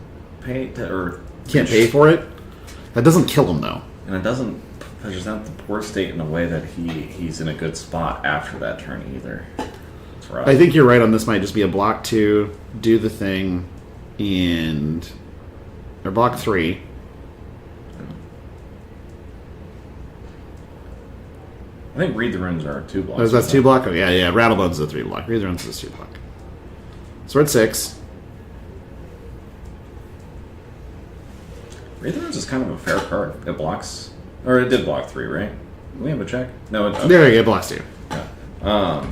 can't pay for it? That doesn't kill him, though. And it doesn't present the poor state in a way that he's in a good spot after that turn either. It's rough. I think you're right on this. Might just be a block 2, do the thing, or block 3. I think Read the Runes are 2 blocks. Oh, that's 2 block? Oh, yeah. Rattlebones is a 3 block. Read the Runes is a 2 block. So we're at 6. Read the Runes is kind of a fair card. It blocks... Or it did block 3, right? Do we have a check? No, it doesn't. There we go, it blocks 2. Yeah.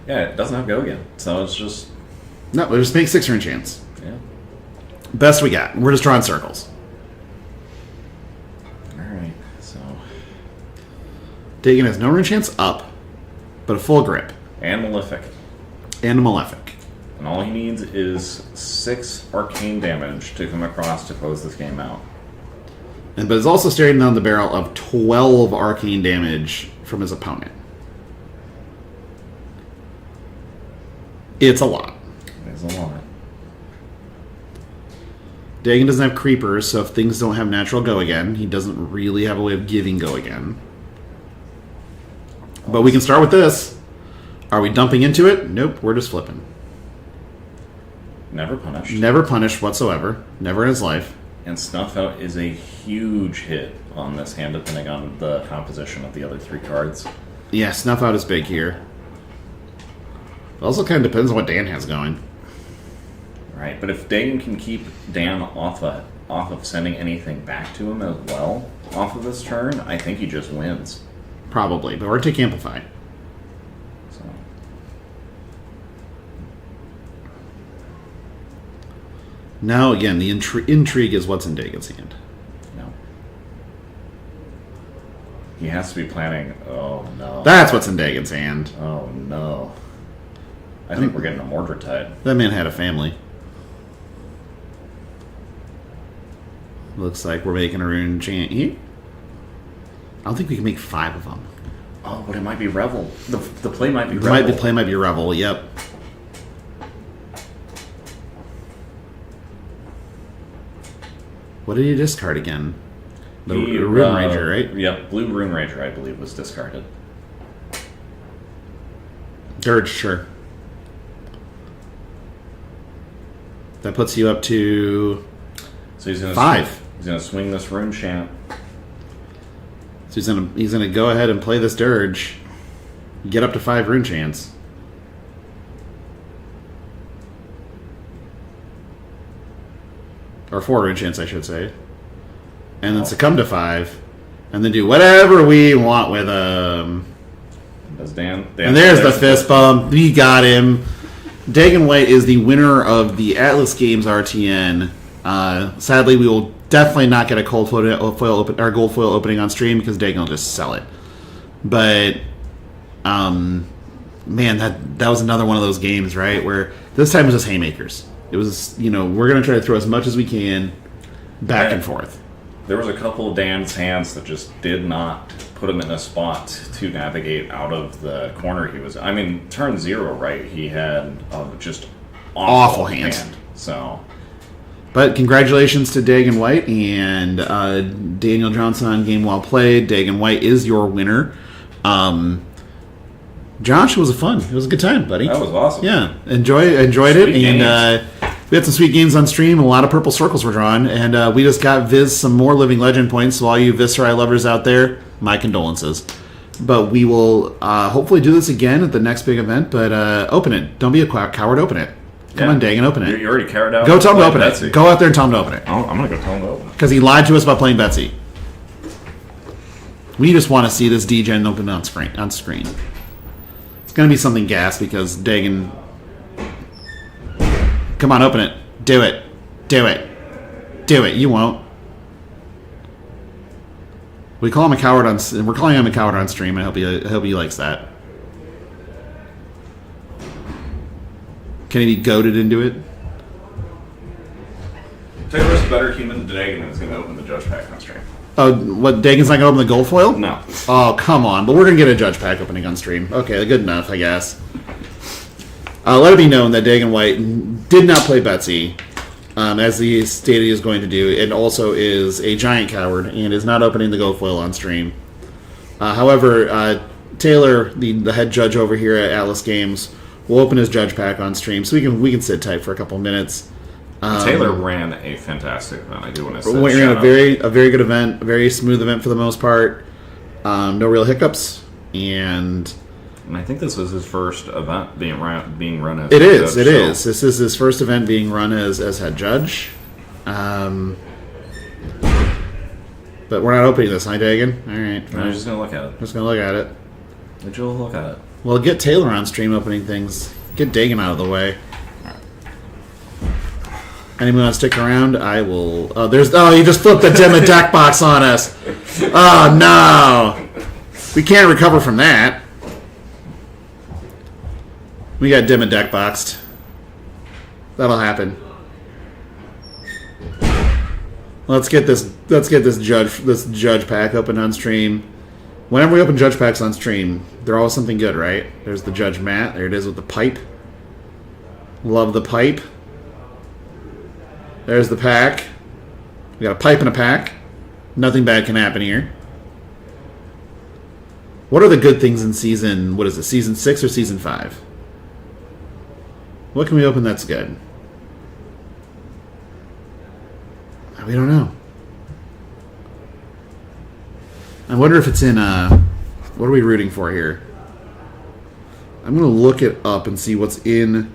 It doesn't have go again. So it's just... No, we'll just make 6 rune chance. Yeah. Best we got. We're just drawing circles. Alright, so... Dagon has no rune chance up, but a full grip. And Malefic. And a Malefic. And all he needs is 6 arcane damage to come across to close this game out. But it's also staring down the barrel of 12 arcane damage from his opponent. It's a lot. It's a lot. Dagon doesn't have creepers, so if things don't have natural go again, he doesn't really have a way of giving go again. But we can start with this. Are we dumping into it? Nope, we're just flipping. Never punished. Never punished whatsoever. Never in his life. And Snuff Out is a huge hit on this hand, depending on the composition of the other 3 cards. Yeah, Snuff Out is big here. It also kind of depends on what Dan has going. Right, but if Dagon can keep Dan off of sending anything back to him as well, off of this turn, I think he just wins. Probably, but we're take Amplify. So. Now, again, the intrigue is what's in Dagon's hand. No. He has to be planning, oh no. That's what's in Dagon's hand. Oh no. I think we're getting a Mordred Tide. That man had a family. Looks like we're making a rune chant here. I don't think we can make 5 of them. Oh, but it might be Revel. The play might be Revel. Might be play might be Revel. Yep. What did he discard again? The Rune Ranger, right? Yep, Blue Rune Ranger, I believe, was discarded. Dirge, sure. That puts you up to So he's gonna 5. He's gonna swing this rune chant. So he's gonna go ahead and play this Dirge. Get up to 5 rune chants. Or 4 rune chants, I should say. And then succumb to 5. And then do whatever we want with them. Does Dan And there's the fist bump. We got him. Dagon White is the winner of the Atlas Games RTN. Sadly, we will definitely not get a gold foil opening on stream because Dagon will just sell it. But, man, that was another one of those games, right? Where this time it was just haymakers. It was, we're going to try to throw as much as we can back and forth. There was a couple of Dan's hands that just did not put him in a spot to navigate out of the corner he was. I mean, turn 0, right? He had just awful hands. Hand, so. But congratulations to Dagon White and Daniel Johnson on Game Well Played. Dagon White is your winner. Josh, it was fun. It was a good time, buddy. That was awesome. Yeah, enjoyed it, and we had some sweet games on stream. A lot of purple circles were drawn, and we just got Viz some more Living Legend points. So all you Viscerai lovers out there, my condolences. But we will hopefully do this again at the next big event. But open it. Don't be a coward. Open it. Come on, Dagon, open it. You already carried out. Go tell him to open Betsy. it. Go out there and tell him to open it. I'm going to go tell him to open it. Because he lied to us about playing Betsy. We just want to see this DGen open on screen. It's going to be something gas because Dagon... Come on, open it. Do it. Do it. Do it. You won't. We call him a coward on... We're calling him a coward on stream, and I hope he likes that. Can he be goaded into it? Taylor's a better human than Dagon and is going to open the judge pack on stream. Oh, what? Dagon's not going to open the gold foil? No. Oh, come on. But we're going to get a judge pack opening on stream. Okay, good enough, I guess. Let it be known that Dagon White did not play Betsy, as he stated he is going to do, and also is a giant coward and is not opening the gold foil on stream. However, Taylor, the head judge over here at Atlas Games, will open his judge pack on stream, so we can sit tight for a couple minutes. Taylor ran a fantastic event. I do want to say. We ran a very good event, a very smooth event for the most part. No real hiccups, and I think this was his first event being run as. It is. This is his first event being run as head judge. But we're not opening this, huh, Dagon? All right. I'm just gonna look at it. Just gonna look at it. Would you look at it? Well, get Taylor on stream opening things. Get Dagon out of the way. Anyone want to stick around? I will. Oh, you just flipped the Dimma deck box on us. Oh no, we can't recover from that. We got Dimma deck boxed. That'll happen. Let's get this judge pack open on stream. Whenever we open judge packs on stream, they're always something good, right? There's the Judge Matt. There it is with the pipe. Love the pipe. There's the pack. We got a pipe and a pack. Nothing bad can happen here. What are the good things in season? What is it? Season 6 or season 5? What can we open that's good? We don't know. I wonder if it's in, what are we rooting for here? I'm going to look it up and see what's in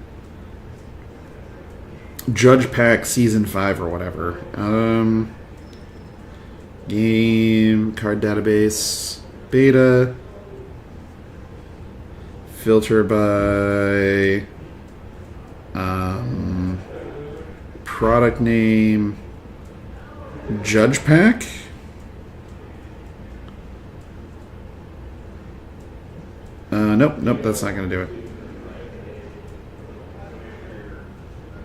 Judge Pack Season 5 or whatever. Game, card database, beta, filter by, product name, Judge Pack. Nope, that's not going to do it.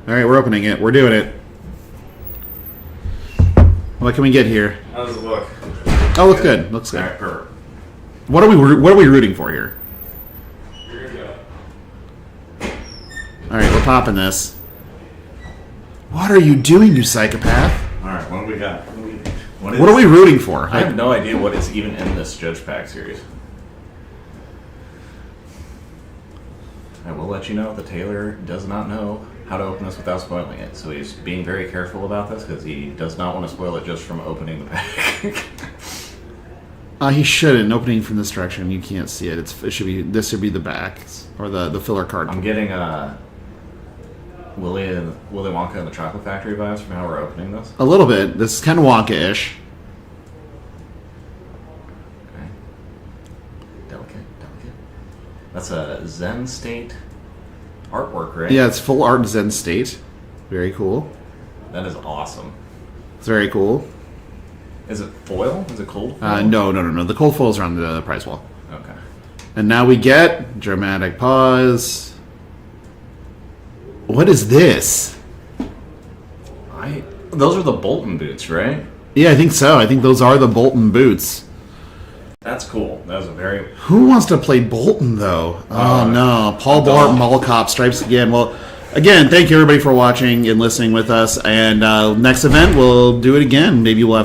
All right, we're opening it. We're doing it. What can we get here? How does it look? Oh, looks good. Looks good. All right, perfect. What are we rooting for here? All right, we're popping this. What are you doing, you psychopath? All right, what do we got? What are we rooting for? I have no idea what is even in this Judge Pack series. I will let you know that Taylor does not know how to open this without spoiling it, so he's being very careful about this because he does not want to spoil it just from opening the pack. He shouldn't. Opening from this direction, you can't see it. This should be the back or the filler card. I'm getting Willy Wonka and the Chocolate Factory vibes from how we're opening this. A little bit. This is kind of Wonka-ish. Okay. Delicate. That's a Zen State artwork, right? Yeah, it's full art Zen State. Very cool. That is awesome. It's very cool. Is it foil? Is it cold foil? No. The cold foils are on the prize wall. Okay. And now we get dramatic pause. What is this? Those are the Bolton boots, right? Yeah, I think so. I think those are the Bolton boots. That's cool. That was a very... Who wants to play Bolton, though? Oh, no. Paul Blart Mall Cop stripes again. Well, again, thank you, everybody, for watching and listening with us. And next event, we'll do it again. Maybe we'll have